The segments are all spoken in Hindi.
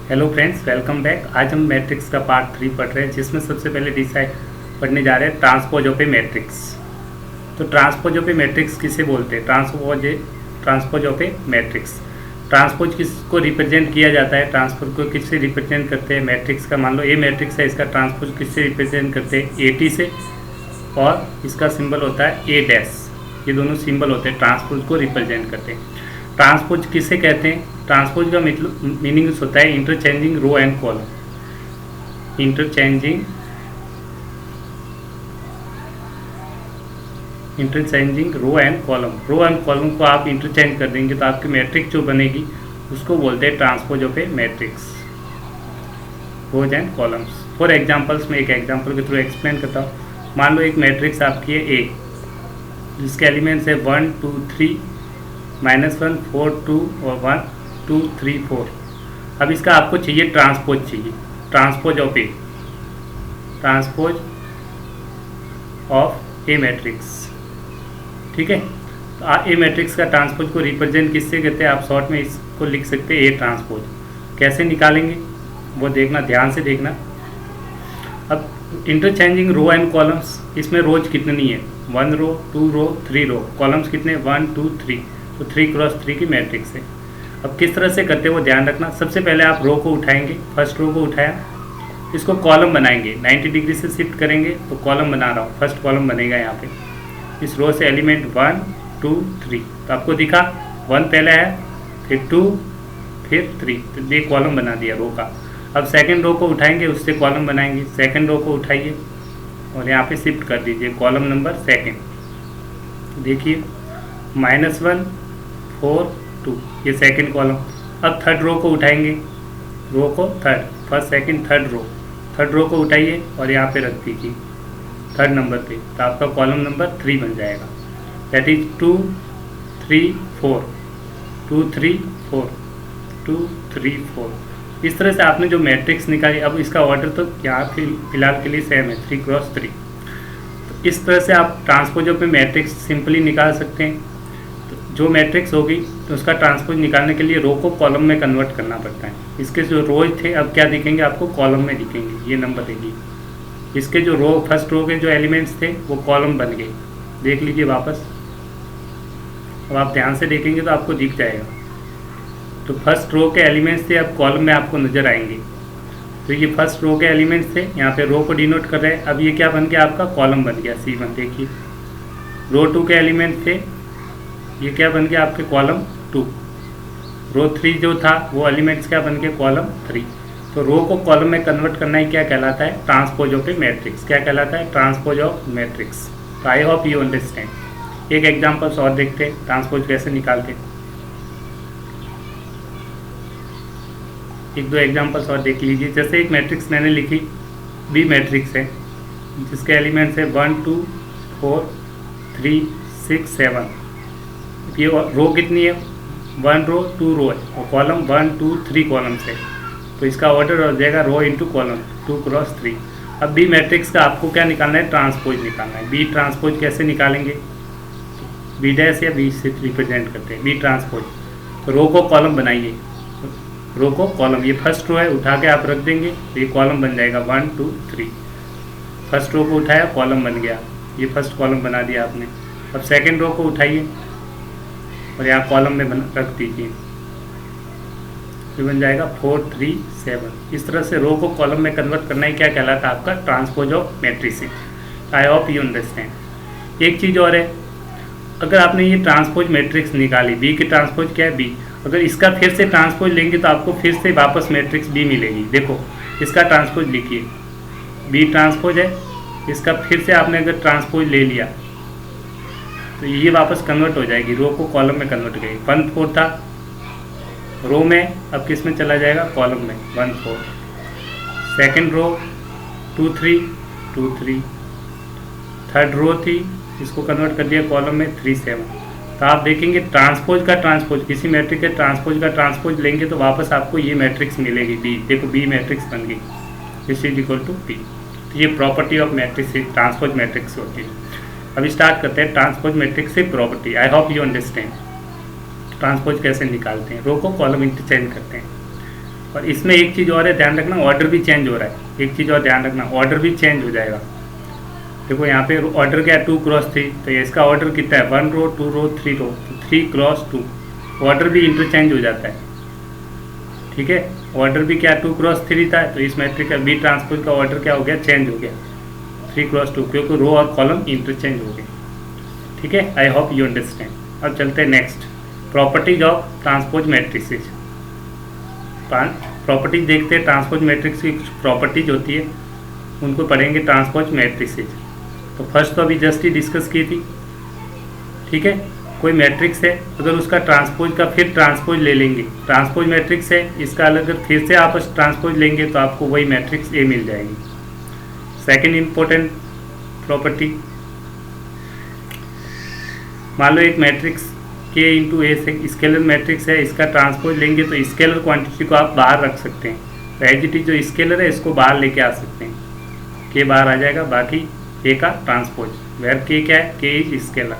Hello friends, welcome back. आज हम मैट्रिक्स का पार्ट 3 पढ़ रहे हैं, जिसमें सबसे पहले डिसाइड पढ़ने जा रहे हैं ट्रांसपोज ऑफ ए मैट्रिक्स। तो ट्रांसपोज ऑफ ए मैट्रिक्स किसे बोलते हैं? Transpose of a matrix. Transpose किसको रिप्रेजेंट किया जाता है? ट्रांसपोज को किससे रिप्रेजेंट करते हैं? मैट्रिक्स का मान लो ए मैट्रिक्स है, इसका ट्रांसपोज किससे रिप्रेजेंट करते हैं? एटी से, और इसका सिंबल होता है ए डैश। ये दोनों सिंबल होते हैं, ट्रांसपोज को रिप्रेजेंट करते हैं। ट्रांसपोज किसे कहते हैं? ट्रांसपोज का मीनिंग होता है interchanging row and column. Interchanging row and column. Row and column को आप इंटरचेंज कर देंगे तो आपकी मैट्रिक्स जो बनेगी उसको बोलते हैं transpose of a matrix. Rows and columns. For examples में एक एग्जांपल के थ्रू एक्सप्लेन करता हूँ। मान लो एक मैट्रिक्स आपकी है ए, जिसके एलिमेंट्स है 1 2 3 -1 4 2 और 1 2 3 4। अब इसका आपको चाहिए ट्रांसपोज, चाहिए transpose of A, transpose of a matrix. ठीक है, तो ए मैट्रिक्स का ट्रांसपोज को रिप्रेजेंट किससे करते हैं? आप शॉर्ट में इसको लिख सकते हैं ए ट्रांसपोज। कैसे निकालेंगे वो देखना, ध्यान से देखना। अब इंटरचेंजिंग रो एंड कॉलम्स, इसमें रोज कितनी है? 1 रो 2 रो 3 रो। कॉलम्स कितने? 1 2 3। तो 3 क्रॉस 3 की मैट्रिक्स है। अब किस तरह से करते हैं वो ध्यान रखना। सबसे पहले आप रो को उठाएंगे, फर्स्ट रो को उठाया, इसको कॉलम बनाएंगे, 90 डिग्री से शिफ्ट करेंगे तो कॉलम बना रहा हूँ, फर्स्ट कॉलम बनेगा यहाँ पे। इस रो से एलिमेंट 1 2 3, तो आपको दिखा 1 पहले है, फिर 2 फिर 3, तो ये कॉलम बना दिया रो का। अब सेकेंड रो को उठाएंगे, उससे कॉलम बनाएंगे, सेकेंड रो को उठाइए और यहाँ पे शिफ्ट कर दीजिए कॉलम नंबर सेकेंड। देखिए -1 4 2, ये सेकंड कॉलम। अब थर्ड रो को उठाएंगे, रो को third, first second third row को उठाइए और यहाँ पे रख दीजिए थर्ड नंबर पे, तो आपका कॉलम नंबर 3 बन जाएगा। That is 2 3 4 2 3 4 2 3 4। इस तरह से आपने जो मैट्रिक्स निकाली, अब इसका ऑर्डर तो यहाँ फिलहाल के लिए सेम है, 3 क्रॉस 3। तो इस तरह से आप ट्रांसपोज ऑफ मैट्रिक्स सिंपली निकाल सकते हैं। जो मैट्रिक्स होगी तो उसका ट्रांसपोज निकालने के लिए रो को कॉलम में कन्वर्ट करना पड़ता है। इसके जो रोज थे अब क्या दिखेंगे आपको? कॉलम में दिखेंगे, ये नंबर देगी। इसके जो रो, फर्स्ट रो के जो एलिमेंट्स थे वो कॉलम बन गए, देख लीजिए वापस। अब आप ध्यान से देखेंगे तो आपको दिख जाएगा। तो फर्स्ट रो के एलिमेंट्स थे, अब कॉलम में आपको नज़र आएंगे। तो ये फर्स्ट रो के एलिमेंट्स थे, यहाँ पे रो को डिनोट कर रहे हैं। अब ये क्या बन गया? आपका कॉलम बन गया C1। देखिए रो 2 के एलिमेंट थे, ये क्या बन गया? आपके कॉलम 2। रो 3 जो था वो एलिमेंट्स क्या बन गए? कॉलम 3। तो रो को कॉलम में कन्वर्ट करना ही क्या कहलाता है? Transpose of a matrix. क्या कहलाता है? Transpose of matrix. तो आई होप यू अंडरस्टैंड। एक एग्जांपल्स और देखते हैं ट्रांसपोज कैसे निकालते। एक दो एग्जांपल्स और देख लीजिए। जैसे एक मैट्रिक्स मैंने लिखी, बी मैट्रिक्स है, जिसके एलिमेंट्स है 1 2 4 3 6 7। ये रो कितनी है? 1 रो 2 रो है, और कॉलम 1 2 3 कॉलम्स है। तो इसका ऑर्डर हो जाएगा रो इंटू कॉलम, 2 क्रॉस 3। अब बी मैट्रिक्स का आपको क्या निकालना है? ट्रांसपोज निकालना है। बी ट्रांसपोज कैसे निकालेंगे? बी डैश या बी से रिप्रेजेंट करते हैं बी ट्रांसपोज। तो रो को कॉलम बनाइए, रो को कॉलम, ये फर्स्ट रो है, उठा के आप रख देंगे तो ये कॉलम बन जाएगा 1 2 3। फर्स्ट रो को उठाया, कॉलम बन गया, ये फर्स्ट कॉलम बना दिया आपने। अब सेकेंड रो को उठाइए और यहाँ कॉलम में रख दीजिए, ये बन जाएगा 4 3 7। इस तरह से रो को कॉलम में कन्वर्ट करना ही क्या कहलाता है? आपका transpose of matrices. I hope you understand. एक चीज़ और है, अगर आपने ये ट्रांसपोज मैट्रिक्स निकाली, बी की ट्रांसपोज क्या है? बी। अगर इसका फिर से ट्रांसपोज लेंगे तो आपको फिर से वापस मैट्रिक्स बी मिलेगी। देखो इसका ट्रांसपोज लिखिए, बी ट्रांसपोज है, इसका फिर से आपने अगर ट्रांसपोज ले लिया तो ये वापस कन्वर्ट हो जाएगी, रो को कॉलम में कन्वर्ट हो जाएगी। 1 4 था रो में, अब किस में चला जाएगा? कॉलम में, 1 4। Second row 2 3 2 3। थर्ड रो थी, इसको कन्वर्ट कर दिया कॉलम में, 3 7। तो आप देखेंगे ट्रांसपोज का ट्रांसपोज, किसी मैट्रिक्स के ट्रांसपोज का ट्रांसपोज लेंगे तो वापस आपको ये मैट्रिक्स मिलेगी बी। देखो बी मैट्रिक्स बन गई, this is equal to B. तो ये property of matrix, transpose matrix होती है। अभी स्टार्ट करते हैं ट्रांसपोज मैट्रिक्स से property. I hope you understand transpose कैसे निकालते हैं। रो को कॉलम इंटरचेंज करते हैं। और इसमें एक चीज़ और है, ध्यान रखना, ऑर्डर भी चेंज हो रहा है। एक चीज़ और ध्यान रखना, ऑर्डर भी चेंज हो जाएगा। देखो यहाँ पे ऑर्डर क्या है, 2 क्रॉस 3, तो इसका ऑर्डर कितना है, 1 रो 2 रो 3 रो, तो 3 क्रॉस 2, ऑर्डर भी इंटरचेंज हो जाता है। ठीक है, ऑर्डर भी क्या 2 क्रॉस 3 था, तो इस मैट्रिक्स का बी ट्रांसपोज का ऑर्डर क्या हो गया, चेंज हो गया 3 क्रॉस 2, क्योंकि रो और कॉलम इंटरचेंज हो गए। ठीक है, आई होप यू अंडरस्टैंड। अब चलते हैं next, properties of transpose matrices. Properties देखते हैं, ट्रांसपोज मैट्रिक्स की कुछ प्रॉपर्टीज होती है, उनको पढ़ेंगे ट्रांसपोज मैट्रिक्सेज। तो फर्स्ट तो अभी जस्ट ही डिस्कस की थी। ठीक है, कोई मैट्रिक्स है, अगर उसका ट्रांसपोज का फिर ट्रांसपोज ले लेंगे, ट्रांसपोज मैट्रिक्स है, इसका अलग फिर से आप ट्रांसपोज लेंगे तो आपको वही मैट्रिक्स ए मिल जाएगी। सेकेंड इम्पोर्टेंट प्रॉपर्टी, मान लो एक मैट्रिक्स के इंटू ए से स्केलर मैट्रिक्स है, इसका ट्रांसपोज लेंगे तो स्केलर क्वांटिटी को आप बाहर रख सकते हैं, तो एज इट इज जो स्केलर है इसको बाहर लेके आ सकते हैं, के बाहर आ जाएगा, बाकी ए का ट्रांसपोज, वेयर के क्या है, के is scalar.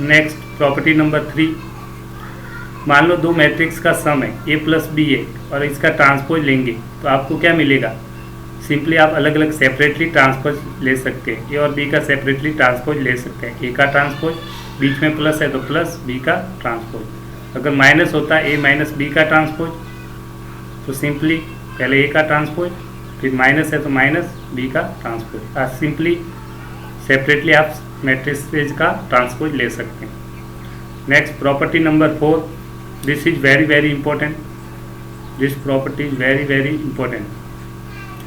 Next property number 3, मान लो दो मैट्रिक्स का सम है ए प्लस बी है और इसका ट्रांसपोज लेंगे तो आपको क्या मिलेगा, सिंपली आप अलग अलग सेपरेटली ट्रांसपोज ले सकते हैं, ए और बी का सेपरेटली ट्रांसपोज ले सकते हैं, ए का ट्रांसपोज, बीच में प्लस है तो प्लस, बी का ट्रांसपोज, अगर माइनस होता है ए माइनस बी का ट्रांसपोज तो सिंपली पहले ए का ट्रांसपोज, फिर माइनस है तो माइनस बी का ट्रांसपोज, आज सिंपली सेपरेटली आप मैट्रिक्सेज का ट्रांसपोज ले सकते हैं। Next property number 4, this is very very important, this property is very very important,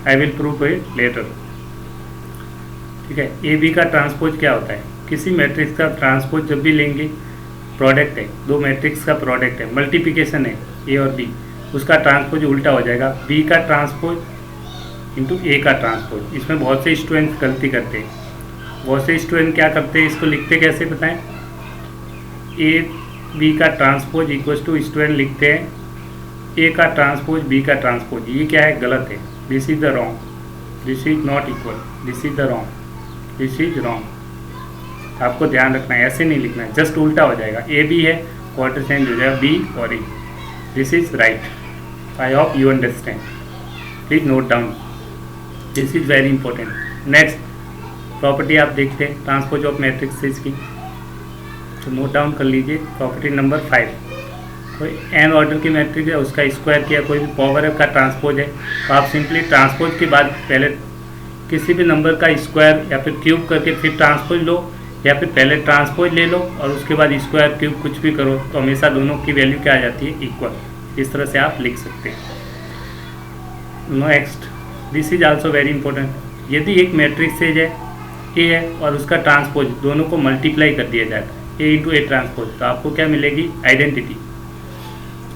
I will prove it later. ठीक है, ए बी का ट्रांसपोज क्या होता है, किसी मैट्रिक्स का ट्रांसपोज जब भी लेंगे, प्रोडक्ट है, दो मैट्रिक्स का प्रोडक्ट है, मल्टीप्लिकेशन है ए और बी, उसका ट्रांसपोज उल्टा हो जाएगा, बी का ट्रांसपोज इंटू ए का ट्रांसपोज। इसमें बहुत से स्टूडेंट्स गलती करते हैं, बहुत से स्टूडेंट क्या करते हैं, इसको लिखते कैसे बताएं, ए बी का ट्रांसपोज इक्वल टू स्टूडेंट लिखते हैं ए का ट्रांसपोज बी का ट्रांसपोज, ये क्या है, गलत है, this is the wrong, this is not equal, this is the wrong, this is wrong. आपको ध्यान रखना है, ऐसे नहीं लिखना है, जस्ट उल्टा हो जाएगा, ए बी है, ऑर्डर चेंज हो जाएगा बी और A, this is right. I hope you understand, please note down, this is very important. Next property आप देखते हैं ट्रांसपोज ऑफ मैट्रिक्सेस की, तो नोट डाउन कर लीजिए प्रॉपर्टी नंबर 5, कोई एन ऑर्डर की मैट्रिक्स है, उसका स्क्वायर किया, कोई भी पावर का ट्रांसपोज है, तो आप सिंपली ट्रांसपोज के बाद पहले किसी भी नंबर का स्क्वायर या फिर क्यूब करके फिर ट्रांसपोज लो, या फिर पहले ट्रांसपोज ले लो और उसके बाद स्क्वायर क्यूब कुछ भी करो, तो हमेशा दोनों की वैल्यू क्या आ जाती है, इक्वल। इस तरह से आप लिख सकते हैं। Next, this is also very important, यदि एक मैट्रिक्सेज है ए है और उसका ट्रांसपोज दोनों को मल्टीप्लाई कर दिया जाता है, ए इंटू ए ट्रांसपोज, तो आपको क्या मिलेगी, आइडेंटिटी।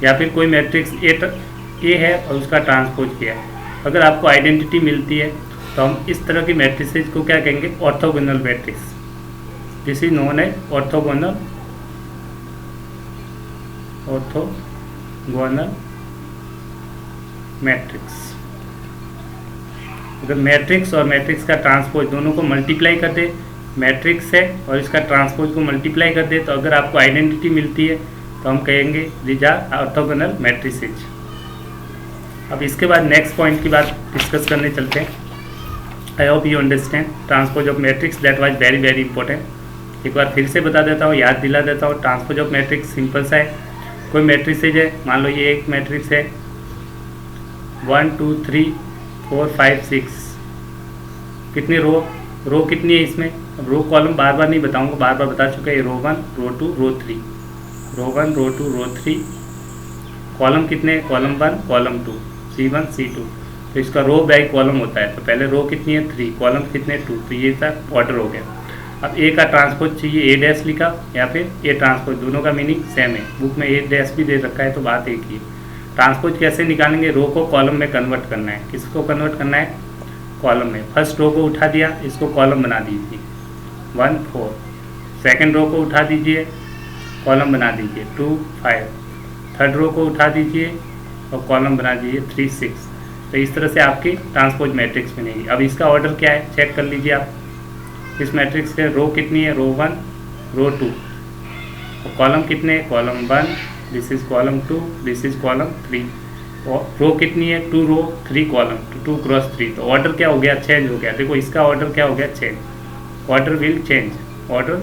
या फिर कोई मैट्रिक्स ए है और उसका ट्रांसपोज किया है, अगर आपको आइडेंटिटी मिलती है तो हम इस तरह की मैट्रिसेज को क्या कहेंगे, orthogonal matrix, this is known as orthogonal matrix. अगर मैट्रिक्स और मैट्रिक्स का ट्रांसपोज दोनों को मल्टीप्लाई कर दे, मैट्रिक्स है और इसका ट्रांसपोज को मल्टीप्लाई कर दे, तो अगर आपको आइडेंटिटी मिलती है तो हम कहेंगे दीज आर ऑर्थोगोनल मैट्रिसेज। अब इसके बाद नेक्स्ट पॉइंट की बात डिस्कस करने चलते हैं। आई hope you understand transpose of matrix, that was very very important. एक बार फिर से बता देता हूँ, याद दिला देता हूँ। ट्रांसपोज ऑफ मैट्रिक्स सिंपल सा है, कोई मैट्रिसेज है, मान लो ये एक मैट्रिक्स है 1 2 3 4 5 6, कितनी रो कितनी है इसमें, अब रो कॉलम बार बार नहीं बताऊंगा, बार बार बता चुका है, रो 1 रो 2 रो 3, रो 1 रो 2 रो 3, कॉलम कितने, कॉलम 1 कॉलम 2, C1 C2, तो इसका रो बाई कॉलम होता है, तो पहले रो कितनी है 3, कॉलम कितने 2, तो ये तक ऑर्डर हो गया। अब ए का ट्रांसपोज चाहिए, ए डैश लिखा या फिर ए ट्रांसपोज, दोनों का मीनिंग सेम है, बुक में ए डैश भी दे रखा है तो बात एक ही है। ट्रांसपोज कैसे निकालेंगे, रो को कॉलम में कन्वर्ट करना है, किसको कन्वर्ट करना है, कॉलम में। फर्स्ट रो को उठा दिया, इसको कॉलम बना दीजिए 1 4, सेकेंड रो को उठा दीजिए, कॉलम बना दीजिए 2 5, थर्ड रो को उठा दीजिए और कॉलम बना दीजिए 3 6, तो इस तरह से आपकी ट्रांसपोज मैट्रिक्स बनेगी। अब इसका ऑर्डर क्या है चेक कर लीजिए आप, इस मैट्रिक्स के रो कितनी है, रो 1 रो 2, और कॉलम कितने, column 1 this is column 2, this is column 3। रो कितनी है? 2 रो 3 कॉलम, तो 2 क्रॉस 3। तो ऑर्डर क्या हो गया? चेंज हो गया। देखो इसका ऑर्डर क्या हो गया? Change. Order will change, order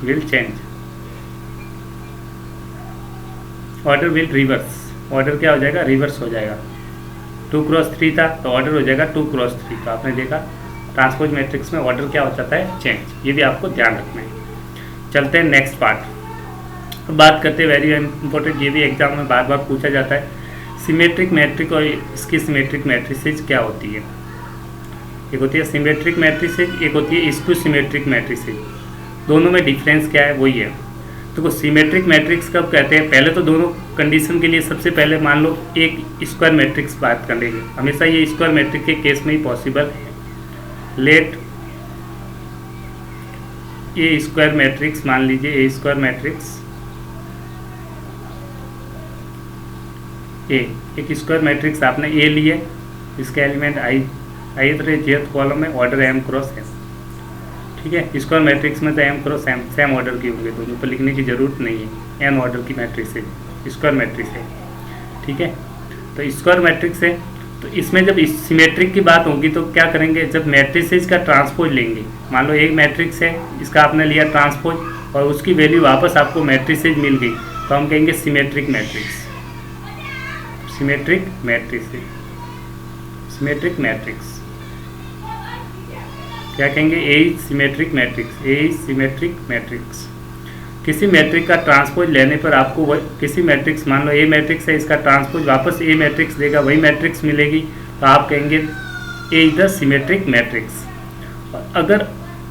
will change, order will reverse. Order क्या हो जाएगा? रिवर्स हो जाएगा। 2 क्रॉस 3 था तो ऑर्डर हो जाएगा 2 क्रॉस 3। तो आपने देखा ट्रांसपोज मैट्रिक्स में ऑर्डर क्या हो जाता है? चेंज। ये भी आपको ध्यान रखना है। चलते हैं नेक्स्ट पार्ट। बात करते हैं वेरी इंपॉर्टेंट, ये भी एग्जाम में बार बार पूछा जाता है, सिमेट्रिक मैट्रिक और इसकी सिमेट्रिक मैट्रिसेज क्या होती है। एक होती है सिमेट्रिक मैट्रिसेज, एक होती है स्क्यू सिमेट्रिक मैट्रिसेज। दोनों में डिफरेंस क्या है? वही है। तो सिमेट्रिक मैट्रिक्स कब कहते हैं? पहले तो दोनों कंडीशन के लिए सबसे पहले मान लो एक स्क्वायर मैट्रिक्स बात कर लेंगे। हमेशा ये स्क्वायर मैट्रिक्स के केस में ही पॉसिबल है। लेट ए स्क्वायर मैट्रिक्स, मान लीजिए ए स्क्वायर मैट्रिक्स ए, एक स्क्वायर मैट्रिक्स आपने ए लिए, इसके एलिमेंट आई जेथ कॉलम में, ऑर्डर एम क्रॉस एम। ठीक है, स्क्वायर मैट्रिक्स में तो M cross M same order की होंगे, दोनों पर लिखने की जरूरत नहीं है। एन ऑर्डर की मैट्रिक्स है, स्क्वायर मैट्रिक्स है। ठीक है, तो स्क्वायर मैट्रिक्स है। तो इसमें जब सिमेट्रिक की बात होगी तो क्या करेंगे? जब मैट्रिसेज का ट्रांसपोज लेंगे, मान लो एक मैट्रिक्स है, इसका आपने लिया ट्रांसपोज और उसकी वैल्यू वापस आपको मैट्रिसेज मिल गई, तो हम कहेंगे symmetric matrix. Symmetric matrix, symmetric matrix क्या कहेंगे? ए सिमेट्रिक मैट्रिक्स, ए सिमेट्रिक मैट्रिक्स। किसी मैट्रिक का ट्रांसपोज लेने पर आपको वही किसी मैट्रिक्स, मान लो ए मैट्रिक्स है, इसका ट्रांसपोज वापस ए मैट्रिक्स देगा, वही मैट्रिक्स मिलेगी, तो आप कहेंगे ए इज द सिमेट्रिक मैट्रिक्स। और अगर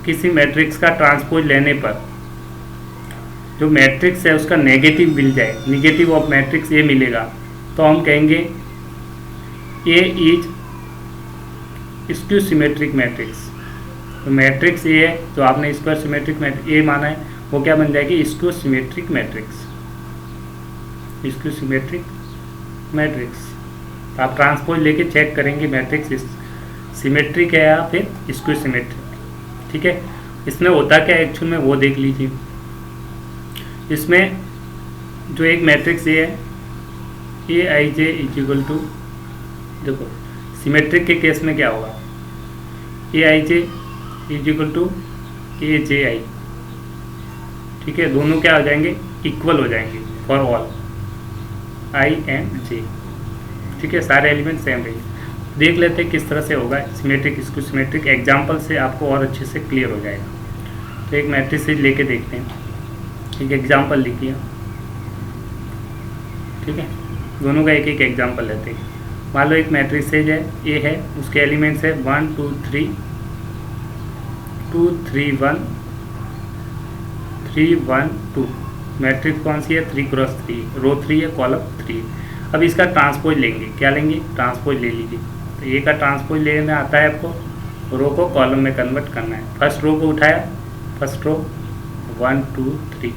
किसी मैट्रिक्स का ट्रांसपोज लेने पर जो मैट्रिक्स है उसका नेगेटिव मिल जाए, निगेटिव ऑफ मैट्रिक्स ए मिलेगा, तो हम कहेंगे ए इज स्क्यू सिमेट्रिक मैट्रिक्स। तो मैट्रिक्स ए है जो आपने स्क्वायर सिमेट्रिक मैट्रिक्स ए माना है, वो क्या बन जाएगी? Skew symmetric matrix, skew symmetric matrix. तो आप ट्रांसपोज लेके चेक करेंगे मैट्रिक्स सिमेट्रिक है या फिर स्क्यू सिमेट्रिक। ठीक है, इसमें होता क्या एक्चुअल में वो देख लीजिए। इसमें जो एक मैट्रिक्स ए है, ए आई जे इज इक्वल टू, देखो सिमेट्रिक के केस में क्या होगा? ए आई जे इज इक्वल टू ए जे आई। ठीक है, दोनों क्या हो जाएंगे? इक्वल हो जाएंगे फॉर ऑल आई एंड जे। ठीक है, सारे एलिमेंट सेम रहेंगे। देख लेते हैं किस तरह से होगा सिमेट्रिक स्क्यू सिमेट्रिक, एग्जाम्पल से आपको और अच्छे से क्लियर हो जाएगा। तो एक मैट्रिक्स लेके देखते हैं, एक एग्जाम्पल लिखिए। ठीक है, दोनों का एक एक एग्जाम्पल लेते हैं। मान लो एक मैट्रिक्स है ए है, उसके एलिमेंट्स है 1 2 3 2 3 1 3 1 2। मैट्रिक्स कौन सी है? 3 क्रॉस 3, रो 3 है, कॉलम 3। अब इसका ट्रांसपोज लेंगे, क्या लेंगे? ट्रांसपोज ले लीजिए। तो ए का ट्रांसपोज लेना आता है आपको, रो को कॉलम में कन्वर्ट करना है। फर्स्ट रो को उठाया, फर्स्ट रो 1 2 3,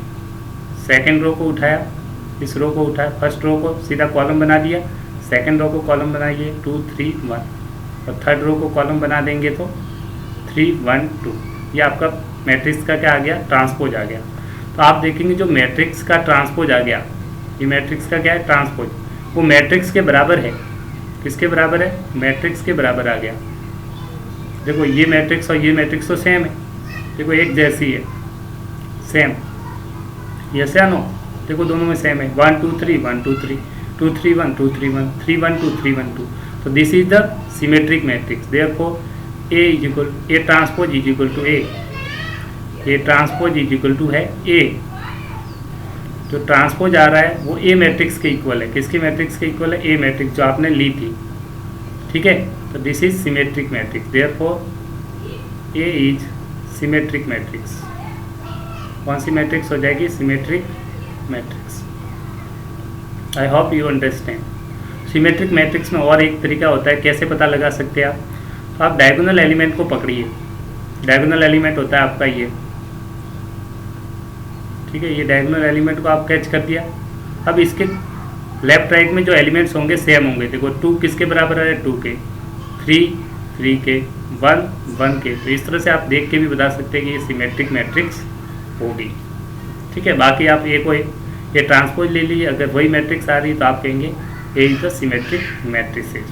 सेकेंड रो को उठाया, इस रो को उठाया, फर्स्ट रो को सीधा कॉलम बना दिया, सेकेंड रो को कॉलम बनाइए 2 3 1, और थर्ड रो को कॉलम बना देंगे तो 3 1 2। ये आपका मैट्रिक्स का क्या आ गया? ट्रांसपोज आ गया। तो आप देखेंगे जो मैट्रिक्स का ट्रांसपोज आ गया, ये मैट्रिक्स का क्या है? ट्रांसपोज। वो मैट्रिक्स के बराबर है, किसके बराबर है? मैट्रिक्स के बराबर आ गया। देखो ये मैट्रिक्स और ये मैट्रिक्स तो सेम है, देखो एक जैसी है, सेम, यस या नो? देखो दोनों में सेम है, 1 2 3 1 2 3 2 3 1 2 3 1 3 1 2 3 1 2। तो this is the symmetric matrix. Therefore A is equal, A transpose is equal to A transpose is equal to है ए। जो ट्रांसपोज आ रहा है वो ए मैट्रिक्स के इक्वल है, किसके मैट्रिक्स के इक्वल है? ए मैट्रिक्स जो आपने ली थी। ठीक है, तो this is symmetric matrix. Therefore A is symmetric matrix. कौन सी मैट्रिक्स हो जाएगी? Symmetric matrix. I hope you understand. Symmetric matrix में और एक तरीका होता है, कैसे पता लगा सकते हैं आप? तो आप डायगोनल एलिमेंट को पकड़िए। डायगोनल एलिमेंट होता है आपका ये, ठीक है, ये डायगोनल एलिमेंट को आप कैच कर दिया। अब इसके लेफ्ट राइट में जो एलिमेंट्स होंगे सेम होंगे। देखो 2 किसके बराबर है? 2 के, 3 के, 1 के। तो इस तरह से आप देख के भी बता सकते हैं कि ये सिमेट्रिक मैट्रिक्स होगी। ठीक है, बाकी आप ए को ये ट्रांसपोज ले लीजिए, अगर वही मैट्रिक्स आ रही है तो आप कहेंगे ए इज द सिमेट्रिक मैट्रिसेज।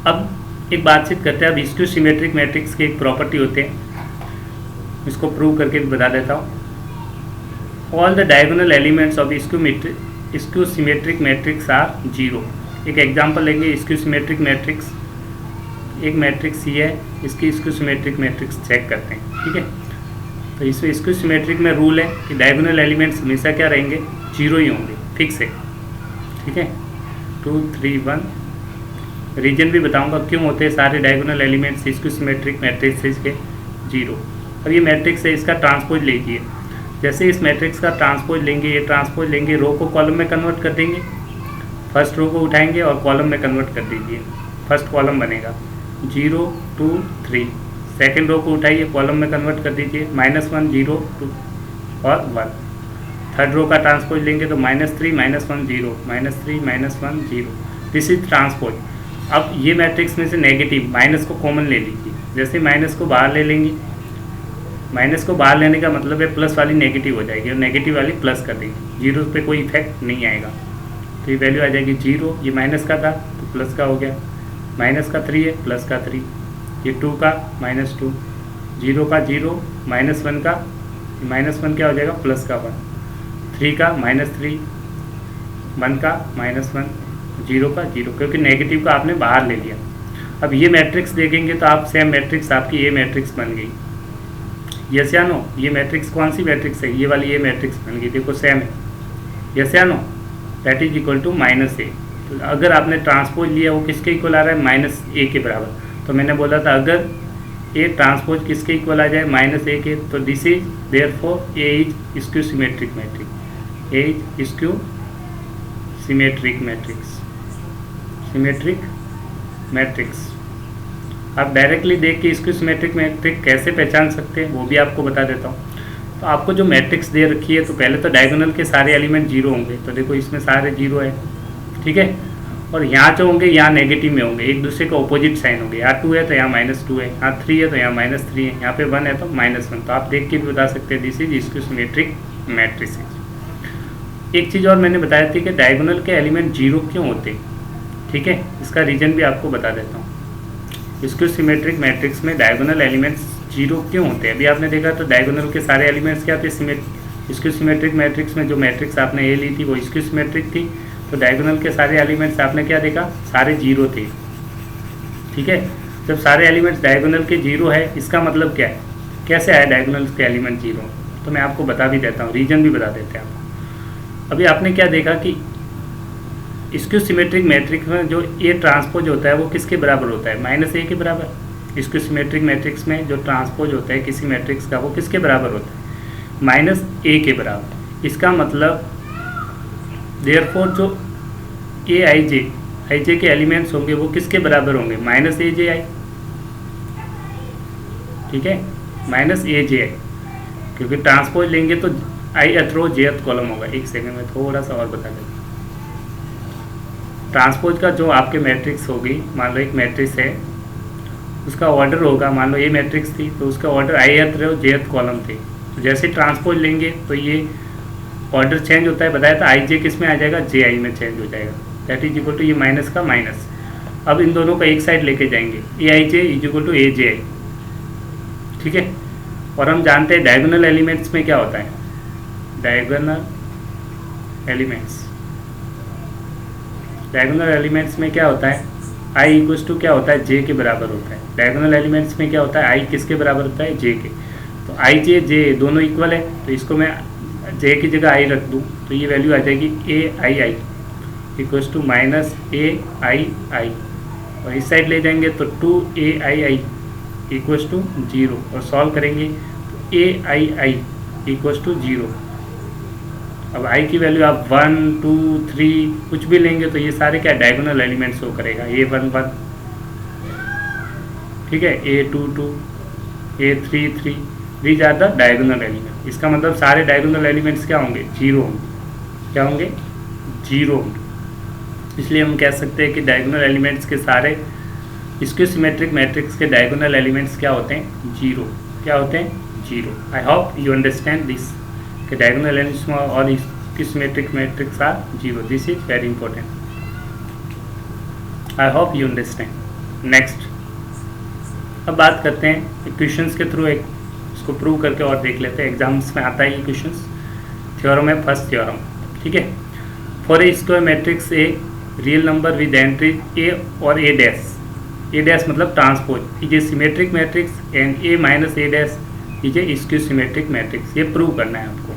अब एक बातचीत करते हैं, अब स्क्यू सिमेट्रिक मैट्रिक्स की एक प्रॉपर्टी होते हैं, इसको प्रूव करके भी बता देता हूँ। All the diagonal elements of skew symmetric matrix are zero. एक एग्जांपल लेंगे, स्क्यू सिमेट्रिक मैट्रिक्स, एक मैट्रिक्स ये है, इसकी स्क्यू सिमेट्रिक मैट्रिक्स चेक करते हैं, ठीक है। तो इसमें स्क्यू सिमेट्रिक में रूल है कि डायगोनल एलिमेंट्स हमेशा क्या रहेंगे, जीरो ही होंगे, फिक्स है, ठीक है। 2 3 1 रीजन भी बताऊंगा क्यों होते हैं सारे diagonal elements skew symmetric matrix के जीरो। अब ये मैट्रिक्स है, इसका ट्रांसपोज लीजिए, जैसे इस मैट्रिक्स का ट्रांसपोज लेंगे, ये ट्रांसपोज लेंगे, रो को कॉलम में कन्वर्ट कर देंगे, फर्स्ट रो को उठाएंगे और कॉलम में कन्वर्ट कर दीजिए, फर्स्ट कॉलम बनेगा 0 2 3, सेकेंड रो को उठाइए, कॉलम में कन्वर्ट कर दीजिए, -1 0 2 और 1। थर्ड रो का ट्रांसपोज लेंगे तो -3 -1 0 -3 -1 0, दिस इज ट्रांसपोज। अब ये मैट्रिक्स में से नेगेटिव माइनस को कॉमन ले लीजिए, जैसे माइनस को बाहर ले लेंगे, माइनस को बाहर लेने का मतलब है प्लस वाली नेगेटिव हो जाएगी और नेगेटिव वाली प्लस कर देंगे, जीरो पे कोई इफेक्ट नहीं आएगा, तो ये वैल्यू आ जाएगी 0। ये माइनस का था तो प्लस का हो गया, माइनस का 3 है प्लस का 3, ये 2 का -2, 0 का 0, -1 का -1 क्या हो जाएगा प्लस का 1, 3 का -3, 1 का -1, 0 का 0, क्योंकि नेगेटिव का आपने बाहर ले लिया। अब ये मैट्रिक्स देखेंगे तो आप सेम मैट्रिक्स आपकी ये मैट्रिक्स बन गई, यस या नो। ये मैट्रिक्स कौन सी मैट्रिक्स है, ये वाली ये मैट्रिक्स बन गई, देखो सेम है, यस या no, that is equal to -a। तो अगर आपने ट्रांसपोज लिया वो किसके इक्वल आ रहा है, -a के बराबर। तो मैंने बोला था अगर ए ट्रांसपोज किसके इक्वल आ जाए, -a के, तो this is therefore A is skew symmetric matrix, A is skew symmetric matrix, symmetric matrix. आप डायरेक्टली देख के स्क्यू सिमेट्रिक मैट्रिक्स कैसे पहचान सकते हैं वो भी आपको बता देता हूँ। तो आपको जो मैट्रिक्स दे रखी है, तो पहले तो डायगोनल के सारे एलिमेंट जीरो होंगे, तो देखो इसमें सारे जीरो है, ठीक है। और यहाँ जो होंगे यहाँ नेगेटिव में होंगे, एक दूसरे का ऑपोजिट साइन होंगे, यहाँ 2 है तो यहाँ -2 है, यहाँ 3 है तो यहाँ -3 है, यहाँ पे 1 है तो -1। तो आप देख के भी बता सकते हैं this is skew symmetric matrices. एक चीज़ और मैंने बताया थी कि डायगोनल के एलिमेंट जीरो क्यों होते हैं, ठीक है, इसका रीजन भी आपको बता देता हूँ। स्क्यू सिमेट्रिक मैट्रिक्स में डायगोनल एलिमेंट्स जीरो क्यों होते हैं, अभी आपने देखा तो डायगोनल के सारे एलिमेंट्स क्या थे, स्क्यू सिमेट्रिक मैट्रिक्स में जो मैट्रिक्स आपने ए ली थी वो स्क्यू सिमेट्रिक थी, तो डायगोनल के सारे एलिमेंट्स आपने क्या देखा, सारे जीरो थे, ठीक है। जब सारे एलिमेंट्स डायगोनल के जीरो है, इसका मतलब क्या है, कैसे आया डायगोनल के एलिमेंट जीरो, तो मैं आपको बता भी देता हूँ, रीजन भी बता देते हैं आपको। अभी आपने क्या देखा कि स्क्यू सिमेट्रिक मैट्रिक्स में जो ए ट्रांसपोज होता है वो किसके बराबर होता है, -a के बराबर। स्क्यू सिमेट्रिक मैट्रिक्स में जो ट्रांसपोज होता है किसी मैट्रिक्स का वो किसके बराबर होता है, -a के बराबर। इसका मतलब देयरफॉर जो ai j के एलिमेंट्स होंगे वो किसके बराबर होंगे, -aj, ठीक है, -aj, क्योंकि ट्रांसपोज लेंगे तो ith रो jth कॉलम होगा। एक सेकंड में थोड़ा सा और बता देता हूँ। ट्रांसपोज का जो आपके मैट्रिक्स होगी, मान लो एक मैट्रिक्स है, उसका ऑर्डर होगा, मान लो ये मैट्रिक्स थी तो उसका ऑर्डर ith रो jth कॉलम थे, तो जैसे ट्रांसपोज लेंगे तो ये ऑर्डर चेंज होता है, बताया था i j किस में आ जाएगा, ji में चेंज हो जाएगा, दैट इज इक्वल टू ये माइनस का माइनस। अब इन दोनों को एक साइड लेके जाएंगे, aij is equal to aj, ठीक है। और हम जानते हैं डायगोनल एलिमेंट्स में क्या होता है, डायगोनल एलिमेंट्स में क्या होता है, i इक्वल्स टू क्या होता है, j के बराबर होता है। डायगोनल एलिमेंट्स में क्या होता है, i किसके बराबर होता है, j के। तो i j दोनों इक्वल है, तो इसको मैं j की जगह i रख दूँ तो ये वैल्यू आ जाएगी ai इक्वल्स टू -ai, और इस साइड ले जाएंगे तो 2ai इक्वल्स टू 0, और सॉल्व करेंगे तो ai इक्वल्स टू 0। अब i की वैल्यू आप 1 2 3 कुछ भी लेंगे तो ये सारे क्या डायगोनल एलिमेंट शो करेगा, a1 1, ठीक है, a2 2, a3 3, these are the diagonal element. इसका मतलब सारे डायगोनल एलिमेंट्स क्या होंगे, जीरो होंगे, क्या होंगे, जीरो होंगे। इसलिए हम कह सकते हैं कि डायगोनल एलिमेंट्स के सारे स्क्यू सिमेट्रिक मैट्रिक्स के डायगोनल एलिमेंट्स क्या होते हैं, जीरो, क्या होते हैं, zero. I hope you understand this. कि डायगोनल एलिमेंट्स और इसकी symmetric matrix are zero. This is very important. I hope you understand. Next, अब बात करते हैं इक्वेशंस के थ्रू एक इसको प्रूव करके और देख लेते हैं। एग्जाम्स में आता है ये क्वेश्चंस। थ्योरम है फर्स्ट थ्योरम, ठीक है। For a square matrix A real number with entries A और ए डैश मतलब transpose is a symmetric matrix and A minus A dash is a skew symmetric matrix. ये प्रूव करना है आपको।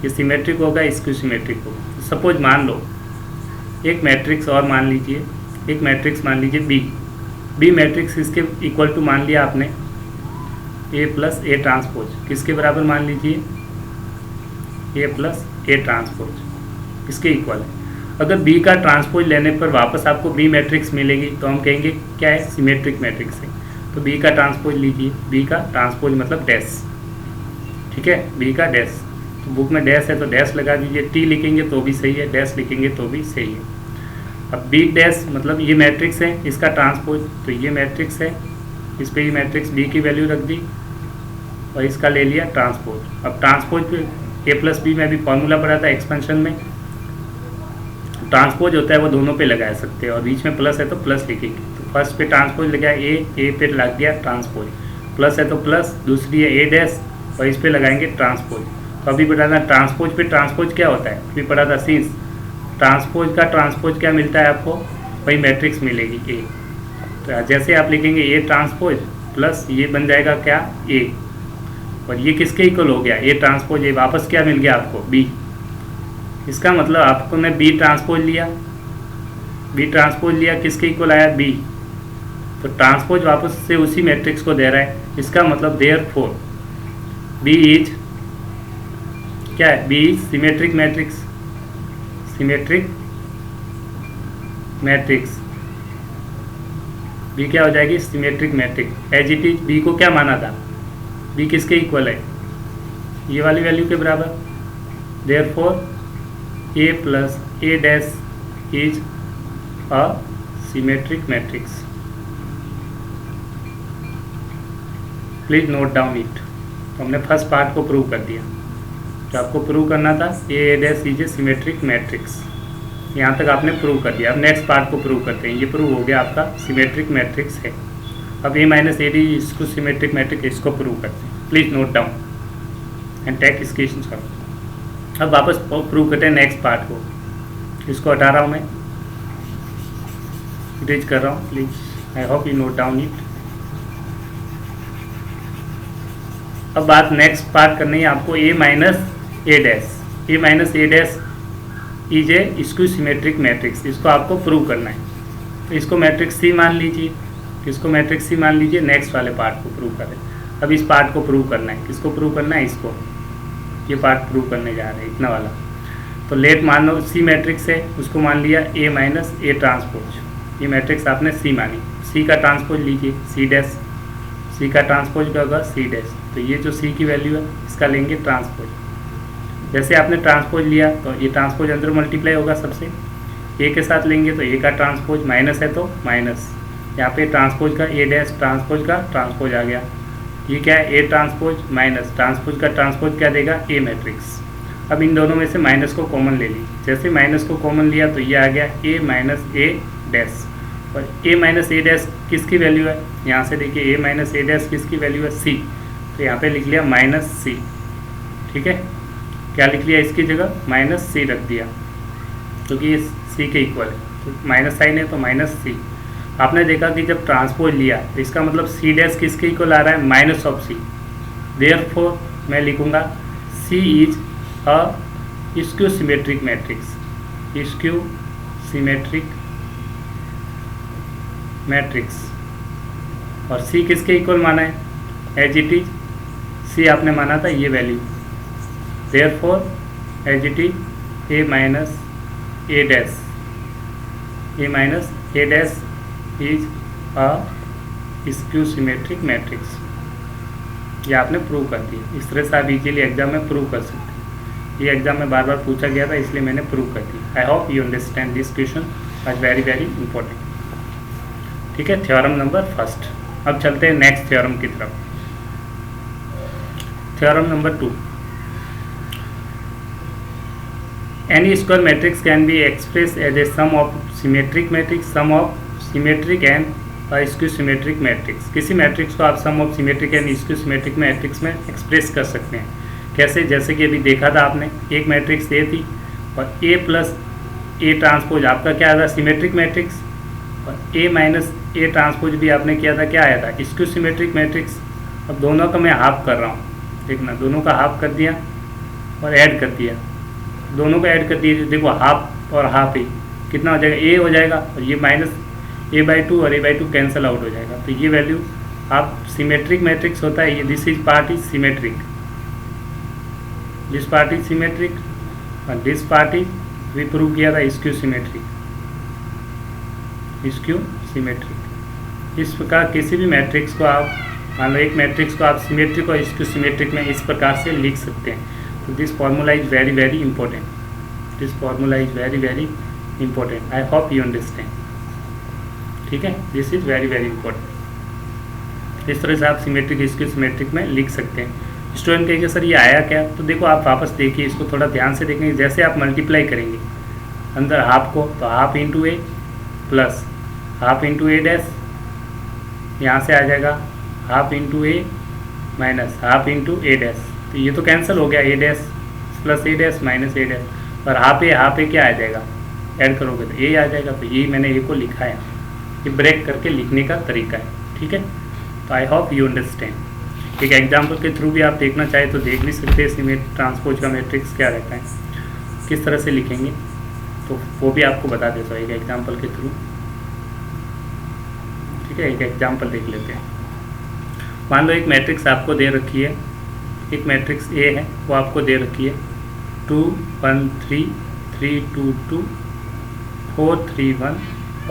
ये सिमेट्रिक होगा, स्क्यू सिमेट्रिक होगा। सपोज मान लो एक मैट्रिक्स और मान लीजिए, एक मैट्रिक्स मान लीजिए बी मैट्रिक्स इसके इक्वल टू मान लिया आपने ए प्लस ए ट्रांसपोज। किसके बराबर मान लीजिए? ए प्लस ए ट्रांसपोज इसके इक्वल है। अगर बी का ट्रांसपोज लेने पर वापस आपको बी मैट्रिक्स मिलेगी तो हम कहेंगे क्या है? सिमेट्रिक मैट्रिक्स है। तो बी का ट्रांसपोज लीजिए, बी का ट्रांसपोज मतलब डैश, ठीक है, बी का डैश। तो बुक में डैश है तो डैश लगा दीजिए, टी लिखेंगे तो भी सही है, डैश लिखेंगे तो भी सही है। अब बी डैश मतलब ये मैट्रिक्स है, इसका ट्रांसपोज, तो ये मैट्रिक्स है, इस पे ये मैट्रिक्स बी की वैल्यू रख दी और इसका ले लिया ट्रांसपोज। अब ट्रांसपोज पे ए प्लस बी में भी फॉर्मूला पढ़ा था एक्सपेंशन में, ट्रांसपोज होता है वो दोनों पे लगा सकते हैं और बीच में प्लस है तो प्लस लिखेंगे। तो फर्स्ट पे ट्रांसपोज लगाया ए पे लग गया ट्रांसपोज, प्लस है तो प्लस, दूसरी है ए डैश और इस पे लगाएंगे ट्रांसपोज। तो अभी बताना ट्रांसपोज पे ट्रांसपोज क्या होता है, अभी पढ़ा था सीन्स। ट्रांसपोज का ट्रांसपोज क्या मिलता है आपको? वही मैट्रिक्स मिलेगी ए। तो जैसे आप लिखेंगे ए ट्रांसपोज प्लस ये बन जाएगा क्या? ए, और ये किसके इक्वल हो गया? ए ट्रांसपोज ए, वापस क्या मिल गया आपको? बी। इसका मतलब आपको ने बी ट्रांसपोज लिया, बी ट्रांसपोज लिया, किसके इक्वल आया? बी। तो ट्रांसपोज वापस से उसी मैट्रिक्स को दे रहा है। इसका मतलब देयरफॉर बी इज क्या है? B is symmetric matrix, symmetric matrix. B क्या हो जाएगी? Symmetric matrix. As it is B को क्या माना था? बी किसके इक्वल है? ये वाली वैल्यू के बराबर। Therefore A plus A dash is a symmetric matrix. Please note down it. तो हमने फर्स्ट पार्ट को प्रूव कर दिया। जो आपको प्रूव करना था A dash is a symmetric matrix, यहाँ तक आपने प्रूव कर दिया। अब नेक्स्ट पार्ट को प्रूव करते हैं। ये प्रूव हो गया आपका सिमेट्रिक मैट्रिक्स है। अब ए माइनस ए डी इसको सिमेट्रिक मैट्रिक्स, इसको प्रूव करते हैं। Please note down and take screenshot. अब वापस प्रूव करते हैं नेक्स्ट पार्ट को। इसको हटा रहा हूँ मैं, इरेज कर रहा हूँ। Please I hope you note down it. अब बात नेक्स्ट पार्ट करनी है आपको A minus A dash. A minus A dash is a skew symmetric matrix, इसको आपको प्रूव करना है। तो इसको मैट्रिक्स सी मान लीजिए, इसको मैट्रिक्स सी मान लीजिए। नेक्स्ट वाले पार्ट को प्रूव करें। अब इस पार्ट को प्रूव करना है। किसको प्रूव करना है? इसको। ये पार्ट प्रूव करने जा रहे हैं, इतना वाला। तो लेट मान लो सी मैट्रिक्स है, उसको मान लिया ए माइनस ए ट्रांसपोज। ये मैट्रिक्स आपने सी मानी, सी का ट्रांसपोज लीजिए, सी डैश। सी का ट्रांसपोज क्या होगा? C dash. तो ये जो सी की वैल्यू है इसका लेंगे ट्रांसपोज। जैसे आपने ट्रांसपोज लिया तो ये ट्रांसपोज अंदर मल्टीप्लाई होगा सबसे, ए के साथ लेंगे तो ए का ट्रांसपोज, माइनस है तो माइनस। यहाँ पे ट्रांसपोज का ए डैश, ट्रांसपोज का ट्रांसपोज आ गया। ये क्या है? ए ट्रांसपोज माइनस ट्रांसपोज का ट्रांसपोज क्या देगा? ए मैट्रिक्स। अब इन दोनों में से माइनस को कॉमन ले ली। जैसे माइनस को कॉमन लिया तो ये आ गया ए माइनस ए डैश। और ए माइनस ए डैश किसकी वैल्यू है? यहाँ से देखिए ए माइनस ए डैश किसकी वैल्यू है? सी। तो यहाँ पे लिख लिया माइनस सी, ठीक है। क्या लिख लिया इसकी जगह? माइनस सी रख दिया, क्योंकि ये सी के इक्वल है। तो माइनस साइन है तो माइनस सी। आपने देखा कि जब ट्रांसपोज लिया तो इसका मतलब सी डैश किसके इक्वल आ रहा है? Minus of C. देयरफॉर मैं लिखूंगा C is a skew symmetric matrix, skew symmetric matrix. और सी किसके इक्वल माना है? एज इट इज सी आपने माना था ये value. Therefore as it is A minus A dash, A minus A dash is a skew symmetric matrix. ये आपने प्रूव कर दिया। इस तरह से आप इजीली एग्जाम में प्रूव कर सकते हैं। ये एग्जाम में बार बार पूछा गया था इसलिए मैंने प्रूव कर दिया। आई hope you understand this question आज वेरी वेरी इंपॉर्टेंट, ठीक है। Theorem number first. अब चलते हैं नेक्स्ट थ्योरम की तरफ। Theorem number 2। Any square matrix can be expressed as a sum of symmetric matrix, sum of symmetric and skew symmetric matrix. किसी मैट्रिक्स को आप sum of symmetric and skew symmetric matrix में एक्सप्रेस कर सकते हैं। कैसे? जैसे कि अभी देखा था आपने, एक मैट्रिक्स ए थी और ए प्लस ए ट्रांसपोज आपका क्या आया था? Symmetric matrix. और ए माइनस ए ट्रांसपोज भी आपने किया था, क्या आया था? Skew symmetric matrix. अब दोनों का मैं हाफ कर रहा हूँ, देखना, दोनों का हाफ कर दिया और ऐड कर दिया, दोनों का ऐड कर दिए, देखो हाफ और हाफ ए कितना हो जाएगा? ए हो जाएगा, और ये माइनस a/2 और a/2 कैंसिल आउट हो जाएगा। तो ये वैल्यू आप सिमेट्रिक मैट्रिक्स होता है ये, this is part is symmetric, this part is symmetric और दिस पार्ट इज, भी प्रूव किया था, स्क्यू सिमेट्रिक, स्क्यू सिमेट्रिक। इस प्रकार किसी भी मैट्रिक्स को आप, मान लो एक मैट्रिक्स को आप सिमेट्रिक और स्क्यू सिमेट्रिक में इस प्रकार से लिख सकते हैं। तो this formula is very very important, this formula is very very important. I hope you understand. ठीक है, this is very very important. इस तरह से आप सिमेट्रिक स्क्यू सिमेट्रिक में लिख सकते हैं। स्टूडेंट कहेंगे सर ये आया क्या? तो देखो आप वापस देखिए, इसको थोड़ा ध्यान से देखेंगे। जैसे आप मल्टीप्लाई करेंगे अंदर हाफ को, तो हाफ इंटू ए प्लस हाफ इंटू ए डैश, यहाँ से आ जाएगा हाफ इंटू ए माइनस हाफ इंटू ए डैश। तो ये तो कैंसिल हो गया, ए dash plus A dash minus A dash, और हाफ ए क्या आ जाएगा? ऐड करोगे तो ए आ जाएगा। तो ये मैंने ए को लिखा है, ये ब्रेक करके लिखने का तरीका है। ठीक है, तो आई होप यू अंडरस्टैंड। एक एग्जाम्पल के थ्रू भी आप देखना चाहे तो देख भी सकते हैं ट्रांसपोज का मैट्रिक्स क्या रहता है, किस तरह से लिखेंगे, तो वो भी आपको बता देता हूँ एक एग्जाम्पल के थ्रू। ठीक है, एक एग्जाम्पल देख लेते हैं। मान लो एक मैट्रिक्स आपको दे रखी है, एक मैट्रिक्स ए है, वो आपको दे रखी है 2 1 3 3 2 2 4 3 1,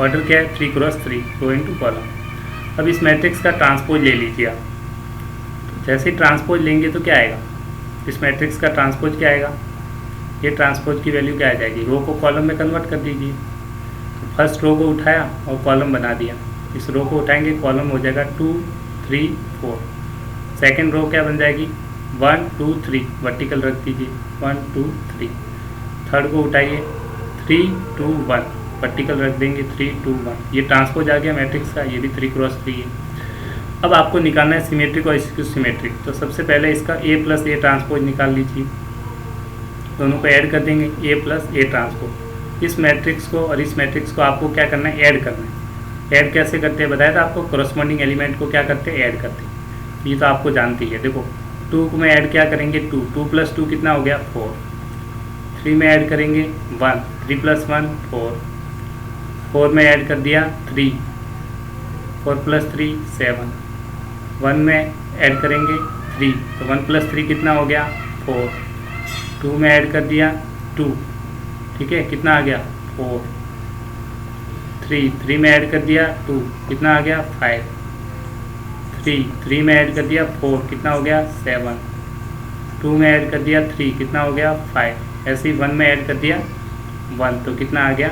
ऑर्डर क्या है? 3 क्रॉस 3, रो इनटू कॉलम। अब इस मैट्रिक्स का ट्रांसपोज ले लीजिए आप। तो जैसे ही ट्रांसपोज लेंगे तो क्या आएगा? इस मैट्रिक्स का ट्रांसपोज क्या आएगा? ये ट्रांसपोज की वैल्यू क्या आ जाएगी? रो को कॉलम में कन्वर्ट कर दीजिए। तो फर्स्ट रो को उठाया और कॉलम बना दिया, इस रो को उठाएंगे, कॉलम हो जाएगा 2 3 4। सेकेंड रो क्या बन जाएगी? 1 2 3, वर्टिकल रख दीजिए, 1 2 3। थर्ड को उठाइए, 3 2 1, वर्टिकल रख देंगे, 3 2 1। ये ट्रांसपोज आ गया मैट्रिक्स का, ये भी 3 क्रॉस 3 है। अब आपको निकालना है सिमेट्रिक और स्क्यू सिमेट्रिक। तो सबसे पहले इसका ए प्लस ए ट्रांसपोज निकाल लीजिए, दोनों को ऐड कर देंगे, ए प्लस ए ट्रांसपोज। इस मैट्रिक्स को और इस मैट्रिक्स को आपको क्या करना है? ऐड करना है। ऐड कैसे करते हैं बताया था आपको, कॉरस्पॉन्डिंग एलिमेंट को क्या करते हैं? ऐड करते हैं। ये तो आपको जानती है। देखो 2 को में ऐड क्या करेंगे? 2 2 प्लस 2 कितना हो गया? 4। 3 में ऐड करेंगे 1, 3 प्लस 1 4, 4 में ऐड कर दिया 3, 4 प्लस 3 7, 1 में ऐड करेंगे 3, तो 1 प्लस 3 कितना हो गया? 4, 2 में ऐड कर दिया 2, ठीक है, कितना आ गया? 4, 3 में ऐड कर दिया 2, कितना आ गया? 5, 3 में ऐड कर दिया 4, कितना हो गया? 7, 2 में ऐड कर दिया 3, कितना हो गया? 5, ऐसे ही 1 में ऐड कर दिया 1, तो कितना आ गया?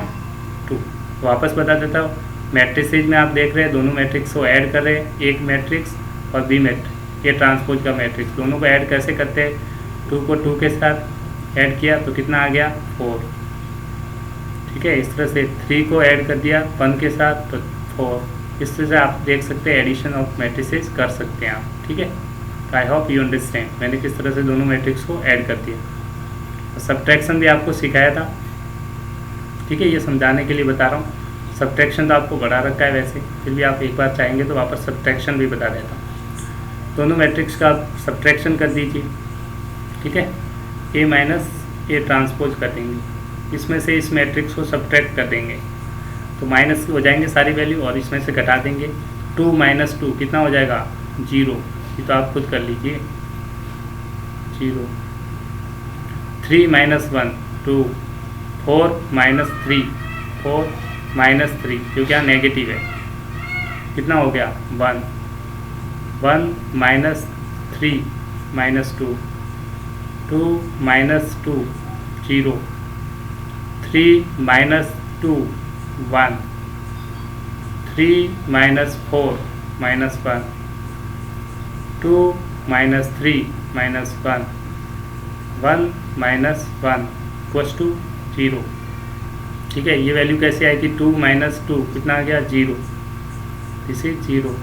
2। वापस बता देता हूँ, मैट्रिसेज में आप देख रहे हैं दोनों मैट्रिक्स को ऐड कर रहे हैं, एक मैट्रिक्स और बी मैट्रिक्स, ये ट्रांसपोज का मैट्रिक्स, दोनों को ऐड कैसे करते हैं? 2 को 2 के साथ ऐड किया तो कितना आ गया? 4, ठीक है। इस तरह से 3 को ऐड कर दिया 1 के साथ तो 4। इस तरह से आप देख सकते हैं एडिशन ऑफ मैट्रिसेज कर सकते हैं आप, ठीक है। तो आई होप यू अंडरस्टैंड मैंने किस तरह से दोनों मैट्रिक्स को ऐड कर दिया। सब्ट्रैक्शन भी आपको सिखाया था, ठीक है, ये समझाने के लिए बता रहा हूँ। सब्ट्रैक्शन तो आपको बढ़ा रखा है वैसे, फिर भी आप एक बार चाहेंगे तो वापस सब्ट्रैक्शन भी बता देता हूँ। दोनों मैट्रिक्स का आप सब्ट्रैक्शन कर दीजिए, ठीक है। ए माइनस ए ट्रांसपोज कर देंगे, इसमें से इस मैट्रिक्स को सब्ट्रैक्ट कर देंगे तो माइनस हो जाएंगे सारी वैल्यू और इसमें से घटा देंगे। 2 माइनस 2 कितना हो जाएगा? 0, ये तो आप खुद कर लीजिए, 0। 3 माइनस 1 2, 4 माइनस 3 4 माइनस 3 जो क्या नेगेटिव है, कितना हो गया? 1 1 minus 3 minus 2 2 minus 2 0 3 minus 2 1 3 minus 4 minus 1 2 minus 3 minus 1 1 minus 1 equals to 0। ठीक है, ये वैल्यू कैसे आएगी, 2 - 2 कितना आ गया 0, this is 0।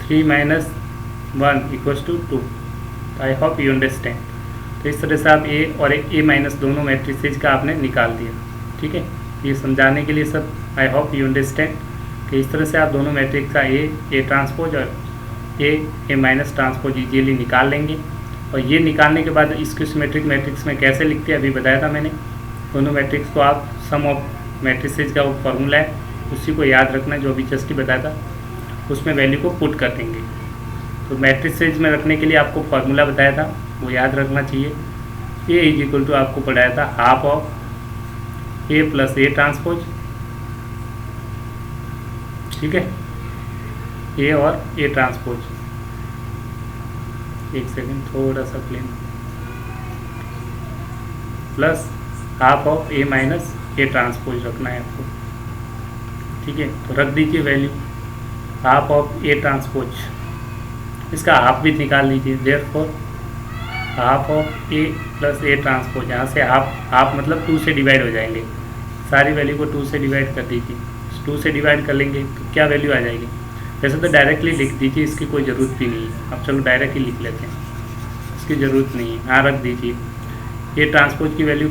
3 - 1 = 2। I hope you understand. तो इस तरह से आप ए और ए माइनस दोनों मैट्रिसेज का आपने निकाल दिया। ठीक है, ये समझाने के लिए सब, आई होप यू अंडरस्टैंड कि इस तरह से आप दोनों मैट्रिक्स का ए ट्रांसपोज और ए माइनस ट्रांसपोज इजीली निकाल लेंगे। और ये निकालने के बाद इसको सिमेट्रिक मैट्रिक्स में कैसे लिखते हैं अभी बताया था मैंने। दोनों मैट्रिक्स को आप सम ऑफ मैट्रिसेज का वो फॉर्मूला है उसी को याद रखना जो अभी जस्ट ही बताया था, उसमें वैल्यू को पुट कर देंगे। तो मैट्रिसेज में रखने के लिए आपको फार्मूला बताया था वो याद रखना चाहिए। ए = आपको पढ़ाया था half of A plus A transpose. ठीक है, ए और ए ट्रांसपोज, एक सेकेंड थोड़ा सा plain, plus half of A minus A transpose रखना है आपको। ठीक है, तो रख दीजिए value half of A transpose, इसका हाफ भी निकाल लीजिए। Therefore half of A plus A transpose, यहाँ से हाफ मतलब 2 से डिवाइड हो जाएंगे, सारी वैल्यू को 2 से डिवाइड कर दीजिए। 2 से डिवाइड कर लेंगे तो क्या वैल्यू आ जाएगी। वैसे तो डायरेक्टली लिख दीजिए, इसकी कोई ज़रूरत भी नहीं है। अब चलो डायरेक्ट ही लिख लेते हैं, इसकी ज़रूरत नहीं है। यहाँ रख दीजिए ए ट्रांसपोज की वैल्यू,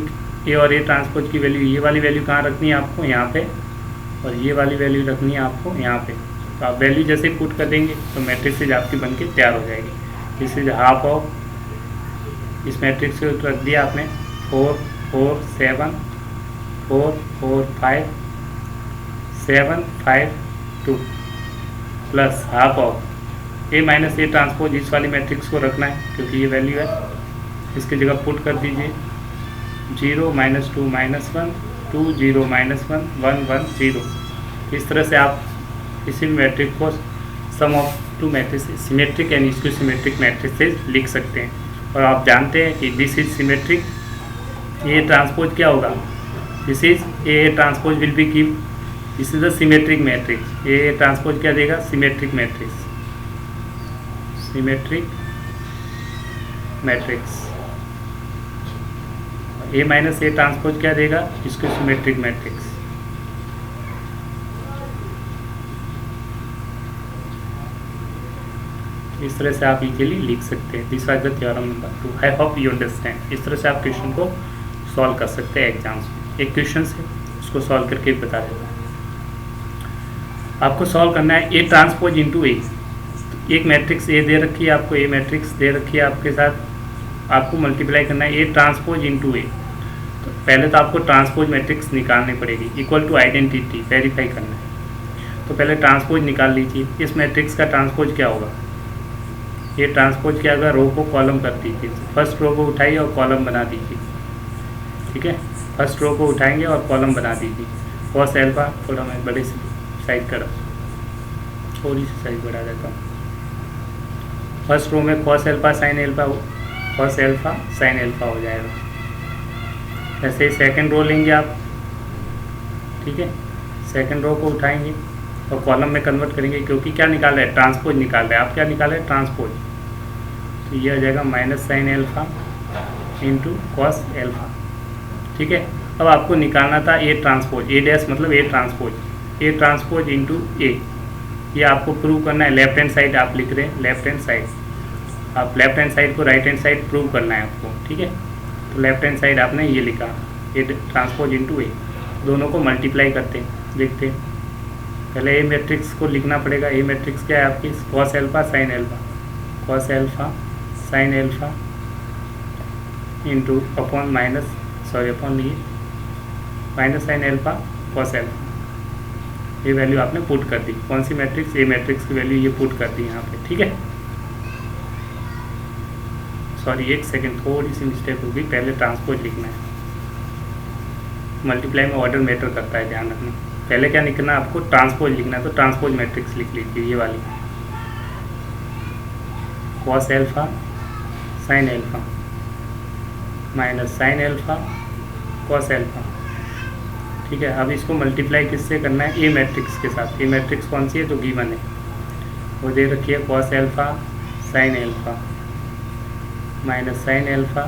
ए और ए ट्रांसपोज की वैल्यू, ये वाली वैल्यू कहाँ रखनी है आपको, यहाँ पे, और ये वाली वैल्यू रखनी है आपको यहाँ पे। तो आप वैल्यू जैसे ही पुट कर देंगे तो मैट्रिक्स आपकी बन के तैयार हो जाएगी। दिस इज हाफ ऑफ, इस मैट्रिक्स को रख दिया आपने 4 4 7 4 4 5 7 5 2 plus half of A minus A transpose, इस वाली मैट्रिक्स को रखना है क्योंकि ये वैल्यू है। इसकी जगह पुट कर दीजिए 0 - 2 - 1 2 0 - 1 1 1 0। इस तरह से आप इसी मैट्रिक्स को sum of two matrix symmetric and skew symmetric matrices लिख सकते हैं। और आप जानते हैं कि this is symmetric, A transpose क्या होगा, this is A transpose will be give, this is a symmetric matrix. A transpose क्या देगा, symmetric matrix, symmetric matrix. A minus A transpose क्या देगा, इसको सिमेट्रिक मैट्रिक्स। इस तरह से आप इजीली लिख सकते हैं। This was the theorem number 2। I hope you understand. इस तरह से आप क्वेश्चन को सॉल्व कर सकते हैं एग्जाम्स में। एक क्वेश्चन है उसको सॉल्व करके बता देता हूँ। आपको सॉल्व करना है ए ट्रांसपोज इंटू ए। एक मैट्रिक्स ए दे रखी है आपको, ए मैट्रिक्स दे रखी है आपके साथ, आपको मल्टीप्लाई करना है ए ट्रांसपोज इंटू ए। तो पहले तो आपको ट्रांसपोज मैट्रिक्स निकालनी पड़ेगी, इक्वल टू आइडेंटिटी वेरीफाई करना है। तो पहले ट्रांसपोज निकाल लीजिए। इस मैट्रिक्स का ट्रांसपोज क्या होगा, ये ट्रांसपोज क्या होगा, रो को कॉलम कर दीजिए। फर्स्ट रो को उठाइए और कॉलम बना दीजिए। ठीक है, फर्स्ट रो को उठाएंगे और कॉलम बना दीजिए। कॉस एल्फा, थोड़ा मैं बड़े से साइज कर, थोड़ी सी साइज बढ़ा देता हूँ। फर्स्ट रो में cos alpha sine alpha, cos alpha sine alpha हो जाएगा। ऐसे ही सेकंड रो लेंगे आप। ठीक है, सेकंड रो को उठाएंगे और कॉलम में कन्वर्ट करेंगे, क्योंकि क्या निकाल रहे हैं, ट्रांसपोज निकाल रहे हैं। आप क्या निकाल रहे हैं, ट्रांसपोज। तो ये आ जाएगा minus sine alpha into cos alpha. ठीक है, अब आपको निकालना था ए ट्रांसपोज, ए डैश मतलब A transpose, A transpose into A. ये आपको प्रूव करना है। लेफ्ट हैंड साइड आप लिख रहे हैं, लेफ्ट हैंड साइड, आप लेफ्ट हैंड साइड को राइट हैंड साइड प्रूव करना है आपको। ठीक है, तो लेफ्ट हैंड साइड आपने ये लिखा ए ट्रांसपोज इंटू ए। दोनों को मल्टीप्लाई करते हैं, देखते हैं। पहले ए मैट्रिक्स को लिखना पड़ेगा। ए मैट्रिक्स क्या है आपकी, cos alpha sine alpha, cos alpha sine alpha into upon minus, sorry upon नहीं, minus sine alpha cos alpha. ये वैल्यू आपने पुट कर दी। कौन सी मैट्रिक्स, ए मैट्रिक्स की वैल्यू ये पुट कर दी यहाँ पे। ठीक है, सॉरी एक सेकेंड, थोड़ी सी मिस्टेक होगी। पहले ट्रांसपोज लिखना है, मल्टीप्लाई में ऑर्डर मैटर करता है, ध्यान रखना। पहले क्या लिखना है आपको, ट्रांसपोज लिखना है। तो ट्रांसपोज मैट्रिक्स लिख लीजिए, ये वाली cos alpha sine alpha minus sine alpha cos alpha. ठीक है, अब इसको मल्टीप्लाई किससे करना है, ए मैट्रिक्स के साथ। ए मैट्रिक्स कौन सी है, जो गिवन है, वो दे रखी है cos alpha sine alpha minus sine alpha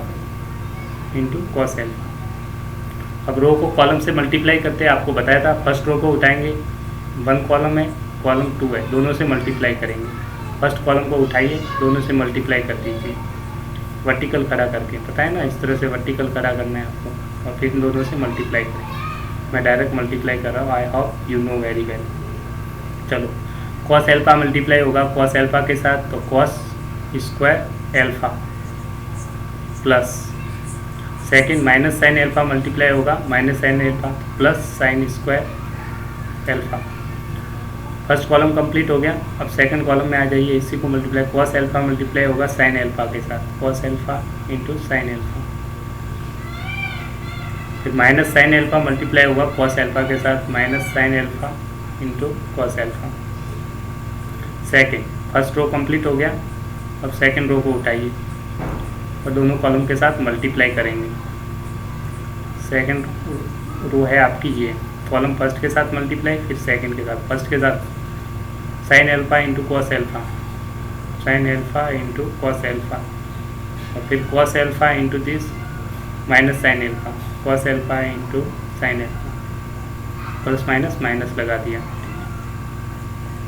into cos alpha. अब रो को कॉलम से मल्टीप्लाई करते हैं, आपको बताया था। फर्स्ट रो को उठाएंगे, 1 कॉलम है, कॉलम 2 है, दोनों से मल्टीप्लाई करेंगे। फर्स्ट कॉलम को उठाइए, दोनों से मल्टीप्लाई कर दीजिए वर्टिकल खड़ा करके, पता है ना, इस तरह से वर्टिकल खड़ा करना है आपको, और फिर इन दोनों से मल्टीप्लाई करें। मैं डायरेक्ट मल्टीप्लाई कर रहा हूँ, I hope you know very well. चलो, कॉस एल्फा मल्टीप्लाई होगा कॉस एल्फा के साथ, तो cos square alpha plus second minus sine alpha multiply होगा minus sine alpha plus sine square alpha. First column complete हो गया। अब सेकंड कॉलम में आ जाइए, इसी को मल्टीप्लाई, कॉस एल्फा मल्टीप्लाई होगा साइन एल्फा के साथ, cos alpha into sine alpha. फिर माइनस साइन एल्फा मल्टीप्लाई होगा कॉस एल्फा के साथ, minus sine alpha into cos alpha. Second first row complete हो गया। अब सेकंड रो को उठाइए और दोनों कॉलम के साथ मल्टीप्लाई करेंगे। सेकंड रो है आपकी ये, कॉलम फर्स्ट के साथ मल्टीप्लाई, फिर सेकंड के साथ, फर्स्ट के साथ sign alpha into cos alpha, sine alpha into cos alpha, और फिर cos alpha into this minus sine alpha, cos alpha into sine alpha, plus minus minus लगा दिया।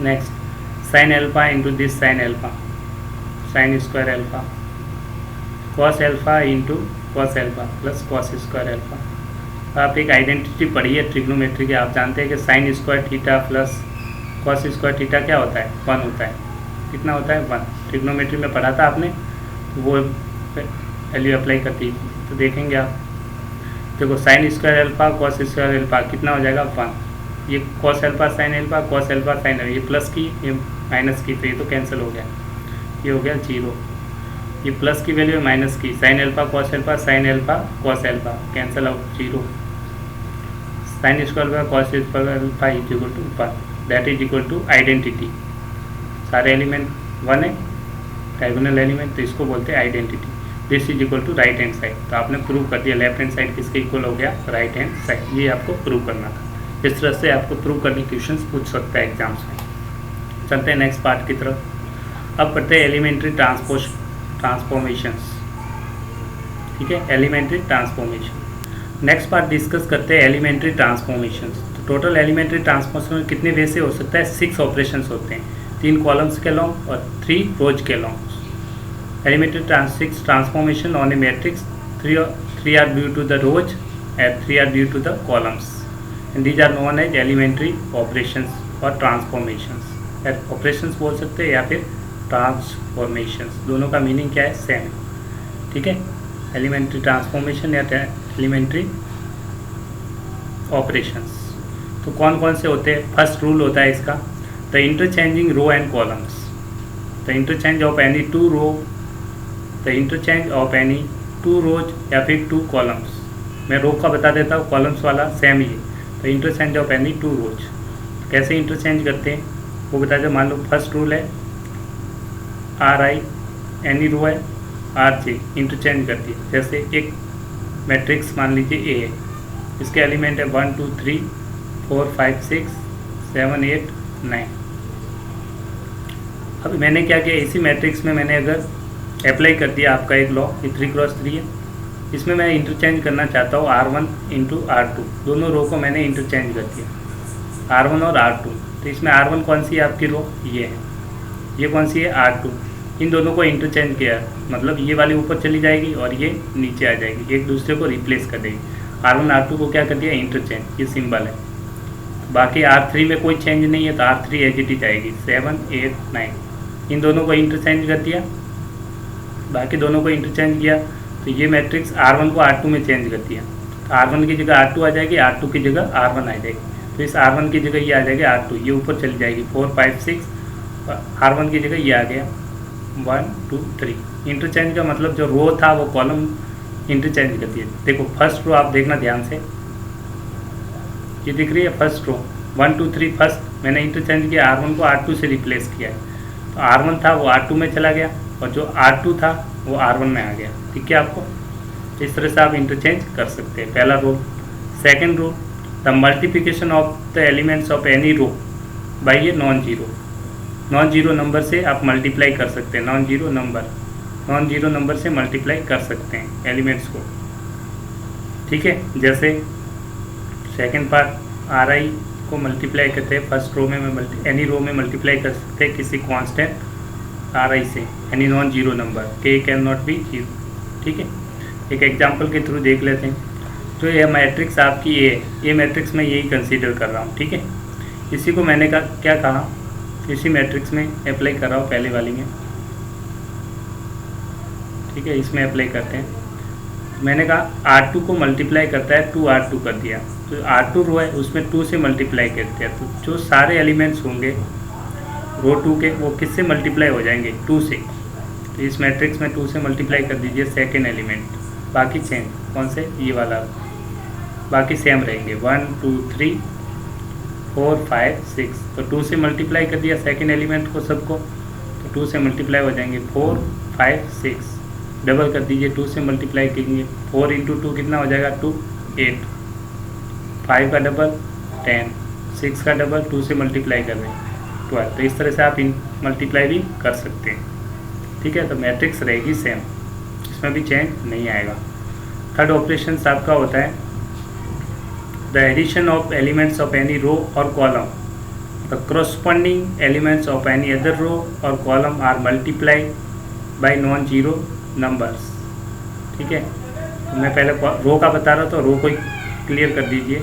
Next sign alpha into this sine alpha, sign square alpha, cos alpha into cos alpha plus cos square alpha. आप एक आइडेंटिटी पढ़िए ट्रिग्नोमेट्री के, आप जानते हैं कि sine square theta plus cos square theta क्या होता है, 1 होता है। कितना होता है, 1। ट्रिग्नोमेट्री में पढ़ा था आपने, वो वैल्यू अप्लाई करती है, तो देखेंगे आप। देखो sign square alpha cos square alpha कितना हो जाएगा, 1। ये cos alpha sine alpha, cos alpha sine alpha, ये प्लस की ये माइनस की, तो ये तो कैंसिल हो गया, ये हो गया 0। ये प्लस की वैल्यू है माइनस की, sine alpha cos alpha, sine alpha cos alpha cancel out 0। Sine square alpha cos square alpha is equal to 1, that is equal to identity. सारे एलिमेंट 1 है, डायगोनल एलिमेंट, तो इसको बोलते हैं identity. This is equal to right hand side, तो आपने प्रूव कर दिया लेफ्ट हैंड साइड किसके इक्वल हो गया, राइट हैंड साइड। ये आपको प्रूव करना था। इस तरह से आपको प्रूव करने क्वेश्चंस पूछ सकता है एग्जाम्स में। चलते हैं नेक्स्ट पार्ट की तरफ। अब पढ़ते हैं एलिमेंट्री ट्रांसफॉर्मेशंस। ठीक है, elementary transformation. Next part discuss करते हैं एलिमेंट्री ट्रांसफॉर्मेशंस। तो टोटल एलिमेंट्री ट्रांसफॉर्मेशन कितने वे से हो सकता है, 6 ऑपरेशंस होते हैं, 3 कॉलम्स के लॉन्ग और 3 रोज के long. Elementary 6 transformation on a matrix, 3 are due to the rows and 3 are due to the columns, and these are known as elementary operations or transformations। Operations बोल सकते हैं या फिर ट्रांसफॉर्मेशंस, दोनों का मीनिंग क्या है, सेम। ठीक है, एलिमेंट्री ट्रांसफॉर्मेशन या एलिमेंट्री ऑपरेशंस। तो कौन कौन से होते हैं, फर्स्ट रूल होता है इसका, the interchanging row and columns, the interchange of any 2 row, the interchange of any 2 rows या फिर 2 कॉलम्स। मैं रो का बता देता हूँ, कॉलम्स वाला सेम ही है। तो इंटरचेंज ऑफ एनी 2 रोज, कैसे इंटरचेंज करते हैं वो बता दें। मान लो फर्स्ट रूल है RI, एनी रो है RJ इंटरचेंज करती है। जैसे एक मैट्रिक्स मान लीजिए A है, इसके एलिमेंट है 1 2 3 4 5 6 7 8 9। अब मैंने क्या किया, इसी मैट्रिक्स में मैंने अगर अप्लाई कर दिया आपका एक लॉ, ये 3x3 है, इसमें मैं इंटरचेंज करना चाहता हूँ R1 इंटू R2, दोनों रो को मैंने इंटरचेंज कर दिया, R1 और R2। तो इसमें R1 कौन सी है आपकी रो, ये है, ये कौन सी है R2। इन दोनों को इंटरचेंज किया, मतलब ये वाली ऊपर चली जाएगी और ये नीचे आ जाएगी, एक दूसरे को रिप्लेस कर देगी। R1 R2 को क्या कर दिया, इंटरचेंज, ये सिंबल है। बाकी R3 में कोई चेंज नहीं है, तो R3 एज इट इज आएगी, 7 8 9। इन दोनों को इंटरचेंज कर दिया, बाकी दोनों को इंटरचेंज किया, तो ये मैट्रिक्स R1 को R2 में चेंज कर दिया, तो R1 की जगह R2 आ जाएगी, R2 की जगह R1 आ जाएगी। तो इस R1 की जगह ये आ जाएगी R2, ये ऊपर चली जाएगी 4 5 6, R1 की जगह ये आ गया 1 2 3। इंटरचेंज का मतलब जो रो था वो कॉलम इंटरचेंज करती है। देखो फर्स्ट रो आप देखना ध्यान से, ये दिख रही है फर्स्ट रो 1 2 3, फर्स्ट मैंने इंटरचेंज किया, R1 को R2 से रिप्लेस किया है, तो R1 था वो R2 में चला गया और जो R2 था वो R1 में आ गया। ठीक है, आपको इस तरह से आप इंटरचेंज कर सकते हैं, पहला rule. Second rule, the multiplication of the elements of any row by a non zero number से आप मल्टीप्लाई कर सकते हैं, नॉन जीरो नंबर से मल्टीप्लाई कर सकते हैं एलिमेंट्स को। ठीक है, जैसे सेकेंड पार्ट आर आई को मल्टीप्लाई करते हैं फर्स्ट रो में एनी रो में मल्टीप्लाई कर सकते हैं किसी कांस्टेंट आर आई से, एनी नॉन जीरो नंबर, के कैन नॉट बी जीरो। ठीक है, एक एग्जांपल के थ्रू देख लेते हैं। तो ये मैट्रिक्स आपकी ये मैट्रिक्स मैं यही कंसीडर कर रहा हूँ। ठीक है, इसी को मैंने क्या कहा, इसी मैट्रिक्स में अप्लाई कर रहा हूँ पहले वाली में। ठीक है, इसमें अप्लाई करते हैं। मैंने कहा R2 को मल्टीप्लाई करता है 2R2 कर दिया, तो R2 रो है उसमें 2 से मल्टीप्लाई करते हैं, तो जो सारे एलिमेंट्स होंगे रो 2 के वो किससे मल्टीप्लाई हो जाएंगे, 2 से। तो इस मैट्रिक्स में 2 से मल्टीप्लाई कर दीजिए सेकेंड एलिमेंट, बाकी चेंज कौन से, ये वाला, बाकी सेम रहेंगे 1 2 3 4 5 6। तो 2 से मल्टीप्लाई कर दिया सेकेंड एलिमेंट को सबको, तो 2 से मल्टीप्लाई हो जाएंगे 4 5 6। डबल कर दीजिए, 2 से मल्टीप्लाई करेंगे, 4 इंटू 2 कितना हो जाएगा 2 8, 5 का डबल 10, 6 का डबल 2 से मल्टीप्लाई कर रहे हैं 12। तो इस तरह से आप मल्टीप्लाई भी कर सकते हैं। ठीक है, तो मैट्रिक्स रहेगी सेम, इसमें भी चेंज नहीं आएगा। थर्ड ऑपरेशन आपका होता है the addition of elements of any row और column, the corresponding elements of any other row और column are multiply by non zero numbers. ठीक है, तो मैं पहले रो का बता रहा था, रो को क्लियर कर दीजिए।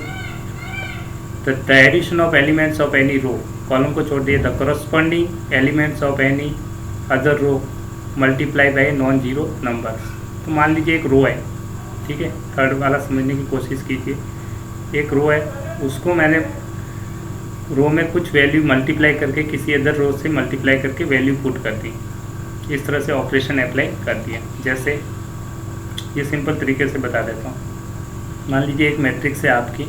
तो the addition of elements of any row, column को छोड़ दिए, the corresponding elements of any other row multiply by non zero numbers. तो मान लीजिए एक रो है, ठीक है, थर्ड वाला समझने की कोशिश कीजिए। एक रो है, उसको मैंने रो में कुछ वैल्यू मल्टीप्लाई करके किसी अदर रो से मल्टीप्लाई करके वैल्यू पुट कर दी, इस तरह से ऑपरेशन अप्लाई कर दिया। जैसे ये सिंपल तरीके से बता देता हूँ। मान लीजिए एक मैट्रिक्स है आपकी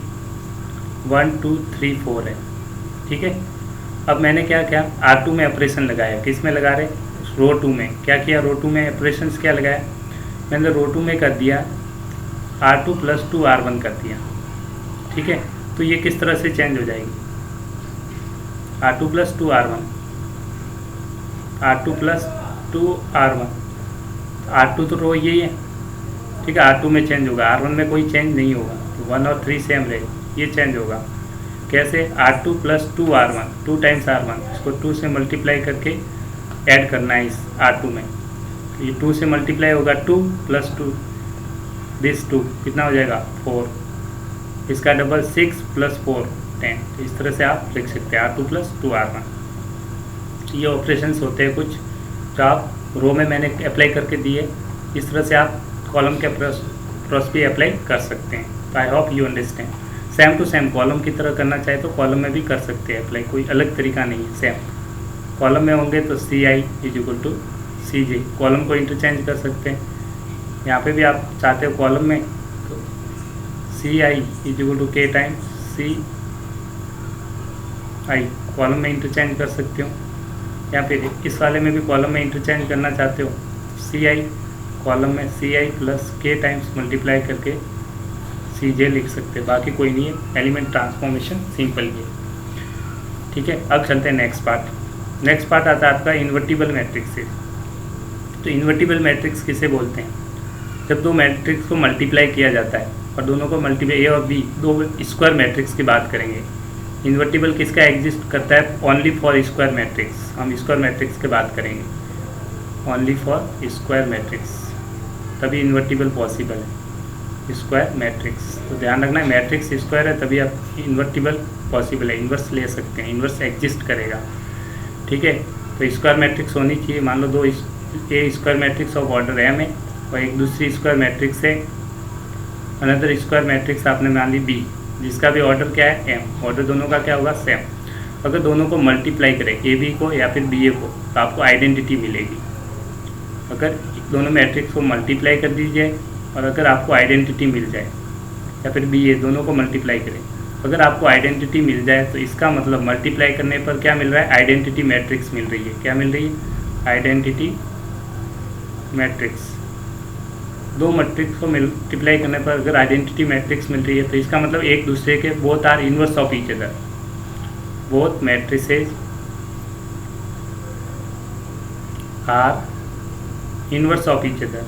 1 2 3 4 है। ठीक है, अब मैंने क्या किया, R2 में ऑपरेशन लगाया। किस में लगा रहे, रो 2 में। क्या किया, रो 2 में ऑपरेशन क्या लगाया, मैंने रो 2 में कर दिया R2 + 2R1 कर दिया। ठीक है, तो ये किस तरह से चेंज हो जाएगी, R2 + 2R1, R2 + 2R1, R2 तो रो यही है। ठीक है, R2 में चेंज होगा, R1 में कोई चेंज नहीं होगा, तो 1 और 3 सेम रहे, ये चेंज होगा। कैसे, R2 + 2R1, 2 टाइम्स R1, इसको 2 से मल्टीप्लाई करके ऐड करना है इस R2 में। तो ये 2 से मल्टीप्लाई होगा, 2 + 2 दिस 2 कितना हो जाएगा 4, इसका डबल 6 + 4 10। तो इस तरह से आप लिख सकते हैं R2 + 2R1। ये ऑपरेशंस होते हैं कुछ जो आप रो में मैंने अप्लाई करके दिए, इस तरह से आप कॉलम के क्रॉस भी अप्लाई कर सकते हैं। तो I hope you understand. Same to same column की तरह करना चाहे तो कॉलम में भी कर सकते हैं अप्लाई, कोई अलग तरीका नहीं है। सेम कॉलम में होंगे तो CI = CJ, कॉलम को इंटरचेंज कर सकते हैं। यहाँ पे भी आप चाहते हो कॉलम में तो CI = K times CI, column में इंटरचेंज कर सकते हो। या फिर इस वाले में भी कॉलम में इंटरचेंज करना चाहते हो, CI कॉलम में CI + K टाइम्स मल्टीप्लाई करके CJ लिख सकते हैं। बाकी कोई नहीं है, एलिमेंट ट्रांसफॉर्मेशन सिंपल ही है। ठीक है, अब चलते हैं नेक्स्ट पार्ट। नेक्स्ट पार्ट आता है आपका इन्वर्टिबल मैट्रिक्स से। तो इन्वर्टिबल मैट्रिक्स किसे बोलते हैं, जब दो मैट्रिक्स को मल्टीप्लाई किया जाता है और दोनों को मल्टीप्लाई, A और B दो स्क्वायर मैट्रिक्स की बात करेंगे। इन्वर्टिबल किसका एग्जिस्ट करता है, ओनली फॉर स्क्वायर मैट्रिक्स। हम स्क्वायर मैट्रिक्स की बात करेंगे, ओनली फॉर स्क्वायर मैट्रिक्स, तभी इन्वर्टिबल पॉसिबल है, स्क्वायर मैट्रिक्स। तो ध्यान रखना है, मैट्रिक्स स्क्वायर है तभी आप इन्वर्टिबल पॉसिबल है, इन्वर्स ले सकते हैं, इन्वर्स एग्जिस्ट करेगा। ठीक है, तो स्क्वायर मैट्रिक्स होनी चाहिए। मान लो दो a square matrix of order M है और एक दूसरी स्क्वायर मैट्रिक्स है, अनदर स्क्वायर मैट्रिक्स आपने मान ली B, जिसका भी ऑर्डर क्या है M, ऑर्डर दोनों का क्या होगा सेम। अगर दोनों को मल्टीप्लाई करें AB को या फिर BA को तो आपको आइडेंटिटी मिलेगी। अगर दोनों मैट्रिक्स को मल्टीप्लाई कर दीजिए और अगर आपको आइडेंटिटी मिल जाए, या फिर BA दोनों को मल्टीप्लाई करें, अगर आपको आइडेंटिटी मिल जाए तो इसका मतलब मल्टीप्लाई करने पर क्या मिल रहा है, आइडेंटिटी मैट्रिक्स मिल रही है। क्या मिल रही है, आइडेंटिटी मैट्रिक्स। दो मैट्रिक्स को मल्टीप्लाई करने पर अगर आइडेंटिटी मैट्रिक्स मिल रही है तो इसका मतलब एक दूसरे के both are inverse of each other, both matrices are inverse of each other,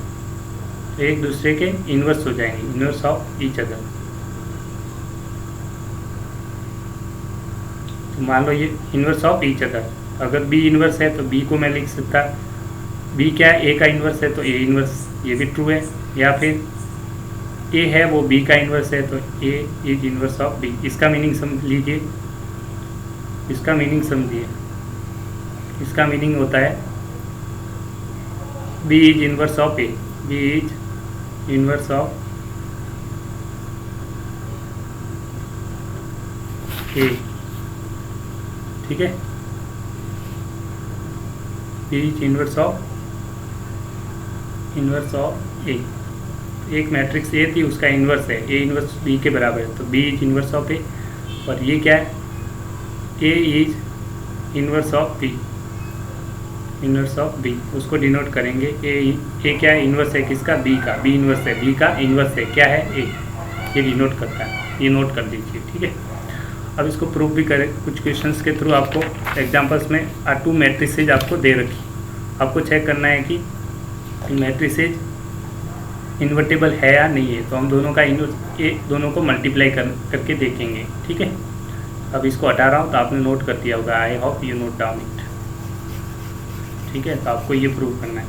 तो एक दूसरे के इनवर्स हो जाएंगे, इनवर्स ऑफ ईच अदर। तो मान लो ये इन्वर्स ऑफ ईच अदर, अगर बी इन्वर्स है तो बी को मैं लिख सकता, बी क्या है, ए का इन्वर्स है तो ए इन्वर्स, ये भी ट्रू है, या फिर ए है वो बी का इन्वर्स है तो A is inverse of B. इसका मीनिंग समझ लीजिए, इसका मीनिंग समझिए, इसका मीनिंग होता है B is inverse of A, B is inverse of A, ठीक है, B is inverse of A. एक मैट्रिक्स ए थी उसका इन्वर्स है, ए इन्वर्स बी के बराबर है, तो B is inverse of A. और ये क्या है, A is inverse of B, inverse of B, उसको डिनोट करेंगे ए क्या है, इन्वर्स है किसका, बी का, बी इन्वर्स है, बी का इन्वर्स है क्या है, ए, ये डिनोट करता है, ये नोट कर लीजिए, ठीक है। अब इसको प्रूफ भी करें कुछ क्वेश्चंस के थ्रू, आपको एग्जांपल्स में टू मैट्रिसेज आपको दे रखी, आपको चेक करना है कि मैट्रिसेज इन्वर्टेबल है या नहीं है, तो हम दोनों का दोनों को मल्टीप्लाई करके देखेंगे, ठीक है। अब इसको हटा रहा हूँ तो आपने नोट कर दिया होगा, आई hope you note down it, ठीक है। तो आपको ये प्रूव करना है,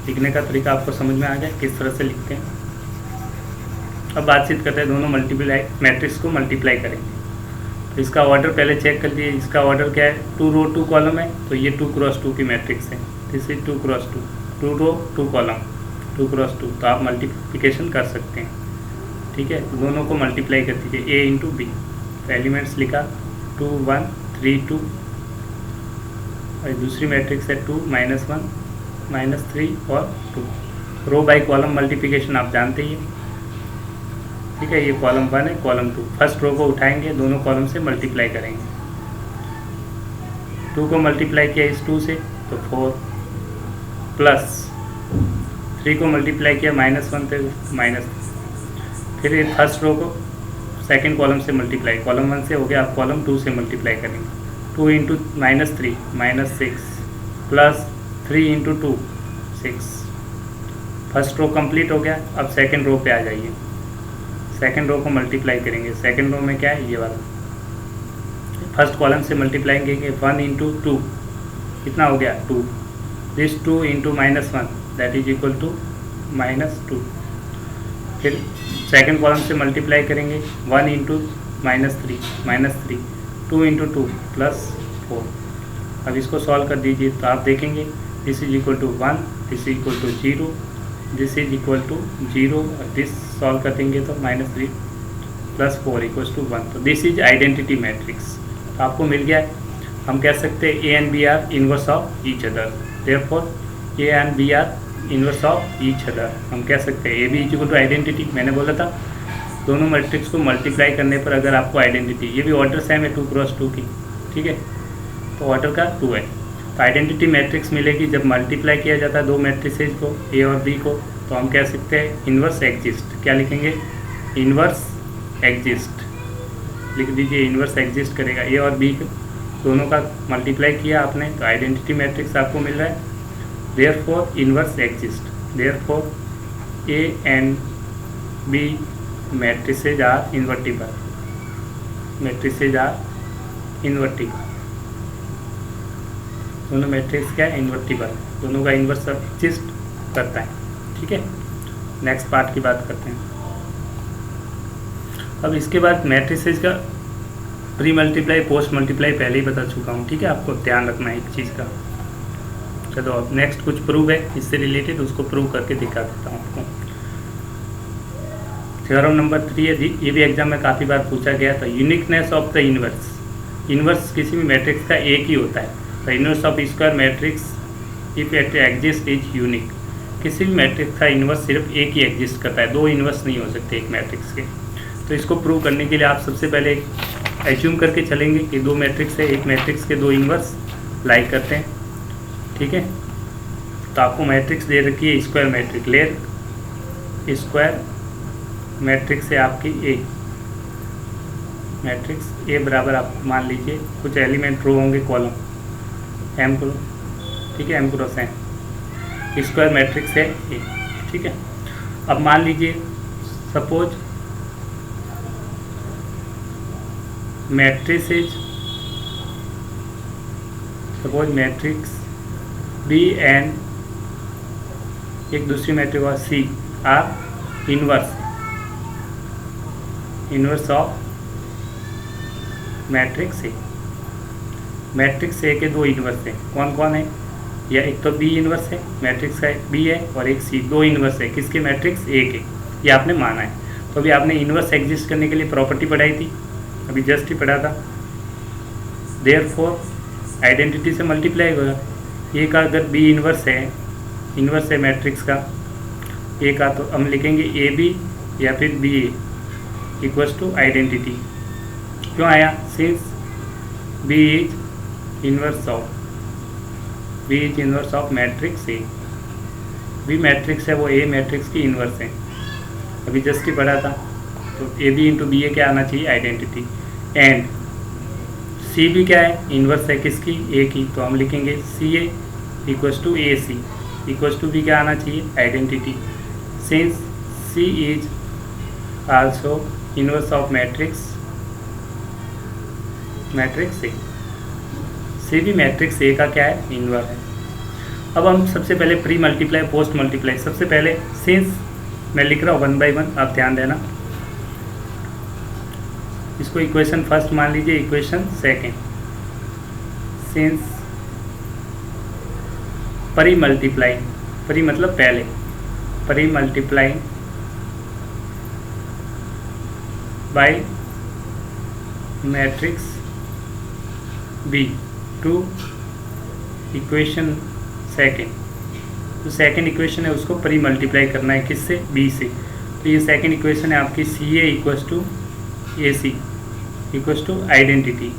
लिखने का तरीका आपको समझ में आ गया किस तरह से लिखते हैं। अब बातचीत करते हैं, दोनों मल्टीप्लाई मैट्रिक्स को मल्टीप्लाई करेंगे, तो इसका ऑर्डर पहले चेक कर लिए, इसका ऑर्डर क्या है, 2 रो 2 कॉलम है, तो ये 2 क्रॉस 2 की मैट्रिक्स है, this is 2 cross 2, 2 row 2 column, 2 cross 2, तो आप मल्टीप्लिकेशन कर सकते हैं, ठीक है। तो दोनों को मल्टीप्लाई कर दीजिए, ए इंटू बी, तो एलिमेंट्स लिखा 2 1 3 2, और दूसरी मैट्रिक्स है 2 -1 -3 और 2। रो बाय कॉलम मल्टीप्लिकेशन आप जानते ही हैं, ठीक है। ये कॉलम 1 है, कॉलम 2, फर्स्ट रो को उठाएंगे, दोनों कॉलम से मल्टीप्लाई करेंगे, 2 को मल्टीप्लाई किया इस 2 से तो 4, प्लस 3 को मल्टीप्लाई किया -1 से माइनस, फिर ये फर्स्ट रो को सेकंड कॉलम से मल्टीप्लाई, कॉलम 1 से हो गया, आप कॉलम 2 से मल्टीप्लाई करेंगे, 2 into -3 -6, plus 3 into 2 6, first row complete हो गया। अब सेकंड रो पे आ जाइए, सेकंड रो को मल्टीप्लाई करेंगे, सेकंड रो में क्या है, ये वाला, फर्स्ट कॉलम से मल्टीप्लाई करेंगे, 1 इंटू 2 कितना हो गया 2, this 2 into -1 that is equal to -2, फिर सेकंड कॉलम से मल्टीप्लाई करेंगे, 1 इंटू -3 2 इंटू 2 प्लस 4। अब इसको सॉल्व कर दीजिए, तो आप देखेंगे this is equal to 1, this is equal to 0, this is equal to 0, और दिस सॉल्व कर देंगे तो -3 प्लस 4 इक्वल्स टू 1, तो दिस इज आइडेंटिटी मैट्रिक्स। तो आपको मिल गया है, हम कह सकते हैं A and B are inverse of each other, therefore A and B are inverse of each other, हम कह सकते हैं A B equal to identity, मैंने बोला था दोनों मैट्रिक्स को मल्टीप्लाई करने पर अगर आपको आइडेंटिटी, ये भी ऑर्डर सेम है 2 क्रॉस 2 की, ठीक है, तो ऑर्डर का 2 है, तो आइडेंटिटी मैट्रिक्स मिलेगी जब मल्टीप्लाई किया जाता है दो मैट्रिसेज को, ए और बी को, तो हम कह सकते हैं इन्वर्स एग्जिस्ट। क्या लिखेंगे, इन्वर्स एग्जिस्ट, लिख दीजिए इन्वर्स एग्जिस्ट करेगा, ए और बी दोनों का मल्टीप्लाई किया आपने तो आइडेंटिटी मैट्रिक्स आपको मिल रहा है, therefore inverse exist, therefore A and B matrices are invertible, matrices are invertible, दोनों मैट्रिक्स क्या है, इन्वर्टिबल, दोनों का इन्वर्स एग्जिस्ट करता है, ठीक है। नेक्स्ट पार्ट की बात करते हैं। अब इसके बाद मैट्रिसेज का प्री मल्टीप्लाई पोस्ट मल्टीप्लाई पहले ही बता चुका हूँ, ठीक है, आपको ध्यान रखना है एक चीज़ का। चलो अब नेक्स्ट कुछ प्रूव है इससे रिलेटेड, उसको प्रूव करके दिखा देता हूँ आपको। थ्योरम नंबर 3 है, ये भी एग्जाम में काफ़ी बार पूछा गया था, uniqueness of the inverse, inverse किसी भी मैट्रिक्स का एक ही होता है, the inverse of square matrix if it exist is unique, किसी भी मैट्रिक्स का इन्वर्स सिर्फ एक ही एग्जिस्ट करता है, दो इन्वर्स नहीं हो सकते एक मैट्रिक्स के। तो इसको प्रूव करने के लिए आप सबसे पहले एज्यूम करके चलेंगे कि दो मैट्रिक्स है, एक मैट्रिक्स के दो इन्वर्स लाइक करते हैं, ठीक है। तो आपको मैट्रिक्स दे रखी है स्क्वायर मैट्रिक्स, लेर स्क्वायर मैट्रिक्स है आपकी ए, मैट्रिक्स ए बराबर आप मान लीजिए कुछ एलिमेंट रो होंगे कॉलम एम क्रॉस, ठीक है, M cross N, square matrix है ए, ठीक है। अब मान लीजिए suppose matrices, suppose matrix B and एक दूसरी मैट्रिक्स और C are inverse of matrix A. Matrix A के दो इनवर्स हैं, कौन कौन है? या एक तो बी इनवर्स है, मैट्रिक्स का बी है, और एक सी, दो इनवर्स है किसके? मैट्रिक्स ए के। ये आपने माना है। तो अभी आपने इनवर्स एग्जिस्ट करने के लिए प्रॉपर्टी पढ़ाई थी, अभी जस्ट ही पढ़ा था। देयरफॉर आइडेंटिटी से मल्टीप्लाई होगा। ए का अगर बी इनवर्स है मैट्रिक्स का ए का, तो हम लिखेंगे ए बी या फिर B A equals to identity. क्यों आया? Since B is inverse of matrix A. B matrix है वो ए मैट्रिक्स की इनवर्स है, अभी जस्ट ही पढ़ा था। तो ए बी इंटू बी ए क्या आना चाहिए? आइडेंटिटी। एंड सी भी क्या है? इनवर्स है किसकी? ए की। तो हम लिखेंगे C A equals to A C equals to B क्या आना चाहिए? Identity. Since C is also inverse of matrix A, C भी मैट्रिक्स ए का क्या है? इनवर्स है। अब हम सबसे पहले प्री मल्टीप्लाई पोस्ट मल्टीप्लाई, सबसे पहले सिंस मैं लिख रहा हूँ 1 बाई 1, आप ध्यान देना। इसको इक्वेशन फर्स्ट मान लीजिए, equation second. Since pre multiply, pre मतलब पहले, pre multiply by matrix B to equation second. तो सेकेंड इक्वेशन है उसको प्री मल्टीप्लाई करना है किससे? बी से। तो ये सेकेंड इक्वेशन है आपकी C A equals to A C equals to identity.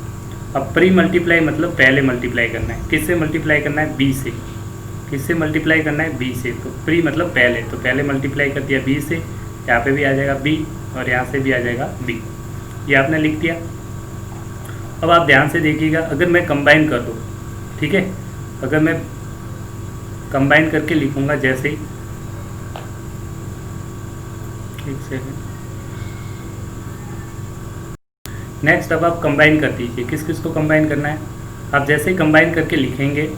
अब प्री मल्टीप्लाई मतलब पहले मल्टीप्लाई करना है, किससे मल्टीप्लाई करना है? बी से। किससे मल्टीप्लाई करना है? बी से। तो प्री मतलब पहले, तो पहले मल्टीप्लाई कर दिया बी से, यहाँ पे भी आ जाएगा बी और यहाँ से भी आ जाएगा बी। ये आपने लिख दिया। अब आप ध्यान से देखिएगा, अगर मैं कंबाइन कर दूँ, ठीक है, अगर मैं कंबाइन करके लिखूंगा जैसे ही, एक सेकेंड, नेक्स्ट अब आप कंबाइन कर दीजिए। किस किस को कंबाइन करना है? आप जैसे ही कंबाइन करके लिखेंगे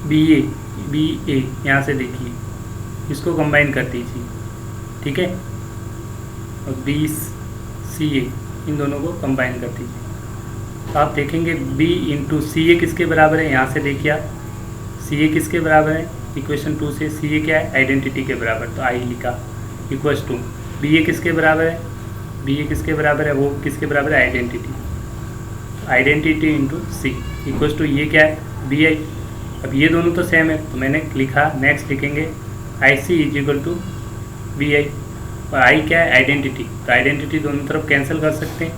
बी ए यहाँ से देखिए, इसको कंबाइन कर दीजिए, ठीक है, और बी सी ए इन दोनों को कंबाइन कर दीजिए। तो आप देखेंगे बी इंटू सी ए किसके बराबर है? यहाँ से देखिए आप, सी ए किसके बराबर है? इक्वेशन 2 से सी ए क्या है? आइडेंटिटी के बराबर। तो आई लिखा इक्वल्स टू बी ए किसके बराबर है? बी ए किसके बराबर है? वो किसके बराबर है? Identity. Identity into C equals to ये क्या है? B I. अब ये दोनों तो सेम है, तो मैंने लिखा, नेक्स्ट लिखेंगे I C is equal to B I, और आई क्या है? आइडेंटिटी। तो आइडेंटिटी दोनों तरफ कैंसिल कर सकते हैं,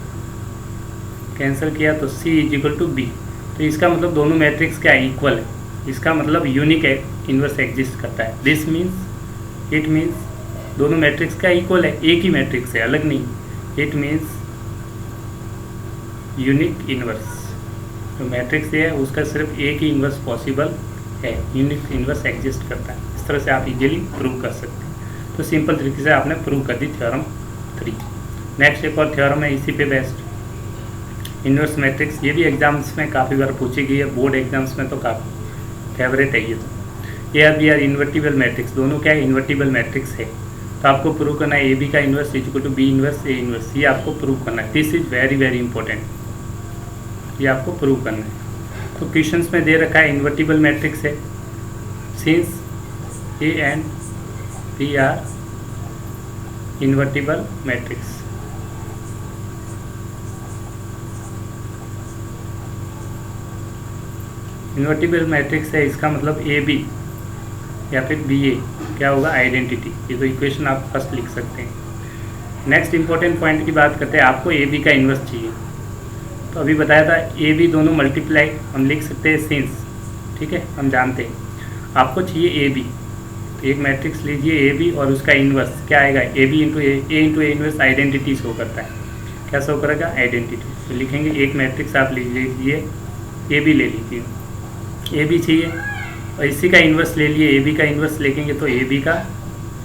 कैंसिल किया तो सी इज इक्वल टू बी। तो इसका मतलब दोनों मैट्रिक्स क्या है? इक्वल है। इसका मतलब यूनिक इन्वर्स एग्जिस्ट करता है। दिस मीन्स, इट मीन्स दोनों मैट्रिक्स का इक्वल है, एक ही मैट्रिक्स है, अलग नहीं। It means unique inverse. जो मैट्रिक्स है उसका सिर्फ एक ही इन्वर्स पॉसिबल है, यूनिक इन्वर्स एग्जिस्ट करता है। इस तरह से आप इजीली प्रूव कर सकते हैं। तो सिंपल तरीके से आपने प्रूव कर दी थ्योरम 3। नेक्स्ट एक और थ्योरम है इसी पे बेस्ड, इन्वर्स मैट्रिक्स। ये भी एग्जाम्स में काफ़ी बार पूछी गई है, बोर्ड एग्जाम्स में तो काफ़ी फेवरेट है ये। तो ये अभी यार इन्वर्टिबल मैट्रिक्स, दोनों क्या है? इन्वर्टिबल मैट्रिक्स है। तो आपको प्रूव करना है ए बी का inverse is equal to B inverse A inverse. ये आपको प्रूव करना है। This is very very important, ये आपको प्रूव करना है। तो क्वेश्चंस में दे रखा है इन्वर्टिबल मैट्रिक्स है, since A and B are invertible matrix. Invertible matrix है, इसका मतलब ए बी या फिर बी ए क्या होगा? आइडेंटिटी। ये तो इक्वेशन आप फर्स्ट लिख सकते हैं। नेक्स्ट इंपॉर्टेंट पॉइंट की बात करते हैं, आपको ए बी का इन्वर्स चाहिए। तो अभी बताया था ए बी दोनों मल्टीप्लाई हम लिख सकते हैं सिंस, ठीक है, हम जानते हैं। आपको चाहिए ए बी, तो एक मैट्रिक्स लीजिए ए बी और उसका इन्वर्स क्या आएगा? A B into A inverse identity show करता है। क्या शो करेगा? आइडेंटिटी। तो लिखेंगे एक मैट्रिक्स आप लीजिए, ए बी ले लीजिए, ए बी चाहिए, और इसी का इन्वर्स ले लिए, ए बी का इन्वर्स लिखेंगे तो ए बी का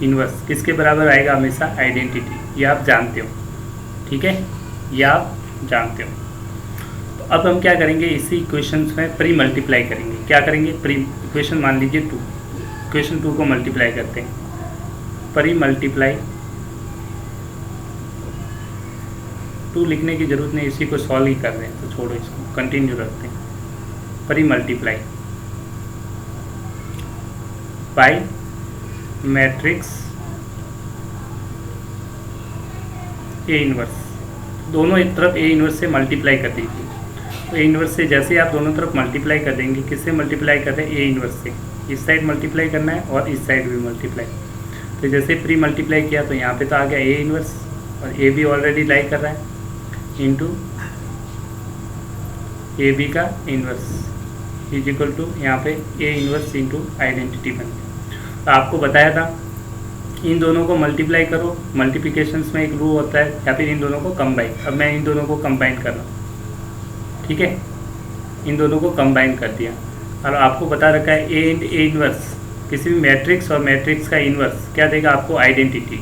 इन्वर्स किसके बराबर आएगा? हमेशा आइडेंटिटी। ये आप जानते हो, ठीक है। ये आप जानते हो। तो अब हम क्या करेंगे, इसी इक्वेशंस में प्री मल्टीप्लाई करेंगे। क्या करेंगे, प्री इक्वेशन मान लीजिए 2, इक्वेशन 2 को मल्टीप्लाई करते हैं। प्री मल्टीप्लाई 2 लिखने की जरूरत नहीं, इसी को सॉल्व ही कर रहे हैं, तो छोड़ो इसको, कंटिन्यू रखते हैं। Pre multiply by matrix A inverse, दोनों एक तरफ ए इनवर्स से मल्टीप्लाई कर दीजिए। तो ए इनवर्स से जैसे आप दोनों तरफ मल्टीप्लाई कर देंगे, किससे मल्टीप्लाई कर रहे हैं, ए इनवर्स से। इस साइड मल्टीप्लाई करना है और इस साइड भी मल्टीप्लाई। तो जैसे प्री मल्टीप्लाई किया तो यहाँ पे तो आ गया ए इनवर्स, और ए भी ऑलरेडी लाई कर रहा है, इंटू ए बी का इनवर्स इज इक्वल टू यहाँ पे ए इनवर्स इंटू आइडेंटिटी बन गया। तो आपको बताया था इन दोनों को मल्टीप्लाई करो, मल्टीप्लिकेशंस में एक रूल होता है, या फिर इन दोनों को कंबाइन। अब मैं इन दोनों को कंबाइन कर रहा हूँ, ठीक है, इन दोनों को कंबाइन कर दिया। और आपको बता रखा है ए इंट ए इनवर्स, किसी भी मैट्रिक्स और मैट्रिक्स का इनवर्स क्या देगा आपको, आइडेंटिटी।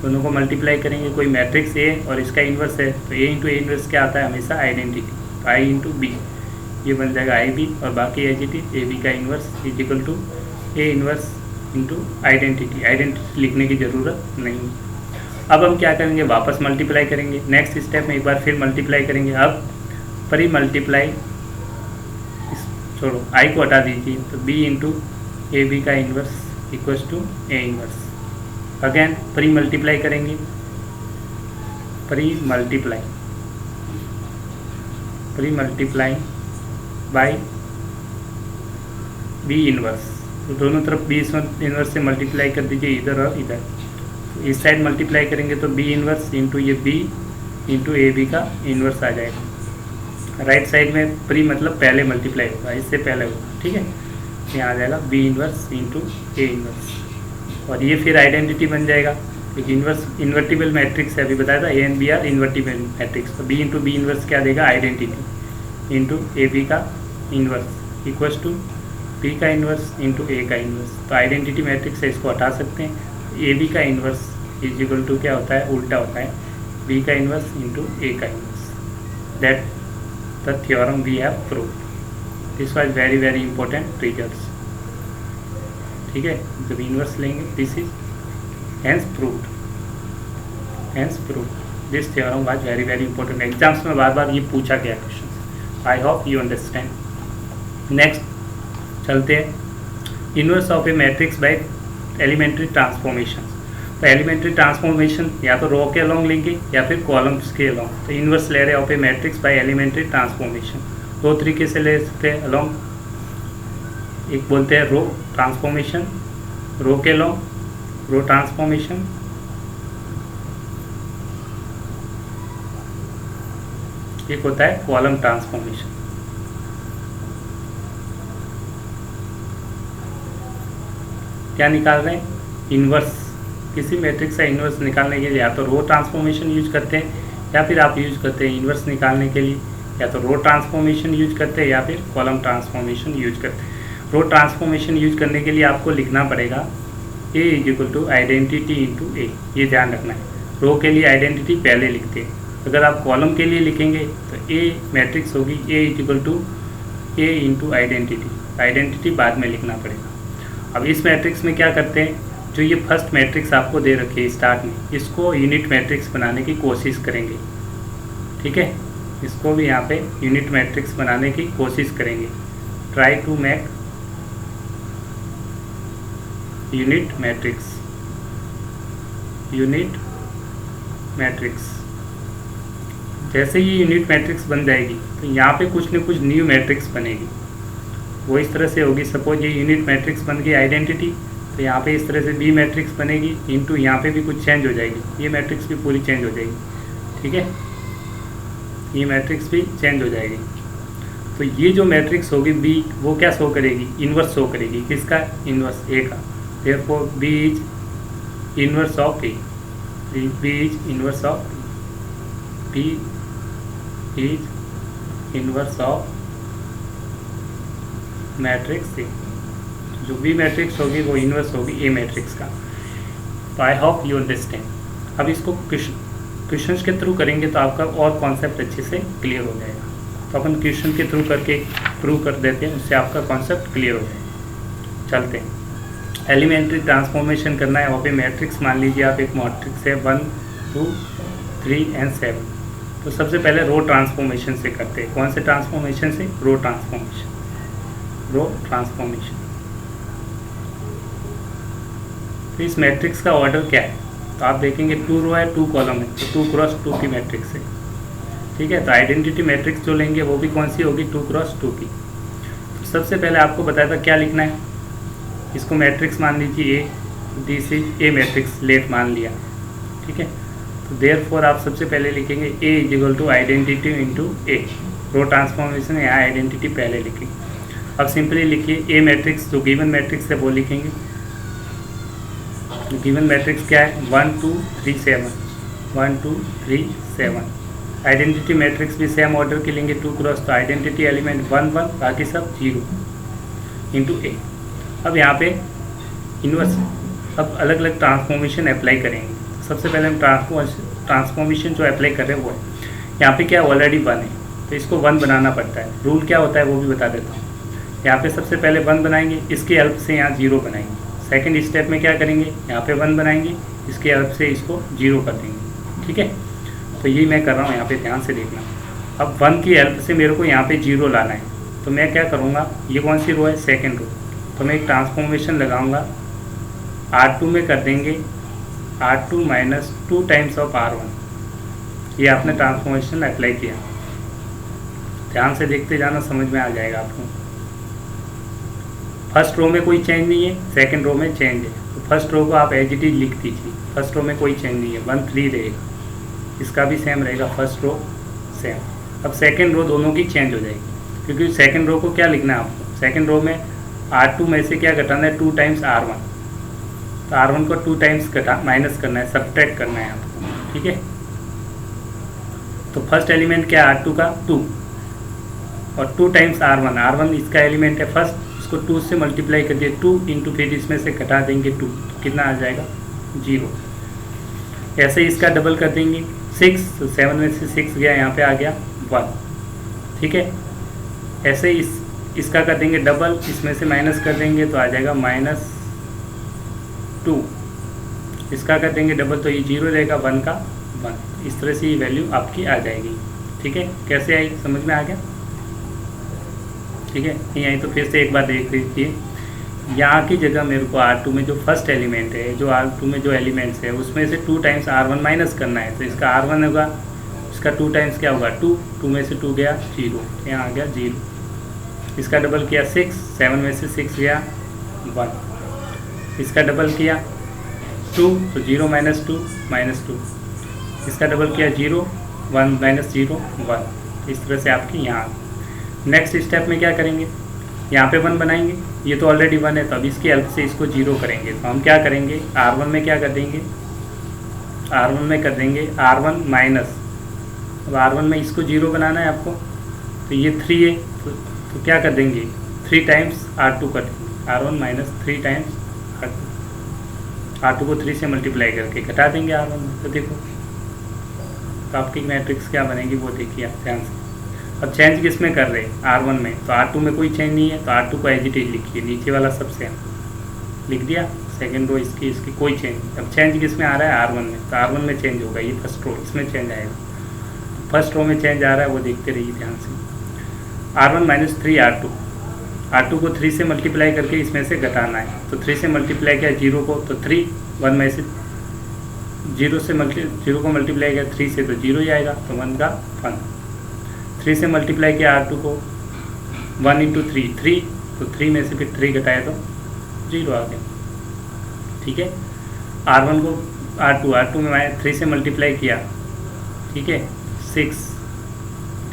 दोनों को मल्टीप्लाई करेंगे, कोई मैट्रिक्स ए और इसका इनवर्स है, तो ए इंटू ए इनवर्स क्या आता है हमेशा, आइडेंटिटी। तो आई इंटू बी, ये बन जाएगा आई बी, और बाकी as it is A B का inverse is equal to A inverse into identity. Identity लिखने की ज़रूरत नहीं। अब हम क्या करेंगे, वापस मल्टीप्लाई करेंगे। नेक्स्ट स्टेप में एक बार फिर मल्टीप्लाई करेंगे। अब प्री मल्टीप्लाई, छोड़ो आई को हटा दीजिए, तो बी इंटू ए बी का inverse equals to A inverse. Again pre multiply करेंगे, pre multiply by B inverse. तो दोनों तरफ बी इनवर्स से मल्टीप्लाई कर दीजिए, इधर और इधर। तो इस साइड मल्टीप्लाई करेंगे तो बी इनवर्स इंटू ये बी इंटू ए बी का इनवर्स आ जाएगा। राइट साइड में प्री मतलब पहले मल्टीप्लाई होगा, इससे पहले होगा, ठीक है। यहाँ आ जाएगा B inverse into A inverse, और ये फिर आइडेंटिटी बन जाएगा, क्योंकि इनवर्स इन्वर्टिबल मैट्रिक्स है, अभी बताया था A and B are invertible matrix. तो बी इंटू बी इनवर्स क्या देगा, आइडेंटिटी इंटू ए बी का इनवर्स इक्वल्स टू बी का इन्वर्स इंटू ए का इन्वर्स। तो आइडेंटिटी मैट्रिक्स है, इसको हटा सकते हैं। ए बी का इन्वर्स इज इक्वल टू क्या होता है, उल्टा होता है, बी का इन्वर्स इंटू ए का inverse. That the theorem we have proved. This was very very important results, ठीक है। जब इन्वर्स लेंगे, this is hence proved. This theorem was very very important. Exams में बार बार ये पूछा गया question. I hope you understand. Next चलते हैं, inverse of a matrix by elementary transformation. तो एलिमेंट्री ट्रांसफॉर्मेशन या तो रो के अलॉन्ग लेंगे या फिर कॉलम्स के अलॉन्ग। तो इनवर्स ले रहे of a matrix by elementary transformation, दो तरीके से ले सकते हैं अलॉन्ग। एक बोलते हैं रो ट्रांसफॉर्मेशन, रो के अलॉन्ग रो ट्रांसफॉर्मेशन। एक होता है कॉलम ट्रांसफॉर्मेशन। क्या निकाल रहे हैं, इन्वर्स। किसी मैट्रिक्स का इन्वर्स निकालने के लिए या तो रो ट्रांसफॉर्मेशन यूज करते हैं, या फिर आप यूज करते हैं इन्वर्स निकालने के लिए या तो रो ट्रांसफॉर्मेशन यूज करते हैं या फिर कॉलम ट्रांसफॉर्मेशन यूज करते हैं। रो ट्रांसफॉर्मेशन यूज करने के लिए आपको लिखना पड़ेगा A is equal to identity into A, ये ध्यान रखना है। रो के लिए आइडेंटिटी पहले लिखते हैं, अगर आप कॉलम के लिए लिखेंगे तो ए मैट्रिक्स होगी A is equal to A into identity, identity बाद में लिखना पड़ेगा। अब इस मैट्रिक्स में क्या करते हैं, जो ये फर्स्ट मैट्रिक्स आपको दे रखी है स्टार्ट में, इसको यूनिट मैट्रिक्स बनाने की कोशिश करेंगे, ठीक है। इसको भी यहाँ पे यूनिट मैट्रिक्स बनाने की कोशिश करेंगे। Try to make unit matrix. जैसे ही यूनिट मैट्रिक्स बन जाएगी तो यहाँ पे कुछ न कुछ न्यू मैट्रिक्स बनेगी। वो इस तरह से होगी, सपोज ये यूनिट मैट्रिक्स बन गई आइडेंटिटी, तो यहाँ पे इस तरह से बी मैट्रिक्स बनेगी, इंटू यहाँ पे भी कुछ चेंज हो जाएगी, ये मैट्रिक्स भी पूरी चेंज हो जाएगी, ठीक है। ये मैट्रिक्स भी चेंज हो जाएगी। तो ये जो मैट्रिक्स होगी बी, वो क्या शो करेगी, इन्वर्स शो करेगी। किसका, इन्वर्स ए का। Therefore B is inverse of A, B is inverse of B is inverse of matrix A. जो बी मैट्रिक्स होगी वो इन्वर्स होगी ए मैट्रिक्स का। तो आई होप यू अंडरस्टैंड। अब इसको क्वेश्चंस के थ्रू करेंगे तो आपका और कॉन्सेप्ट अच्छे से क्लियर हो जाएगा। तो अपन क्वेश्चन के थ्रू करके प्रूव कर देते हैं, उससे आपका कॉन्सेप्ट क्लियर हो जाएगा। चलते हैं, एलिमेंट्री ट्रांसफॉर्मेशन करना है। वहाँ पे मैट्रिक्स मान लीजिए आप, एक मैट्रिक्स है 1 2 3 एंड 7। तो सबसे पहले रो ट्रांसफॉर्मेशन से करते हैं। कौन से ट्रांसफॉर्मेशन से? रो ट्रांसफॉर्मेशन। रो ट्रांसफॉर्मेशन। तो इस मैट्रिक्स का ऑर्डर क्या है? तो आप देखेंगे 2 रो है 2 कॉलम है, तो 2 क्रॉस 2 की मैट्रिक्स है। ठीक है, तो आइडेंटिटी मैट्रिक्स जो लेंगे वो भी कौन सी होगी? 2 क्रॉस 2 की। तो सबसे पहले आपको बताया था क्या लिखना है। इसको मैट्रिक्स मान लीजिए ए, दी सी ए मैट्रिक्स लेट मान लिया। ठीक है, तो देयरफॉर आप सबसे पहले लिखेंगे A is equal to identity into A. Row transformation में यहाँ आइडेंटिटी पहले लिखेंगे। अब सिंपली लिखिए ए मैट्रिक्स, जो गिवन मैट्रिक्स है वो लिखेंगे। गिवन मैट्रिक्स क्या है? 1 2 3 7, 1 2 3 7। आइडेंटिटी मैट्रिक्स भी सेम ऑर्डर के लेंगे 2 क्रॉस, तो आइडेंटिटी एलिमेंट 1 1, बाकी सब 0 इंटू ए। अब यहाँ पे इन्वर्स, अब अलग अलग ट्रांसफॉर्मेशन अप्लाई करेंगे। सबसे पहले हम ट्रांसफॉर्मेशन जो अप्लाई कर रहे हैं वो है, यहाँ पे क्या ऑलरेडी 1 है तो इसको 1 बनाना पड़ता है। रूल क्या होता है वो भी बता देता हूँ। यहाँ पे सबसे पहले 1 बनाएंगे, इसकी हेल्प से यहाँ 0 बनाएंगे। सेकंड स्टेप में क्या करेंगे? यहाँ पे 1 बनाएंगे, इसकी हेल्प से इसको 0 कर देंगे। ठीक है, तो यही मैं कर रहा हूँ, यहाँ पे ध्यान से देखना। अब 1 की हेल्प से मेरे को यहाँ पे 0 लाना है, तो मैं क्या करूँगा? ये कौन सी रो है? Second row. तो मैं एक ट्रांसफॉर्मेशन लगाऊंगा, R2 में कर देंगे R2 minus 2 times of R1। ये आपने ट्रांसफॉर्मेशन अप्लाई किया, ध्यान से देखते जाना, समझ में आ जाएगा आपको। फर्स्ट रो में कोई चेंज नहीं है, सेकंड रो में चेंज है, तो फर्स्ट रो को आप एज इट इज लिख दीजिए। फर्स्ट रो में कोई चेंज नहीं है, 1 3 रहेगा, इसका भी सेम रहेगा, फर्स्ट रो सेम। अब सेकंड रो दोनों की चेंज हो जाएगी, क्योंकि सेकंड रो को क्या लिखना है आपको? सेकंड रो में R2 में से क्या घटाना है? 2 टाइम्स R1। तो R1 को 2 टाइम्स माइनस करना है, सब्ट्रैक्ट करना है आपको। ठीक है, तो फर्स्ट एलिमेंट क्या है? R2 का 2 और 2 टाइम्स R1। R1 इसका एलिमेंट है फर्स्ट, इसको 2 से मल्टीप्लाई कर दिए 2 इंटू, फिर इसमें से घटा देंगे 2, तो कितना आ जाएगा? 0। ऐसे ही इसका डबल कर देंगे 6, तो 7 में से 6 गया, यहाँ पे आ गया 1। ठीक है, ऐसे ही इसका कर देंगे डबल, इसमें से माइनस कर देंगे तो आ जाएगा -2। इसका कर देंगे डबल तो ये 0 रहेगा, 1 का 1। इस तरह से ये वैल्यू आपकी आ जाएगी। ठीक है, कैसे आई? समझ में आ गया? ठीक है, नहीं आई तो फिर से एक बार देख लीजिए। यहाँ की जगह मेरे को R2 में जो फर्स्ट एलिमेंट है, जो R2 में जो एलिमेंट्स है उसमें से 2 टाइम्स R1 माइनस करना है, तो इसका R1 होगा, इसका 2 टाइम्स क्या होगा? 2, 2 में से 2 गया 0, यहाँ आ गया 0। इसका डबल किया 6, 7 में से 6 गया 1। इसका डबल किया 2, तो 0 माइनस 2 -2। इसका डबल किया 0, 1 माइनस 0 1। इस तरह से आपकी यहाँ। नेक्स्ट स्टेप में क्या करेंगे? यहाँ पे 1 बनाएंगे, ये तो ऑलरेडी 1 है, तो अब इसकी हेल्प से इसको 0 करेंगे। तो हम क्या करेंगे? R1 में क्या कर देंगे? R1 में कर देंगे R1 माइनस, अब R1 में इसको 0 बनाना है आपको, तो ये 3 है, तो क्या कर देंगे? 3 टाइम्स R2 कर देंगे। R1 minus 3 times R2। R2 को 3 से मल्टीप्लाई करके घटा देंगे R1 में, तो देखो तो आपकी मैट्रिक्स क्या बनेगी वो देखिए आप ध्यान से। अब चेंज किस में कर रहे हैं? R1 में, तो R2 में कोई चेंज नहीं है, तो R2 को एज इट इज लिखिए, नीचे वाला सब सेम लिख दिया। सेकंड रो इसकी कोई चेंज नहीं। अब चेंज किस में आ रहा है? R1 में, तो R1 में चेंज होगा, ये फर्स्ट रो, इसमें चेंज आएगा। फर्स्ट रो में चेंज आ रहा है वो देखते रहिए ध्यान से। R1 माइनस 3 R2 को 3 से मल्टीप्लाई करके इसमें से घटाना है, तो 3 से मल्टीप्लाई किया 0 को, तो 3, 1 में से 0 को मल्टीप्लाई किया 3 से, तो 0 ही आएगा, तो 1 का 1। 3 से मल्टीप्लाई किया R2 को, 1 इंटू 3, तो 3 में से फिर 3 घटाया तो 0 आ गया। ठीक है, R1 को R2 में 3 से मल्टीप्लाई किया, ठीक है 6,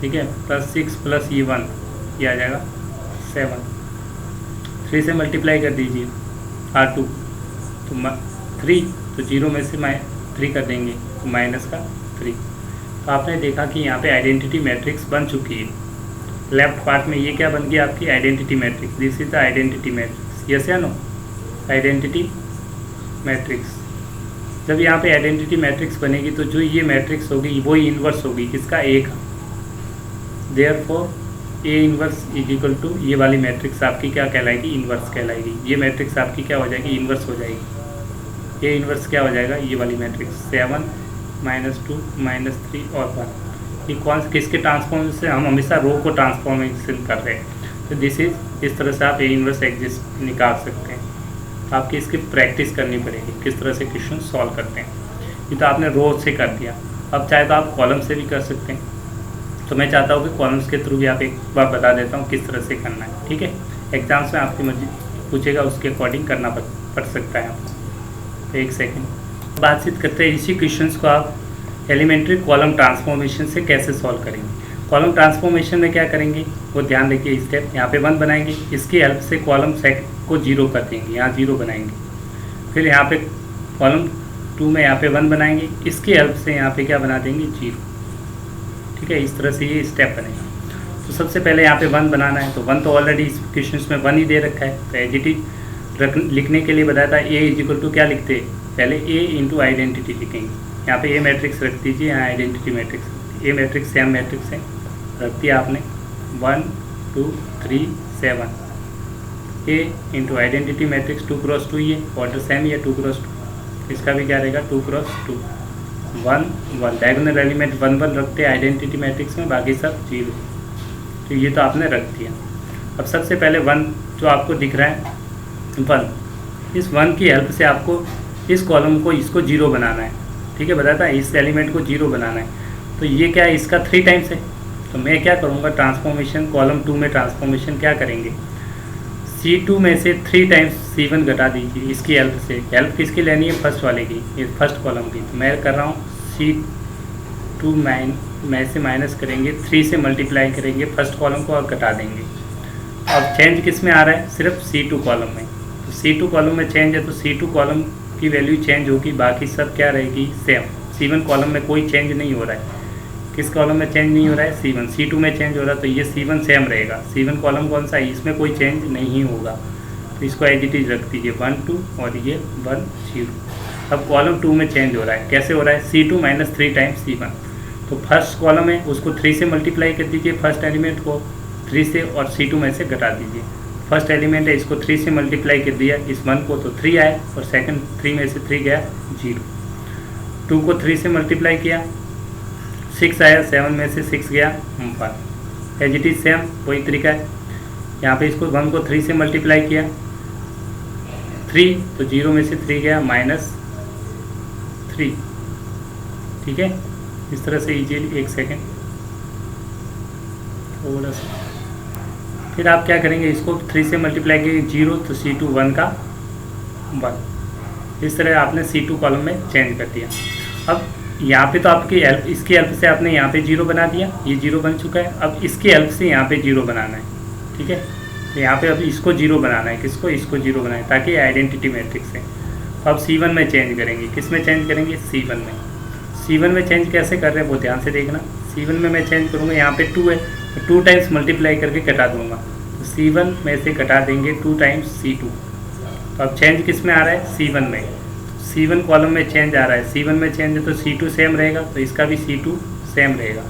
ठीक है, प्लस 6 प्लस ये 1, ये आ जाएगा 7। 3 से मल्टीप्लाई कर दीजिए R2, तो 3, तो 0 में से 3 कर देंगे, तो माइनस का 3। तो आपने देखा कि यहाँ पे आइडेंटिटी मैट्रिक्स बन चुकी है। लेफ्ट पार्ट में ये क्या बन गई आपकी? Identity matrix. This is the identity matrix, yes या नो? आइडेंटिटी मैट्रिक्स, जब यहाँ पे आइडेंटिटी मैट्रिक्स बनेगी तो जो ये मैट्रिक्स होगी वही इन्वर्स होगी किसका, ए का। Therefore A inverse is equal to ये वाली मैट्रिक्स आपकी क्या कहलाएगी, इन्वर्स कहलाएगी। ये मैट्रिक्स आपकी क्या हो जाएगी, इन्वर्स हो जाएगी। ए इन्वर्स क्या हो जाएगा, ये वाली मैट्रिक्स 7 -2 -3 और 1। ये कौन से किसके ट्रांसफॉर्म से, हम हमेशा रो को ट्रांसफॉर्मेशन कर रहे हैं। तो दिस इज, इस तरह से आप ए इन्वर्स एग्जिस्ट निकाल सकते हैं। आपकी इसकी प्रैक्टिस करनी पड़ेगी किस तरह से क्वेश्चन सॉल्व करते हैं। ये तो आपने रो से कर दिया, अब चाहे तो आप कॉलम से भी कर सकते हैं। तो मैं चाहता हूँ कि कॉलम्स के थ्रू भी आप एक बार बता देता हूँ किस तरह से करना है, ठीक है। एग्जाम्स में आपकी मर्जी पूछेगा, उसके अकॉर्डिंग करना पड़ सकता है आपको। तो एक सेकेंड बातचीत करते हैं इसी क्वेश्चंस को आप एलिमेंट्री कॉलम ट्रांसफॉर्मेशन से कैसे सॉल्व करेंगे। कॉलम ट्रांसफॉर्मेशन में क्या करेंगे वो ध्यान रखिए। स्टेप यहाँ पे 1 बनाएंगे, इसकी हेल्प से कॉलम सेट को 0 कर देंगे, यहाँ 0 बनाएंगे। फिर यहाँ पे कॉलम 2 में यहाँ पे 1 बनाएंगे, इसकी हेल्प से यहाँ पे क्या बना देंगे, 0, ठीक है। इस तरह से ये स्टेप बनेगा। तो सबसे पहले यहाँ पे 1 बनाना है, तो 1 तो ऑलरेडी इस क्वेश्चन में 1 ही दे रखा है। तो एडिटिव लिखने के लिए बताया था, ए इज इक्वल टू क्या लिखते हैं, पहले ए इंटू आइडेंटिटी लिखेंगे। यहाँ पे ए मैट्रिक्स रख दीजिए, यहाँ identity matrix. A matrix same matrix है, रख दिया आपने 1 2 3 7। ए इंटू आइडेंटिटी मैट्रिक्स 2 क्रॉस 2 ये ऑर्डर सेम ही है 2 क्रॉस 2। इसका भी क्या रहेगा 2 क्रॉस 2 1 1। डायगोनल एलिमेंट 1 1 रखते हैं आइडेंटिटी मैट्रिक्स में, बाकी सब 0। तो ये तो आपने रख दिया। अब सबसे पहले 1 जो आपको दिख रहा है 1, इस 1 की हेल्प से आपको इस कॉलम को इसको 0 बनाना है, ठीक है। बताया था इस एलिमेंट को 0 बनाना है। तो ये क्या है, इसका 3 टाइम्स है। तो मैं क्या करूँगा, ट्रांसफॉर्मेशन कॉलम 2 में ट्रांसफॉर्मेशन क्या करेंगे, C2 में से 3 टाइम्स C1 घटा दीजिए इसकी हेल्प से। हेल्प किसकी लेनी है, फर्स्ट वाले की, ये फर्स्ट कॉलम की। तो मैं कर रहा हूँ C2 में से माइनस करेंगे, 3 से मल्टीप्लाई करेंगे फर्स्ट कॉलम को और घटा देंगे। अब चेंज किस में आ रहा है, सिर्फ C2 कॉलम में। तो C2 कॉलम में चेंज है, तो C2 कॉलम की वैल्यू चेंज होगी, बाकी सब क्या रहेगी, सेम। C1 कॉलम में कोई चेंज नहीं हो रहा है। किस कॉलम में चेंज नहीं हो रहा है, C1। C2 में चेंज हो रहा है, तो ये C1 सेम रहेगा। C1 कॉलम कौन सा है, इसमें कोई चेंज नहीं होगा। तो इसको एज इट इज रख दीजिए 1 2 और ये 1 0। अब कॉलम 2 में चेंज हो रहा है, कैसे हो रहा है, C2 माइनस 3 टाइम्स C1। तो फर्स्ट कॉलम है उसको 3 से मल्टीप्लाई कर दीजिए, फर्स्ट एलिमेंट को 3 से, और C2 में से घटा दीजिए। फर्स्ट एलिमेंट है, इसको 3 से मल्टीप्लाई कर दिया इस 1 को, तो 3 आया, और सेकंड 3 में से 3 गया 0। 2 को 3 से मल्टीप्लाई किया 6 आया, 7 में से 6 गया 1। एज इट इज सेम वही तरीका है। यहाँ पे इसको 1 को 3 से मल्टीप्लाई किया 3, तो 0 में से 3 गया -3, ठीक है। इस तरह से इजीली, एक सेकेंड थोड़ा सा, फिर आप क्या करेंगे, इसको 3 से मल्टीप्लाई किए 0, तो C2 1 का 1। इस तरह आपने C2 कॉलम में चेंज कर दिया। अब यहाँ पे तो आपकी हेल्प, इसकी हेल्प से आपने यहाँ पे 0 बना दिया, ये 0 बन चुका है। अब इसकी हेल्प से यहाँ पे 0 बनाना है, ठीक है। तो यहाँ पे अब इसको 0 बनाना है, किसको, इसको 0 बनाना है, ताकि आइडेंटिटी मैट्रिक्स है। अब C1 में चेंज करेंगे, किस में चेंज करेंगे, C1 में। C1 में चेंज कैसे कर रहे हैं वो ध्यान से देखना। C1 में मैं चेंज करूँगा, यहाँ पे 2 है, 2 टाइम्स मल्टीप्लाई करके कटा दूंगा। तो C1 में से कटा देंगे 2 टाइम्स C2। तो अब चेंज किस में आ रहा है, C1 में। C1 कॉलम में चेंज आ रहा है, C1 में चेंज है, तो C2 सेम रहेगा, तो इसका भी C2 सेम रहेगा,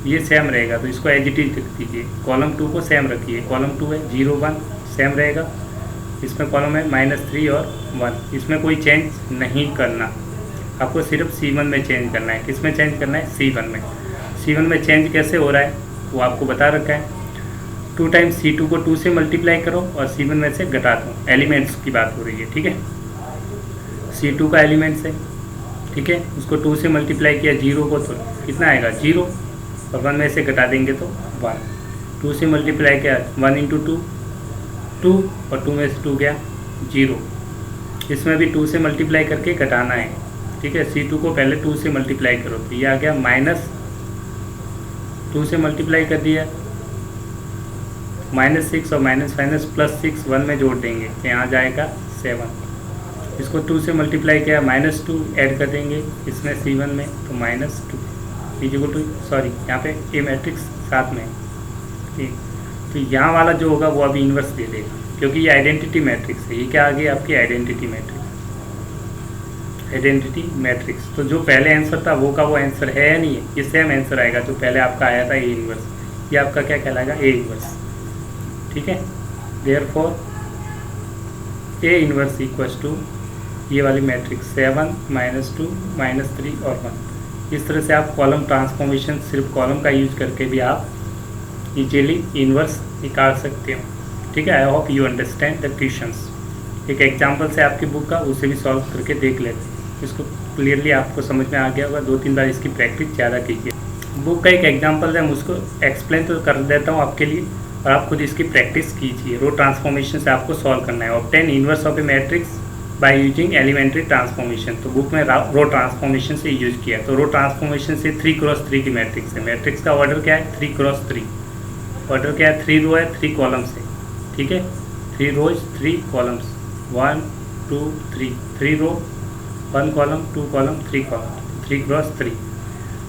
ये सेम रहेगा। तो इसको एज इट इज लिख दीजिए, कॉलम 2 को सेम रखिए। कॉलम 2 है 0 1 सेम रहेगा, इसमें कॉलम है -3 और 1। इसमें कोई चेंज नहीं करना, आपको सिर्फ C1 में चेंज करना है। किस में चेंज करना है, C1 में। C1 में चेंज कैसे हो रहा है वो आपको बता रखा है। 2 टाइम्स C2 को 2 से मल्टीप्लाई करो और C1 में से घटा दो। एलिमेंट्स की बात हो रही है, ठीक है। C2 का एलिमेंट्स है, ठीक है, उसको 2 से मल्टीप्लाई किया 0 को, तो कितना आएगा 0, और 1 में से घटा देंगे तो 1। 2 से मल्टीप्लाई किया 1 × 2 2, और 2 में से 2 गया 0। इसमें भी 2 से मल्टीप्लाई करके घटाना है, ठीक है। C2 को पहले 2 से मल्टीप्लाई करो, तो ये आ गया -2 से मल्टीप्लाई कर दिया -6, और +6 1 में जोड़ देंगे, तो यहाँ जाएगा 7। इसको 2 से मल्टीप्लाई किया -2 ऐड कर देंगे इसमें C1 में, तो -2 इक्वल टू, सॉरी यहाँ पे ए मैट्रिक्स साथ में, ठीक। तो यहाँ वाला जो होगा वो अभी इन्वर्स दे देगा, क्योंकि ये आइडेंटिटी मैट्रिक्स है। ये क्या आ गई आपकी आइडेंटिटी मैट्रिक्स। Identity matrix. तो जो पहले आंसर था वो का वो आंसर है या नहीं है, ये सेम आंसर आएगा जो पहले आपका आया था ए इनवर्स, ये आपका क्या कहलाएगा ए इनवर्स। ठीक है, therefore A inverse equals to ये वाली मैट्रिक्स 7 -2 -3 और 1। इस तरह से आप कॉलम ट्रांसफॉर्मेशन सिर्फ कॉलम का यूज करके भी आप इजीली इनवर्स निकाल सकते हो। ठीक है, आई hope you understand the questions. एक एग्जांपल से आपकी बुक का उसे भी सॉल्व करके देख लेते हैं, इसको क्लियरली आपको समझ में आ गया होगा। 2-3 बार इसकी प्रैक्टिस ज़्यादा कीजिए। बुक का एक एग्जांपल है, मैं उसको एक्सप्लेन तो कर देता हूँ आपके लिए, और आप खुद इसकी प्रैक्टिस कीजिए। रो ट्रांसफॉर्मेशन से आपको सॉल्व करना है। Obtain inverse of a matrix by using elementary transformation. तो बुक में रो ट्रांसफॉर्मेशन से यूज किया। तो रो ट्रांसफॉर्मेशन से 3x3 की मैट्रिक्स है। मैट्रिक्स का ऑर्डर क्या है 3x3। ऑर्डर क्या है 3 रो है 3 कॉलम्स है। ठीक है, 3 रोज 3 कॉलम्स, 1 2 3, 3 रो 1 कॉलम 2 कॉलम 3 कॉलम, 3x3।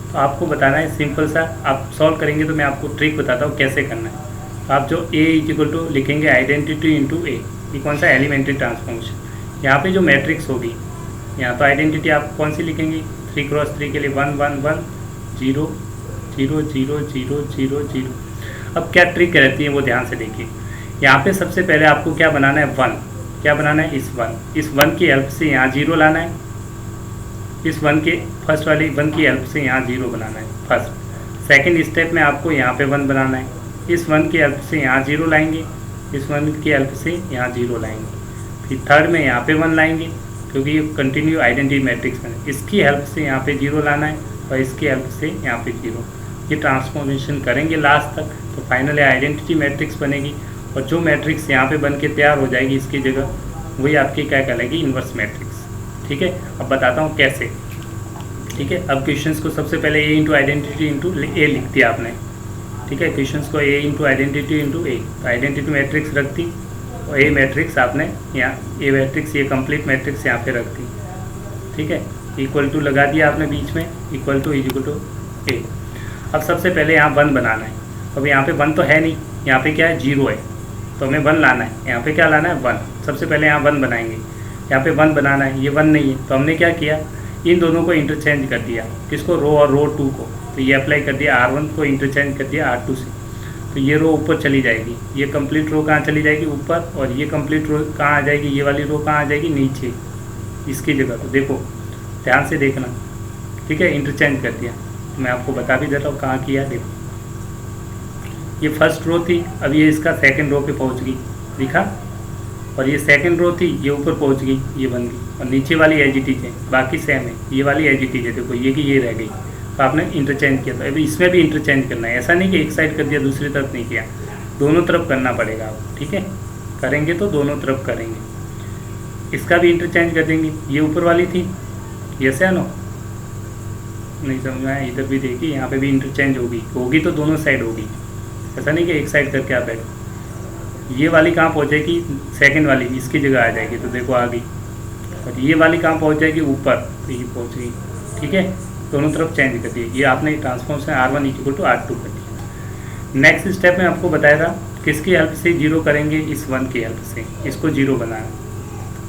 तो आपको बताना है सिंपल सा, आप सॉल्व करेंगे तो मैं आपको ट्रिक बताता हूँ कैसे करना है। आप जो a इक्वल टू लिखेंगे आइडेंटिटी इंटू ए, ये कौन सा एलिमेंट्री ट्रांसफॉर्मेशन। यहाँ पे जो मैट्रिक्स होगी, यहाँ तो आइडेंटिटी आप कौन सी लिखेंगे 3x3 के लिए 1 1 1 0 0 0 0 0 0। अब क्या ट्रिक रहती है वो ध्यान से देखिए। यहाँ पे सबसे पहले आपको क्या बनाना है 1, क्या बनाना है इस 1 की हेल्प से यहाँ 0 लाना है। इस 1 के फर्स्ट वाली 1 की हेल्प से यहाँ 0 बनाना है फर्स्ट। सेकंड स्टेप में आपको यहाँ पे 1 बनाना है। इस 1 की हेल्प से यहाँ 0 लाएंगे, इस 1 की हेल्प से यहाँ 0 लाएंगे। फिर थर्ड में यहाँ पे 1 लाएंगे, क्योंकि ये कंटिन्यू आइडेंटिटी मैट्रिक्स है। इसकी हेल्प से यहाँ पे 0 लाना है और इसकी हेल्प से यहाँ पे 0। ये ट्रांसफॉर्मेशन करेंगे लास्ट तक, तो फाइनली आइडेंटिटी मैट्रिक्स बनेगी। और जो मैट्रिक्स यहाँ पे बन के तैयार हो जाएगी इसकी जगह, वही आपकी क्या कहलाएगी इन्वर्स मैट्रिक्स। ठीक है, अब बताता हूँ कैसे। ठीक है, अब क्वेश्चंस को सबसे पहले ए इंटू आइडेंटिटी इंटू ए लिख दिया आपने। ठीक है, क्वेश्चंस को ए इंटू आइडेंटिटी इंटू ए, तो आइडेंटिटी मैट्रिक्स रख दी और ए मैट्रिक्स आपने यहाँ ए मैट्रिक्स ये कंप्लीट मैट्रिक्स यहाँ पे रख दी। ठीक है, इक्वल टू लगा दिया आपने बीच में, equal to is equal to A. अब सबसे पहले यहाँ 1 बनाना है। अब यहाँ पे 1 तो है नहीं, यहाँ पे क्या है 0 है, तो हमें 1 लाना है। यहाँ पे क्या लाना है 1। सबसे पहले यहाँ 1 बनाएंगे, यहाँ पे 1 बनाना है। ये 1 नहीं है, तो हमने क्या किया इन दोनों को इंटरचेंज कर दिया। किसको, रो और रो 2 को। तो ये अप्लाई कर दिया, R1 को इंटरचेंज कर दिया R2 से। तो ये रो ऊपर चली जाएगी, ये कंप्लीट रो कहाँ चली जाएगी ऊपर, और ये कंप्लीट रो कहाँ आ जाएगी, ये वाली रो कहाँ आ जाएगी नीचे इसकी जगह। तो देखो ध्यान से देखना। ठीक है, इंटरचेंज कर दिया। तो मैं आपको बता भी देता हूँ कहाँ किया। देखो ये फर्स्ट रो थी, अब ये इसका सेकंड रो पे पहुँच गई, दिखा। और ये सेकंड रो थी, ये ऊपर पहुँच गई, ये बन गई। और नीचे वाली एज इट इज है, बाकी सेम है। ये वाली एज इट इज है, देखो ये कि ये रह गई। तो आपने इंटरचेंज किया। तो अभी इसमें भी इंटरचेंज करना है, ऐसा नहीं कि एक साइड कर दिया दूसरी तरफ नहीं किया, दोनों तरफ करना पड़ेगा आपको। ठीक है, करेंगे तो दोनों तरफ करेंगे। इसका भी इंटरचेंज कर देंगे। ये ऊपर वाली थी, यस या नो, नहीं समझ में आया। इधर भी देखिए, यहाँ पे भी इंटरचेंज होगी तो दोनों साइड होगी, ऐसा नहीं कि एक साइड करके आप बैठो। ये वाली कहाँ पहुँचेगी, सेकंड वाली इसकी जगह आ जाएगी, तो देखो आ गई। और ये वाली कहाँ पहुँच जाएगी ऊपर, तो ये पहुँच गई। ठीक है, दोनों तरफ चेंज कर दिए। ये आपने transformation R1 equal to R2 कर दिया। नेक्स्ट स्टेप में आपको बताया था किसकी हेल्प से 0 करेंगे, इस 1 की हेल्प से। इसको 0 बनाना,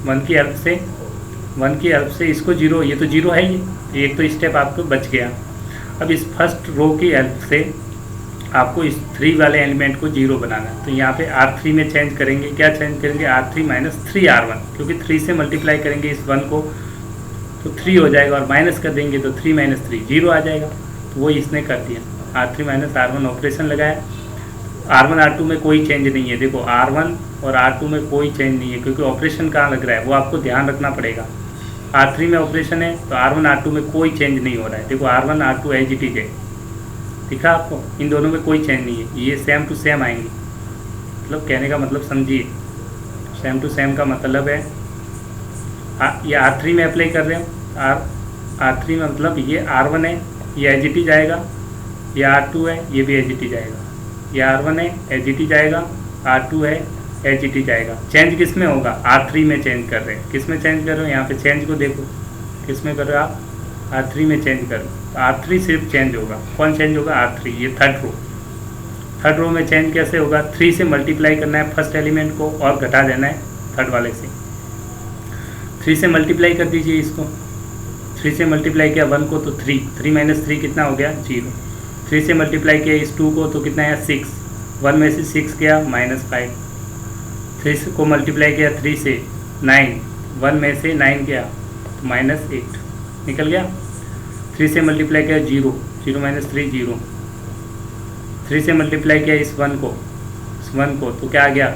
1 की हेल्प से इसको 0। ये तो 0 है ये, एक तो स्टेप आपको बच गया। अब इस फर्स्ट रो की हेल्प से आपको इस 3 वाले एलिमेंट को 0 बनाना है। तो यहाँ पे R3 में चेंज करेंगे। क्या चेंज करेंगे, R3 - 3R1, क्योंकि 3 से मल्टीप्लाई करेंगे इस 1 को तो 3 हो जाएगा, और माइनस कर देंगे तो 3 - 3 0 आ जाएगा। तो वो इसने कर दिया, R3 - R1 ऑपरेशन लगाया। R1 R2 में कोई चेंज नहीं है। देखो R1 और R2 में कोई चेंज नहीं है, क्योंकि ऑपरेशन कहाँ लग रहा है वो आपको ध्यान रखना पड़ेगा। R3 में ऑपरेशन है तो R1 R2 में कोई चेंज नहीं हो रहा है। देखो R1 R2 as it is है, दिखा आपको, इन दोनों में कोई चेंज नहीं है। ये सेम टू सेम आएंगे, मतलब कहने का मतलब समझिए, सेम टू सेम का मतलब है ये R3 में अप्लाई कर रहे हो। R3 में मतलब ये R1 है, ये एज इट इज आएगा। ये R2 है, ये भी एज इट इज आएगा। ये R1 है, एज इट इज आएगा। R2 है, एज इट इज आएगा। चेंज किस में होगा, R3 में चेंज कर रहे हैं। किस में चेंज कर रहे हो, यहाँ पे चेंज को देखो, किस में कर रहे हो आप, R3 में चेंज करो। तो R3 सिर्फ चेंज होगा। कौन चेंज होगा, R3। ये थर्ड रो में चेंज कैसे होगा, 3 से मल्टीप्लाई करना है फर्स्ट एलिमेंट को और घटा देना है थर्ड वाले से। 3 से मल्टीप्लाई कर दीजिए इसको, 3 से मल्टीप्लाई किया 1 को तो 3, 3 माइनस 3 कितना हो गया 0। 3 से मल्टीप्लाई किया इस 2 को तो कितना है 6, 1 में से 6 गया -5। 3 को मल्टीप्लाई किया 3 से 9, 1 में से 9 गया तो -8 निकल गया। 3 से मल्टीप्लाई किया 0, 0 माइनस 3 0। 3 से मल्टीप्लाई किया इस 1 को तो क्या आ गया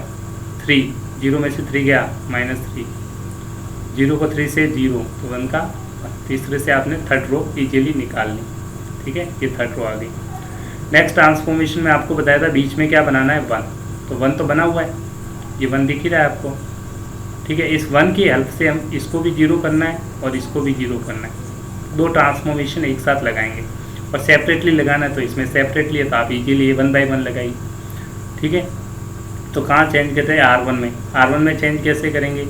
3, 0 में से 3 गया -3। 0 को 3 से 0 तो 1 का 1। तीसरे से आपने थर्ड रो इजीली निकाल ली। ठीक है, ये थर्ड रो आ गई। नेक्स्ट ट्रांसफॉर्मेशन में आपको बताया था बीच में क्या बनाना है 1, तो 1 तो बना हुआ है, ये 1 दिख ही रहा है आपको। ठीक है, इस 1 की हेल्प से हम इसको भी 0 करना है और इसको भी 0 करना है। 2 ट्रांसफॉर्मेशन एक साथ लगाएंगे और सेपरेटली लगाना है तो इसमें सेपरेटली है तो आप इजीली 1 बाई 1 लगाइए। ठीक है, तो कहाँ चेंज करते हैं R1 में। R1 में चेंज कैसे करेंगे,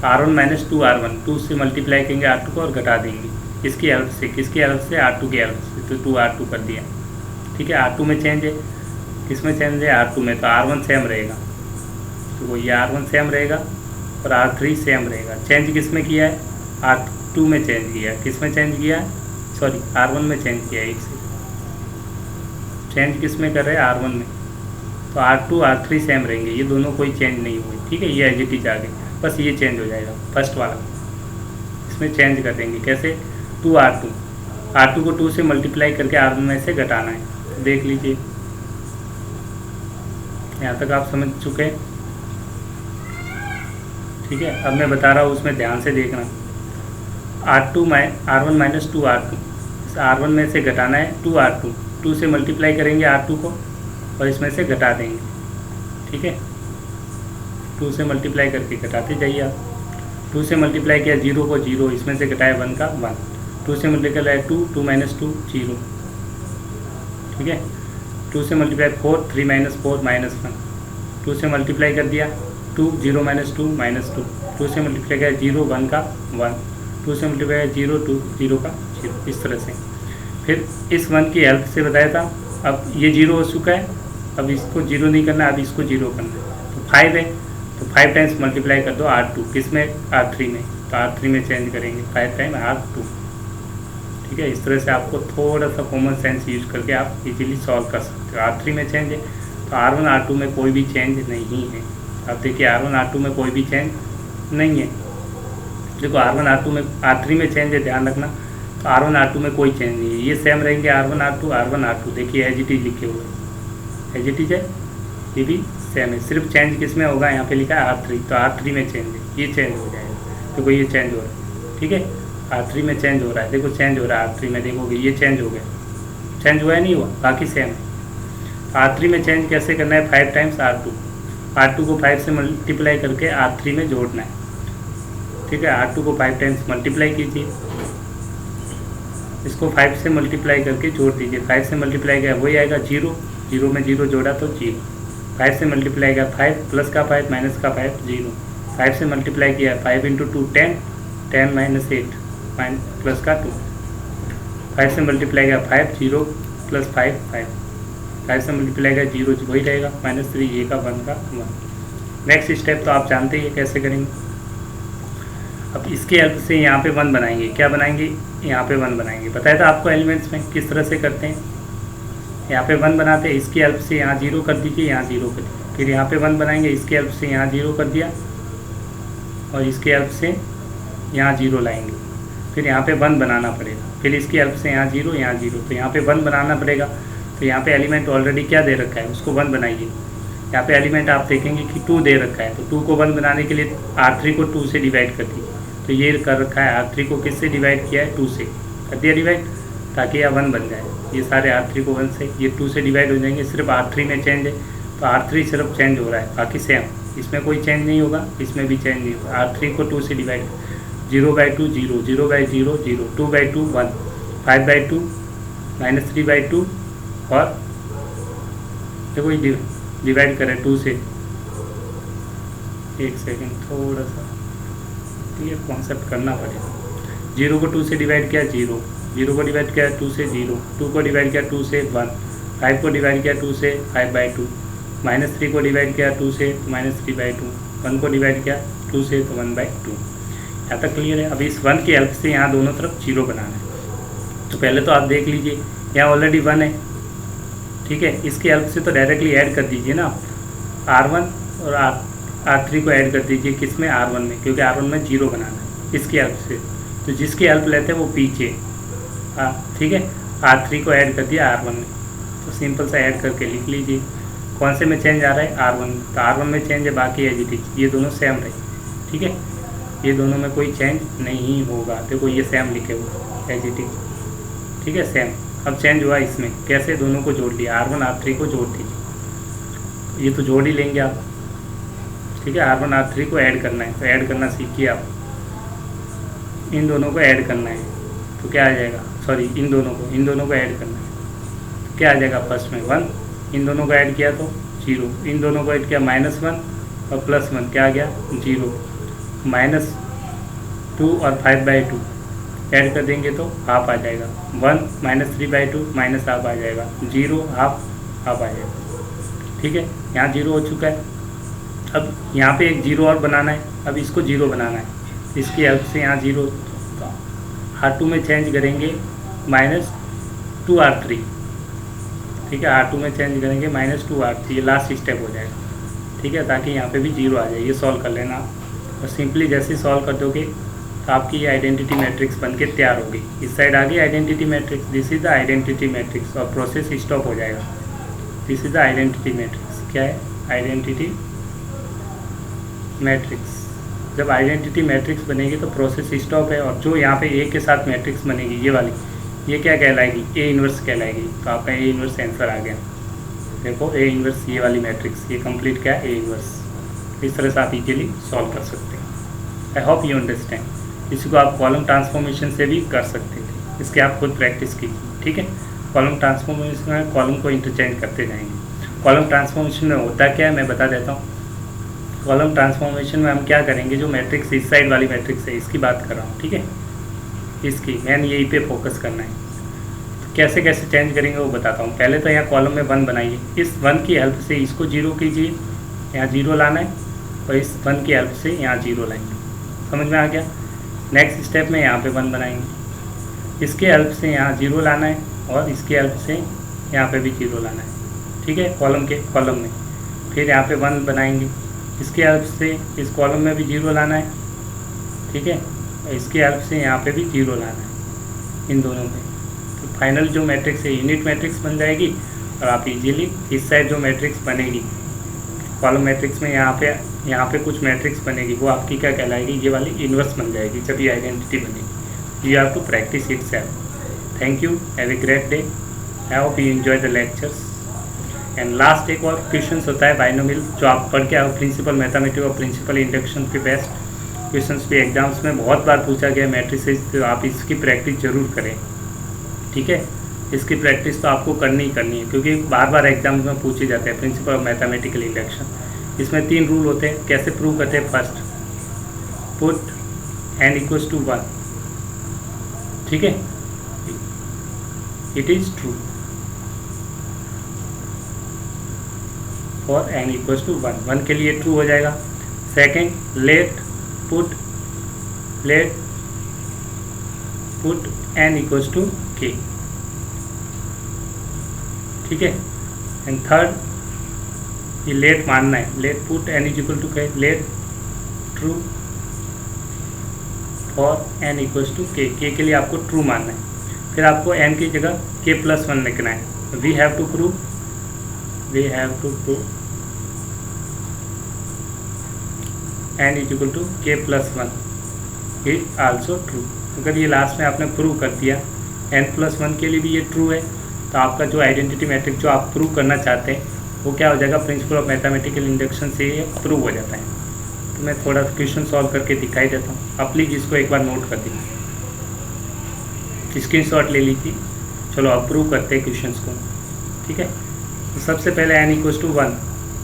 R1 माइनस 2R1, 2 से मल्टीप्लाई करेंगे R2 को और घटा देंगे इसकी हेल्प से, किसकी हेल्प से R2 की हेल्प से, तो 2R2 कर दिया। ठीक है, R2 में चेंज है, किस में चेंज है R2 में, तो R1 सेम रहेगा तो वो ये R1 सेम रहेगा और R3 सेम रहेगा। चेंज किस में किया है R2 में चेंज किया है, किस में चेंज किया है सॉरी R1 में चेंज किया है, एक से चेंज किस में कर रहे हैं R1 में, तो R2 R3 सेम रहेंगे, ये दोनों कोई चेंज नहीं हुए। ठीक है, ये एज इट इज आ गए, बस ये चेंज हो जाएगा फर्स्ट वाला, इसमें चेंज कर देंगे कैसे 2R2, R2 को 2 से मल्टीप्लाई करके R1 में से घटाना है। देख लीजिए यहाँ तक आप समझ चुके हैं। ठीक है, अब मैं बता रहा हूँ उसमें ध्यान से देखना। R1 माइनस 2R2, इस R1 में से घटाना है 2R2, 2 से मल्टीप्लाई करेंगे R2 को और इसमें से घटा देंगे। ठीक है, 2 से मल्टीप्लाई करके घटाते जाइए आप। 2 से मल्टीप्लाई किया 0 को 0, इसमें से घटाया 1 का 1। 2 से मल्टीप्लाई 2, 2 माइनस 2 0। ठीक है, 2 से मल्टीप्लाई 4, 3 माइनस 4 -1। 2 से मल्टीप्लाई कर दिया 2, 0 माइनस 2 -2। 2 से मल्टीप्लाई किया 0, 1 का 1। 2 से मल्टीप्लाई 0, 2 0 का 0, इस तरह से। फिर इस 1 की हेल्प से बताया था, अब ये 0 हो चुका है, अब इसको 0 नहीं करना, अब इसको 0 करना है। तो 5 है तो 5 टाइम्स मल्टीप्लाई कर दो R2, किस में R3 में, तो R3 में चेंज करेंगे 5 टाइम R2। ठीक है, इस तरह से आपको थोड़ा सा कॉमन सेंस यूज करके आप इजीली सॉल्व कर सकते हो। R3 में चेंज है तो R1 R2 में कोई भी चेंज नहीं है। अब देखिए R1 R2 में कोई भी चेंज नहीं है। देखो R1 R2 में, R3 में चेंज है, ध्यान रखना। तो R1 R2 में कोई चेंज नहीं है, ये सेम रहेंगे R1 R2। देखिए एज इट इज लिखे हुए, एज इट इज है, ये भी सेम है। सिर्फ चेंज किस में होगा, यहाँ पे लिखा है R3, तो R3 में चेंज है, ये चेंज हो जाएगा। देखो ये चेंज हो रहा है। ठीक है, R3 में चेंज हो रहा है, देखो चेंज हो रहा है R3 में, देखोगे ये चेंज हो गया, चेंज हुआ है नहीं हुआ, बाकी सेम है। R3 में चेंज कैसे करना है 5 टाइम्स R2 को 5 से मल्टीप्लाई करके R3 में जोड़ना है। ठीक है, R2 को 5 टाइम्स मल्टीप्लाई कीजिए, इसको 5 से मल्टीप्लाई करके जोड़ दीजिए। 5 से मल्टीप्लाई किया वही आएगा 0, 0 में 0 जोड़ा तो 0। 5 से मल्टीप्लाई किया 5 प्लस का 5 माइनस का 5 0। 5 से मल्टीप्लाई किया 5 इंटू 2 10, 10 माइनस 8 प्लस का 2। 5 से मल्टीप्लाई किया 5 0 प्लस 5 5। 5 से मल्टीप्लाई किया 0 वही रहेगा -3, ये का 1 का 1। नेक्स्ट स्टेप तो आप जानते ही कैसे करेंगे। अब इसके हेल्प से यहाँ पे 1 बनाएंगे, क्या बनाएंगे, यहाँ पे 1 बनाएंगे। बताया था आपको एलिमेंट्स में किस तरह से करते हैं। यहाँ पे 1 बनाते हैं, इसकी हेल्प से यहाँ 0 कर दीजिए, यहाँ 0 कर दीजिए। फिर यहाँ पे 1 बनाएंगे, इसकी हेल्प से यहाँ 0 कर दिया और इसकी हेल्प से यहाँ 0 लाएंगे। फिर यहाँ पे 1 बनाना पड़ेगा, फिर इसकी हेल्प से यहाँ 0 यहाँ 0, तो यहाँ पे 1 बनाना पड़ेगा। तो यहाँ पे एलिमेंट ऑलरेडी क्या दे रखा है, उसको 1 बनाइए। यहाँ पे एलिमेंट आप देखेंगे कि 2 दे रखा है, तो 2 को 1 बनाने के लिए R3 को 2 से डिवाइड कर दीजिए। तो ये कर रखा है, R3 को किससे डिवाइड किया है 2 से, कर दिया डिवाइड, ताकि यह 1 बन जाए। ये सारे R3 को 1 से, ये 2 से डिवाइड हो जाएंगे। सिर्फ R3 में चेंज है, तो R3 सिर्फ चेंज हो रहा है, बाकी सेम, इसमें कोई चेंज नहीं होगा, इसमें भी चेंज नहीं होगा। R3 को 2 से डिवाइड, 0/2 0, 0/0 0, 2/2 1, 5/2 -3/2 और देखो ये डिवाइड करें 2 से। एक सेकेंड, थोड़ा सा ये कॉन्सेप्ट करना पड़ेगा। 0 को 2 से डिवाइड किया 0, 0 को डिवाइड किया 2 से 0, 2 को डिवाइड किया 2 से 1, 5 को डिवाइड किया 2 से 5/2, -3 को डिवाइड किया 2 से -3/2, 1 को डिवाइड किया 2 से तो 1/2। यहाँ तक क्लियर है। अब इस 1 की हेल्प से यहाँ दोनों तरफ 0 बनाना है। तो पहले तो आप देख लीजिए, यहाँ ऑलरेडी 1 है, ठीक है। इसकी हेल्प से तो डायरेक्टली ऐड कर दीजिए ना, R1 और R3 को ऐड कर दीजिए किस में, R1 में, क्योंकि R1 में 0 बनाना है इसकी हेल्प से। तो जिसकी हेल्प लेते हैं वो पीछे, ठीक है, R3 को ऐड कर दिया R1 में। तो सिंपल सा ऐड करके लिख लीजिए। कौन से में चेंज आ रहा है, R1 में, तो R1 में चेंज है, बाकी एज इट इज ये दोनों सेम रहे, ठीक है। ये दोनों में कोई चेंज नहीं होगा, देखो ये सेम लिखे हुए एज इट इज, ठीक है, सेम। अब चेंज हुआ इसमें, कैसे, दोनों को जोड़ लिया, R1 R3 को जोड़ दीजिए, ये तो जोड़ ही लेंगे आप, ठीक है। R1 R3 को ऐड करना है, तो ऐड करना सीखिए आप, इन दोनों को ऐड करना है, तो क्या आ जाएगा, सॉरी इन दोनों को ऐड करना है, तो क्या आ जाएगा, फर्स्ट में 1, इन दोनों को ऐड किया तो 0, इन दोनों को ऐड किया -1 और +1 क्या आ गया 0, -2 और 5/2 ऐड कर देंगे तो हाफ आ जाएगा, 1 -3/2 माइनस हाफ आ जाएगा, 0 हाफ आ जाएगा, ठीक है। यहाँ 0 हो चुका है। अब यहाँ पे एक 0 और बनाना है, अब इसको 0 बनाना है, इसकी हेल्प से यहाँ 0 R2 में चेंज करेंगे -2R3, ठीक है। R2 में चेंज करेंगे -2R3, ये लास्ट स्टेप हो जाएगा, ठीक है, ताकि यहाँ पे भी 0 आ जाए। ये सॉल्व कर लेना और सिंपली जैसे ही सॉल्व कर दोगे तो आपकी ये आइडेंटिटी मैट्रिक्स बन के तैयार होगी। इस साइड आ गई identity matrix, this is the identity matrix, और प्रोसेस स्टॉप हो जाएगा। This is the identity matrix, क्या है, आइडेंटिटी मैट्रिक्स। जब आइडेंटिटी मैट्रिक्स बनेगी तो प्रोसेस स्टॉप है, और जो यहाँ पे ए के साथ मैट्रिक्स बनेगी ये वाली, ये क्या कहलाएगी, ए इन्वर्स कहलाएगी। तो आपका ए इन्वर्स आंसर आ गया, देखो ए इन्वर्स, ये वाली मैट्रिक्स, ये कंप्लीट क्या है, ए इन्वर्स। इस तरह से आप इजीली सॉल्व कर सकते हैं। आई होप यू अंडरस्टैंड। इसी को आप कॉलम ट्रांसफॉर्मेशन से भी कर सकते थे, इसके आप खुद प्रैक्टिस कीजिए, ठीक है। कॉलम ट्रांसफॉर्मेशन में कॉलम को इंटरचेंज करते जाएंगे। कॉलम ट्रांसफॉर्मेशन में होता क्या है मैं बता देता हूँ। कॉलम ट्रांसफॉर्मेशन में हम क्या करेंगे, जो मैट्रिक्स इस साइड वाली मैट्रिक्स है इसकी बात कर रहा हूँ, ठीक है, इसकी मैंने यहीं पे फोकस करना है। तो कैसे कैसे चेंज करेंगे वो बताता हूँ। पहले तो यहाँ कॉलम में 1 बनाइए, इस 1 की हेल्प से इसको 0 कीजिए, यहाँ 0 लाना है, और इस 1 की हेल्प से यहाँ 0 लाएंगे, समझ में आ गया। नेक्स्ट स्टेप में यहाँ पे 1 बनाएंगे, इसके हेल्प से यहाँ 0 लाना है, और इसकी हेल्प से यहाँ पे भी 0 लाना है, ठीक है, कॉलम में। फिर यहाँ पे 1 बनाएंगे, इसके हेल्प से इस कॉलम में भी 0 लाना है, ठीक है, और इसके हेल्प से यहाँ पे भी 0 लाना है, इन दोनों में। तो फाइनल जो मैट्रिक्स है यूनिट मैट्रिक्स बन जाएगी, और आप इजीली इस साइड जो मैट्रिक्स बनेगी कॉलम मैट्रिक्स में, यहाँ पे कुछ मैट्रिक्स बनेगी, वो आपकी क्या कहलाएगी, ये वाली इन्वर्स बन जाएगी जब ये आइडेंटिटी बनेगी। You have to practice itself. Thank you, have a great day, I hope you enjoy the lectures. And last एक और क्वेश्चन होता है बाइनोमियल, जो आप पढ़ के आओ, प्रिंसिपल मैथमेटिक्स और प्रिंसिपल इंडक्शन के बेस्ट क्वेश्चंस भी एग्जाम्स में बहुत बार पूछा गया मैट्रिसेस, तो आप इसकी प्रैक्टिस जरूर करें, ठीक है। इसकी प्रैक्टिस तो आपको करनी ही करनी है, क्योंकि बार बार एग्जाम्स में पूछे जाते हैं प्रिंसिपल ऑफ मैथमेटिकल इंडक्शन। इसमें 3 रूल होते हैं, कैसे प्रूव करते हैं। फर्स्ट, पुट n = 1, ठीक है, it is true for n = 1, 1 के लिए ट्रू हो जाएगा। Second, late put n = k, ठीक है। एंड थर्ड, ये लेट मानना है, let put n = k, let true for n = k, k के लिए आपको ट्रू मानना है। फिर आपको n की जगह k+1 लिखना है। We have to prove n = k+1 is also true. अगर ये लास्ट में आपने प्रूव कर दिया n+1 के लिए भी ये ट्रू है, तो आपका जो आइडेंटिटी मैट्रिक्स जो आप प्रूव करना चाहते हैं वो क्या हो जाएगा, प्रिंसिपल ऑफ मैथमेटिकल इंडक्शन से ये प्रूव हो जाता है। तो मैं थोड़ा क्वेश्चन सॉल्व करके दिखाई देता हूँ, आप प्लीज़ इसको एक बार नोट कर दीजिए, स्क्रीनशॉट ले लीजिए। चलो अब प्रूव करते हैं क्वेश्चन को, ठीक है। तो सबसे पहले n = 1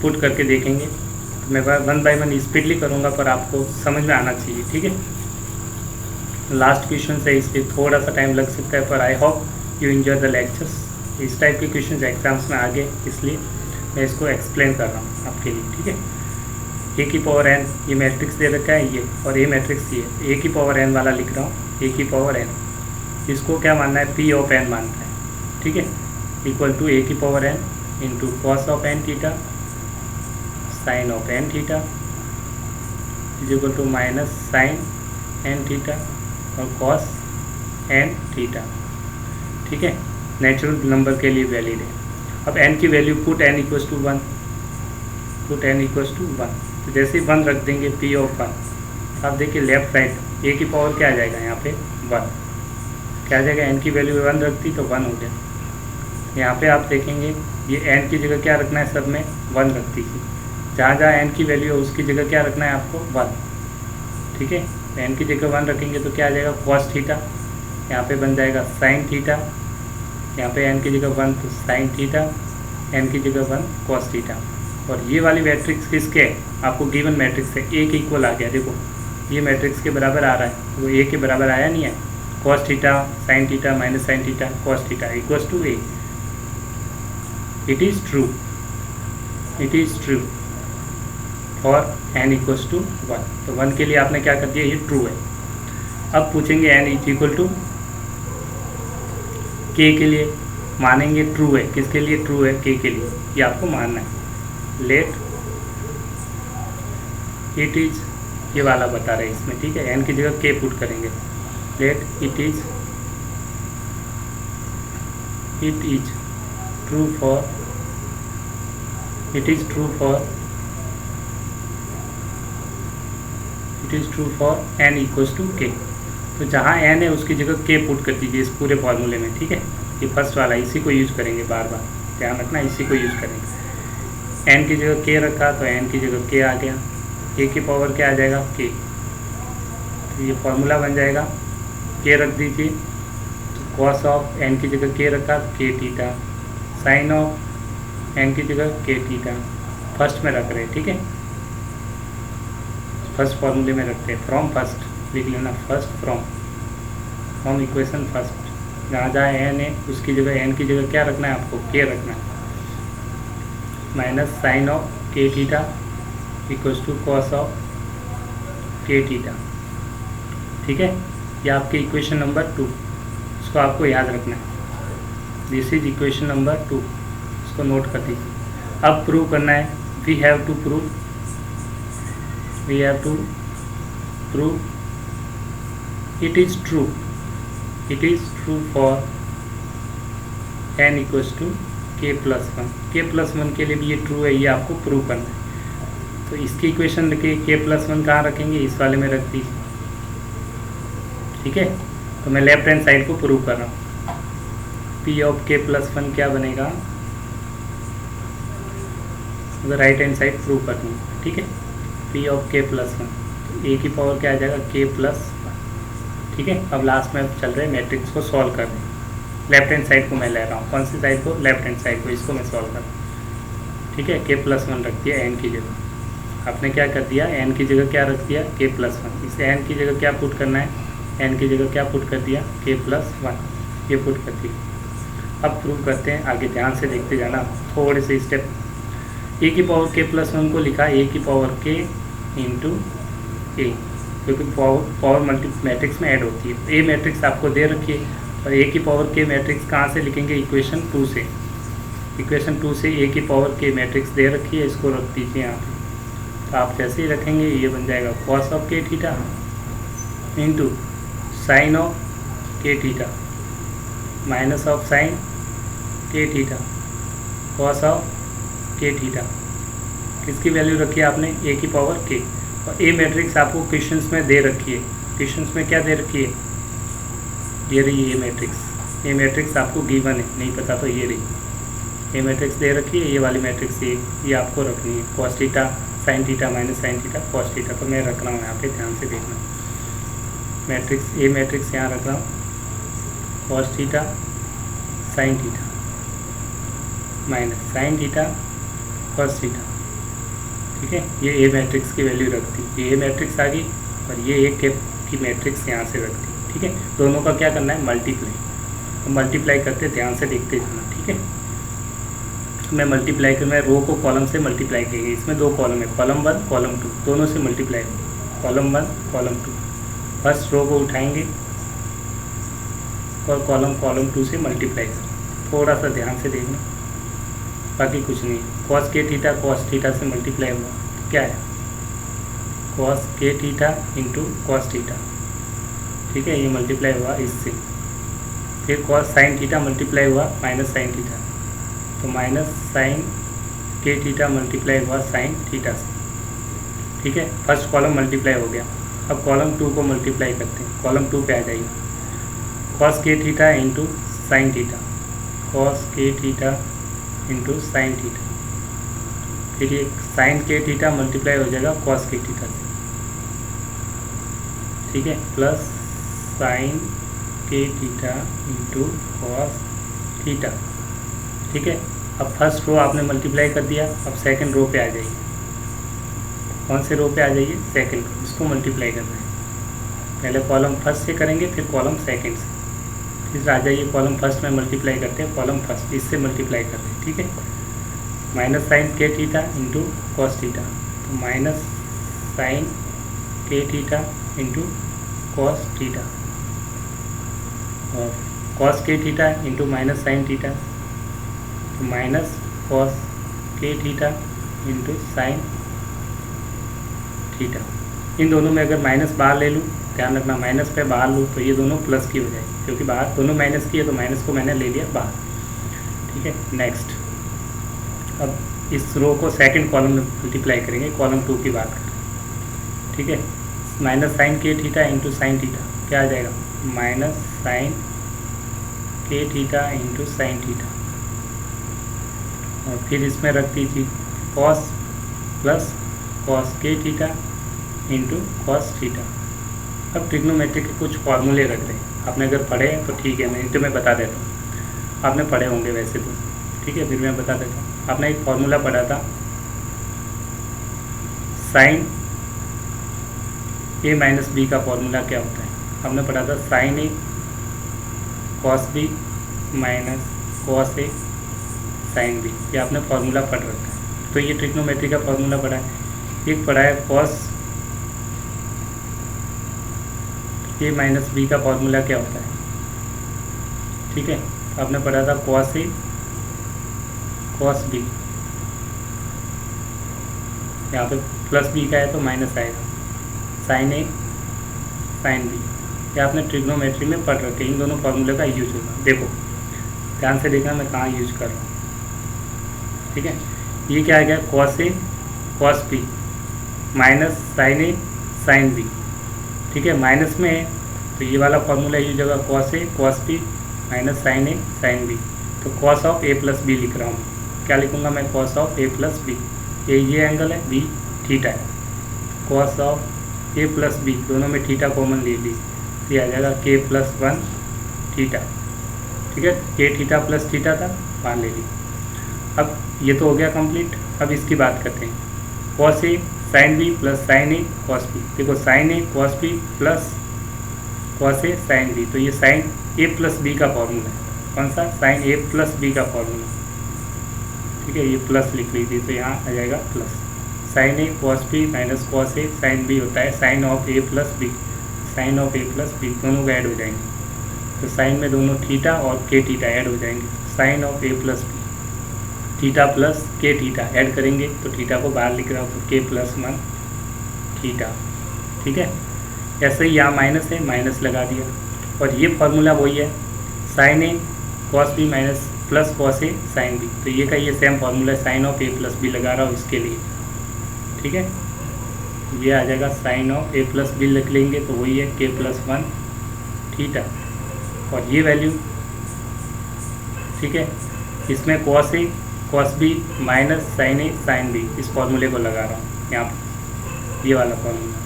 पुट करके देखेंगे। तो मैं 1 बाय 1 स्पीडली करूँगा, पर आपको समझ में आना चाहिए, ठीक है। लास्ट क्वेश्चन है इसलिए थोड़ा सा टाइम लग सकता है, पर आई hope you enjoy the lectures. इस टाइप के क्वेश्चन एग्जाम्स में आ गए, इसलिए मैं इसको एक्सप्लेन कर रहा हूँ आपके लिए, ठीक है। ए की पावर एन, ये मैट्रिक्स दे रखा है ये, और ए मैट्रिक्स ये, ए की पावर एन वाला लिख रहा हूँ, ए की पावर एन, इसको क्या मानना है, पी ऑफ एन मानना है, ठीक है, इक्वल टू ए की power n into cos of n theta sine of n theta is equal to minus sine n theta और कॉस एन थीटा, ठीक है, नेचुरल नंबर के लिए वैलिड है। अब n की value put n equals to 1, put n equals to 1, तो जैसे ही 1 रख देंगे p ऑफ 1, आप देखिए लेफ्ट राइट a की पावर क्या आ जाएगा यहाँ पे 1, क्या आ जाएगा, n की वैल्यू 1 रख दी तो 1 हो गया। यहाँ पे आप देखेंगे ये n की जगह क्या रखना है, सब में 1 रख दीजिए, जहाँ जहाँ n की वैल्यू है उसकी जगह क्या रखना है आपको 1, ठीक है, n की जगह 1 रखेंगे तो क्या आ जाएगा कॉस थीटा, यहाँ पे बन जाएगा साइन थीटा, यहाँ पे n की जगह 1 तो साइन थीटा, n की जगह 1 कॉस थीटा। और ये वाली मैट्रिक्स किसके है, आपको गिवन मैट्रिक्स है, a के इक्वल आ गया, देखो ये मैट्रिक्स के बराबर आ रहा है, वो a के बराबर आया नहीं है, cos theta sine theta minus sine theta cos theta equals to a, it is true, it is true for n equals to 1, तो 1 के लिए आपने क्या कर दिया, ये ट्रू है। अब पूछेंगे n is equal to k के लिए, मानेंगे ट्रू है, किसके लिए ट्रू है, k के लिए, ये आपको मानना है। लेट इट इज, ये वाला बता रहे हैं इसमें, ठीक है, n की जगह k पुट करेंगे, let it is true for, it is true for, it is true for n equals to k, तो जहाँ n है उसकी जगह k पुट कर दीजिए इस पूरे फॉर्मूले में, ठीक है, ये फर्स्ट वाला, इसी को यूज़ करेंगे, बार बार ध्यान रखना, इसी को यूज़ करेंगे। n की जगह k रखा तो n की जगह k आ गया, a की पावर क्या आ जाएगा k, तो ये फॉर्मूला बन जाएगा, k रख दीजिए, तो कॉस ऑफ n की जगह k रखा तो k theta, sine of n की जगह k थीटा, फर्स्ट में रख रहे हैं, ठीक है, फर्स्ट फॉर्मूले में रखते हैं, फ्रॉम फर्स्ट लिख लेना, फर्स्ट फ्रॉम इक्वेशन फर्स्ट, जहाँ जहाँ n है उसकी जगह n की जगह क्या रखना है आपको, k रखना है, minus sine of k theta equals to cos of k theta, ठीक है, ये आपके इक्वेशन नंबर 2, इसको आपको याद रखना है, दिस इज इक्वेशन नंबर 2, इसको नोट कर दीजिए। अब प्रूव करना है, we have to prove, we have to prove it is true for n equals to k plus 1, k plus 1 के लिए भी ये ट्रू है, ये आपको प्रूव करना है। तो इसकी इक्वेशन लिखिए, k plus 1 कहाँ रखेंगे, इस वाले में रख दीजिए, ठीक है, तो मैं लेफ्ट हैंड साइड को प्रूव कर रहा हूँ, p ऑफ k plus 1 क्या बनेगा, तो राइट हैंड साइड प्रूव कर दूँगा, ठीक है, p ऑफ k प्लस 1, तो a की पावर क्या आ जाएगा k प्लस 1, ठीक है। अब लास्ट में चल रहे मैट्रिक्स को सॉल्व कर रहे हैं, लेफ्ट हैंड साइड को मैं ले रहा हूँ, कौन सी साइड को, लेफ्ट हैंड साइड को, इसको मैं सॉल्व कर रहा हूँ, ठीक है, k प्लस 1 रख दिया n की जगह, आपने क्या कर दिया, n की जगह क्या रख दिया, k प्लस 1, इसे n की जगह क्या पुट करना है, n की जगह क्या पुट कर दिया, k प्लस 1, ये पुट कर दिया। अब प्रूव करते हैं, आगे ध्यान से देखते जाना, थोड़े से स्टेप, a की पावर k प्लस 1 को लिखा a की पावर k इंटू ए, क्योंकि पावर मल्टी मैट्रिक्स में ऐड होती है, ए मैट्रिक्स आपको दे रखी है, और ए की पावर के मैट्रिक्स कहाँ से लिखेंगे, इक्वेशन 2 से, इक्वेशन 2 से ए की पावर के मैट्रिक्स दे रखी है, इसको रख दीजिए यहाँ पे, तो आप जैसे ही रखेंगे ये बन जाएगा कॉस ऑफ के थीटा इंटू साइन ऑफ के थीटा माइनस ऑफ साइन के थीटा कॉस ऑफ के थीटा, किसकी वैल्यू रखी है आपने, ए की पावर के, और ए मैट्रिक्स आपको क्वेश्चंस में दे रखी है, क्वेश्चंस में क्या दे रखी है, ये रही ए मैट्रिक्स, ए मैट्रिक्स आपको गिवन है, नहीं पता तो ये रही ए मैट्रिक्स दे रखी है, ये वाली मैट्रिक्स ये आपको रखनी है, cos theta sine theta minus sine theta cos theta, तो मैं रख रहा हूँ यहाँ पे, ध्यान से देखना, मैट्रिक्स ए मैट्रिक्स यहाँ रख रहा हूँ, cos theta sine theta minus sine theta cos theta, ठीक है, ये ए मैट्रिक्स की वैल्यू रखती, ये ए मैट्रिक्स आ गई और ये ए के की मैट्रिक्स यहाँ से रखती, ठीक है, दोनों का क्या करना है, मल्टीप्लाई, तो मल्टीप्लाई करते ध्यान से देखते जाना, ठीक है, इसमें मल्टीप्लाई कर, मैं रो को कॉलम से मल्टीप्लाई करेंगे। इसमें 2 कॉलम है, कॉलम 1 कॉलम 2, दोनों से मल्टीप्लाई होगी, कॉलम 1 कॉलम 2। फर्स्ट रो को उठाएंगे और कॉलम 2 से मल्टीप्लाई करें। थोड़ा सा ध्यान से देखना, बाकी कुछ नहीं। कॉस के थीटा से मल्टीप्लाई हुआ तो क्या है, कॉस के थीटा इंटू कॉस थीटा, ठीक है, ये मल्टीप्लाई हुआ इससे। फिर कॉस साइन थीटा मल्टीप्लाई हुआ माइनस साइन थीटा, तो माइनस साइन के थीटा मल्टीप्लाई हुआ साइन थीटा से, ठीक है। फर्स्ट कॉलम मल्टीप्लाई हो गया। अब कॉलम 2 को मल्टीप्लाई करते हैं, कॉलम 2 पे आ जाइए। कॉस के theta into sine theta, cos के थीटा इंटू साइन थीटा, फिर ये साइन के थीटा मल्टीप्लाई हो जाएगा कॉस के थीटा से, ठीक है, प्लस साइन के थीटा इंटू कॉस थीटा, ठीक है। अब फर्स्ट रो आपने मल्टीप्लाई कर दिया, अब सेकंड रो पे आ जाइए। कौन से रो पे आ जाइए, सेकंड रो, इसको मल्टीप्लाई करना है। पहले कॉलम फर्स्ट से करेंगे, फिर कॉलम सेकंड से, फिर आ जाइए कॉलम फर्स्ट में मल्टीप्लाई करते हैं, कॉलम फर्स्ट इससे मल्टीप्लाई करते हैं, ठीक है। माइनस साइन के थीटा इंटू कॉस थीटा, तो माइनस साइन के थीटा इंटू कॉस थीटा, और कॉस के theta into minus sine theta, तो माइनस कॉस के थीटा इंटू साइन थीटा। इन दोनों में अगर माइनस बाहर ले लूँ, ध्यान रखना माइनस पे बाहर लूँ तो ये दोनों प्लस की हो जाएगी, क्योंकि बाहर दोनों माइनस की है तो माइनस को मैंने ले लिया बाहर, ठीक है। नेक्स्ट, अब इस रो को सेकंड कॉलम में मल्टीप्लाई करेंगे, कॉलम 2 की बात करें, ठीक है। माइनस साइन के थीटा इंटू साइन थीटा क्या आ जाएगा, माइनस साइन के थीटा इंटू साइन थीटा, और फिर इसमें रख दीजिए कॉस प्लस कॉस के थीटा इंटू कॉस थीटा। अब ट्रिग्नोमेट्री के कुछ फॉर्मूले रख रहे हैं, आपने अगर पढ़े हैं तो ठीक है, नहीं तो मैं बता देता हूँ। आपने पढ़े होंगे वैसे तो, ठीक है, फिर मैं बता देता हूँ। आपने एक फॉर्मूला पढ़ा था, साइन ए माइनस बी का फॉर्मूला क्या होता है, आपने पढ़ा था sign A cos B minus cos A sine B, ये आपने फॉर्मूला पढ़ रखा है। तो ये ट्रिग्नोमेट्री का फॉर्मूला पढ़ा है। एक पढ़ा है कॉस ए माइनस बी का फॉर्मूला क्या होता है, ठीक है, आपने पढ़ा था कॉस ए कॉस बी, यहाँ पे प्लस बी का है तो माइनस आएगा, साइन ए साइन बी, ये आपने ट्रिग्नोमेट्री में पढ़ रखे। इन दोनों फॉर्मूले का यूज होगा, देखो ध्यान से देखना मैं कहाँ यूज कर रहा हूँ, ठीक है। ये क्या आ गया, cos A cos B minus sine A sine B, ठीक है, माइनस में है तो ये वाला फॉर्मूला यूज होगा, cos A cos B minus sine A sine B. तो cos of A plus B लिख रहा हूँ, क्या लिखूँगा मैं, cos of A plus B, ये एंगल है, बी थीटा है, cos of A plus B, दोनों में थीटा कॉमन ले ली, ये आ जाएगा के प्लस 1 थीटा, ठीक है, के थीटा प्लस थीटा था वहाँ ले ली। अब ये तो हो गया कंप्लीट। अब इसकी बात करते हैं, cos A sine B plus sine A cos B, देखो sign A cos B plus cos A sine B, तो ये साइन ए प्लस बी का फॉर्मूला है, कौन सा, साइन ए प्लस बी का फॉर्मूला, ठीक है, ये प्लस लिख लीजिए तो यहाँ आ जाएगा plus, sine A cos B minus cos A sine B होता है sine of A plus B, sine of A plus B दोनों ऐड हो जाएंगे, तो साइन में दोनों थीटा और के थीटा ऐड हो जाएंगे, sine of A plus B, theta plus k theta add करेंगे तो थीटा को बाहर लिख रहा हूँ तो के प्लस 1 थीटा, ठीक है। ऐसे ही यहाँ माइनस है, माइनस लगा दिया, और ये फार्मूला वही है, sine A cos B minus plus cos A sine B, तो ये का ये सेम फार्मूला है, sine of A plus B लगा रहा हूँ इसके लिए, ठीक है। ये आ जाएगा sine of A plus B लिख लेंगे तो वही है के प्लस 1 थीटा, और ये वैल्यू, ठीक है, इसमें cos A cos B minus sine A sine B, इस फॉर्मूले को लगा रहा हूँ यहाँ पर, ये वाला फॉर्मूला,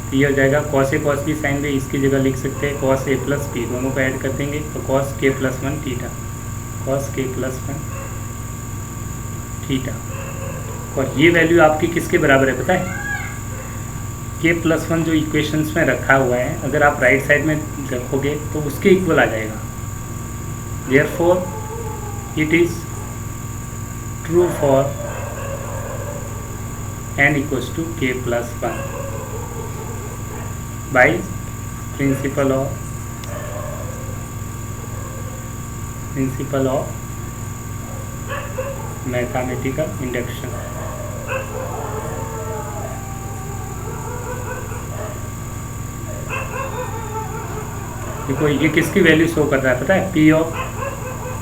तो ये हो जाएगा cos A cos B sine B, इसकी जगह लिख सकते हैं कॉस ए प्लस बी, दोनों को ऐड कर देंगे तो कॉस के प्लस 1 थीटा, कॉस के प्लस 1 थीटा। और ये वैल्यू आपकी किसके बराबर है पता है, के प्लस 1 जो इक्वेशंस में रखा हुआ है, अगर आप राइट साइड में रखोगे तो उसके इक्वल आ जाएगा, therefore it is true for n equals to k plus 1 by principle of mathematical induction। देखो ये किसकी वैल्यू शो कर रहा है पता है, p ऑफ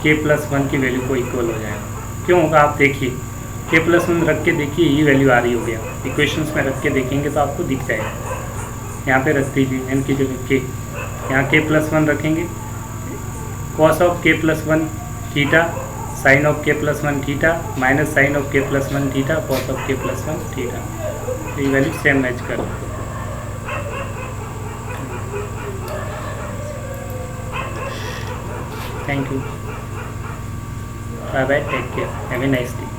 k प्लस 1 की वैल्यू को इक्वल हो जाएगा। क्यों होगा आप देखिए, k प्लस 1 रख के देखिए ये वैल्यू आ रही होगी, आप इक्वेशंस में रख के देखेंगे तो आपको दिख जाएगा। यहाँ पे रख दीजिए n की जगह k, यहाँ k प्लस 1 रखेंगे, cos of k plus 1 theta, sine of k plus 1 theta, minus sine of k plus 1 theta, cos of k plus 1 theta, तो ये वैल्यू सेम मैच करो। Thank you, bye bye, take care, have a nice day.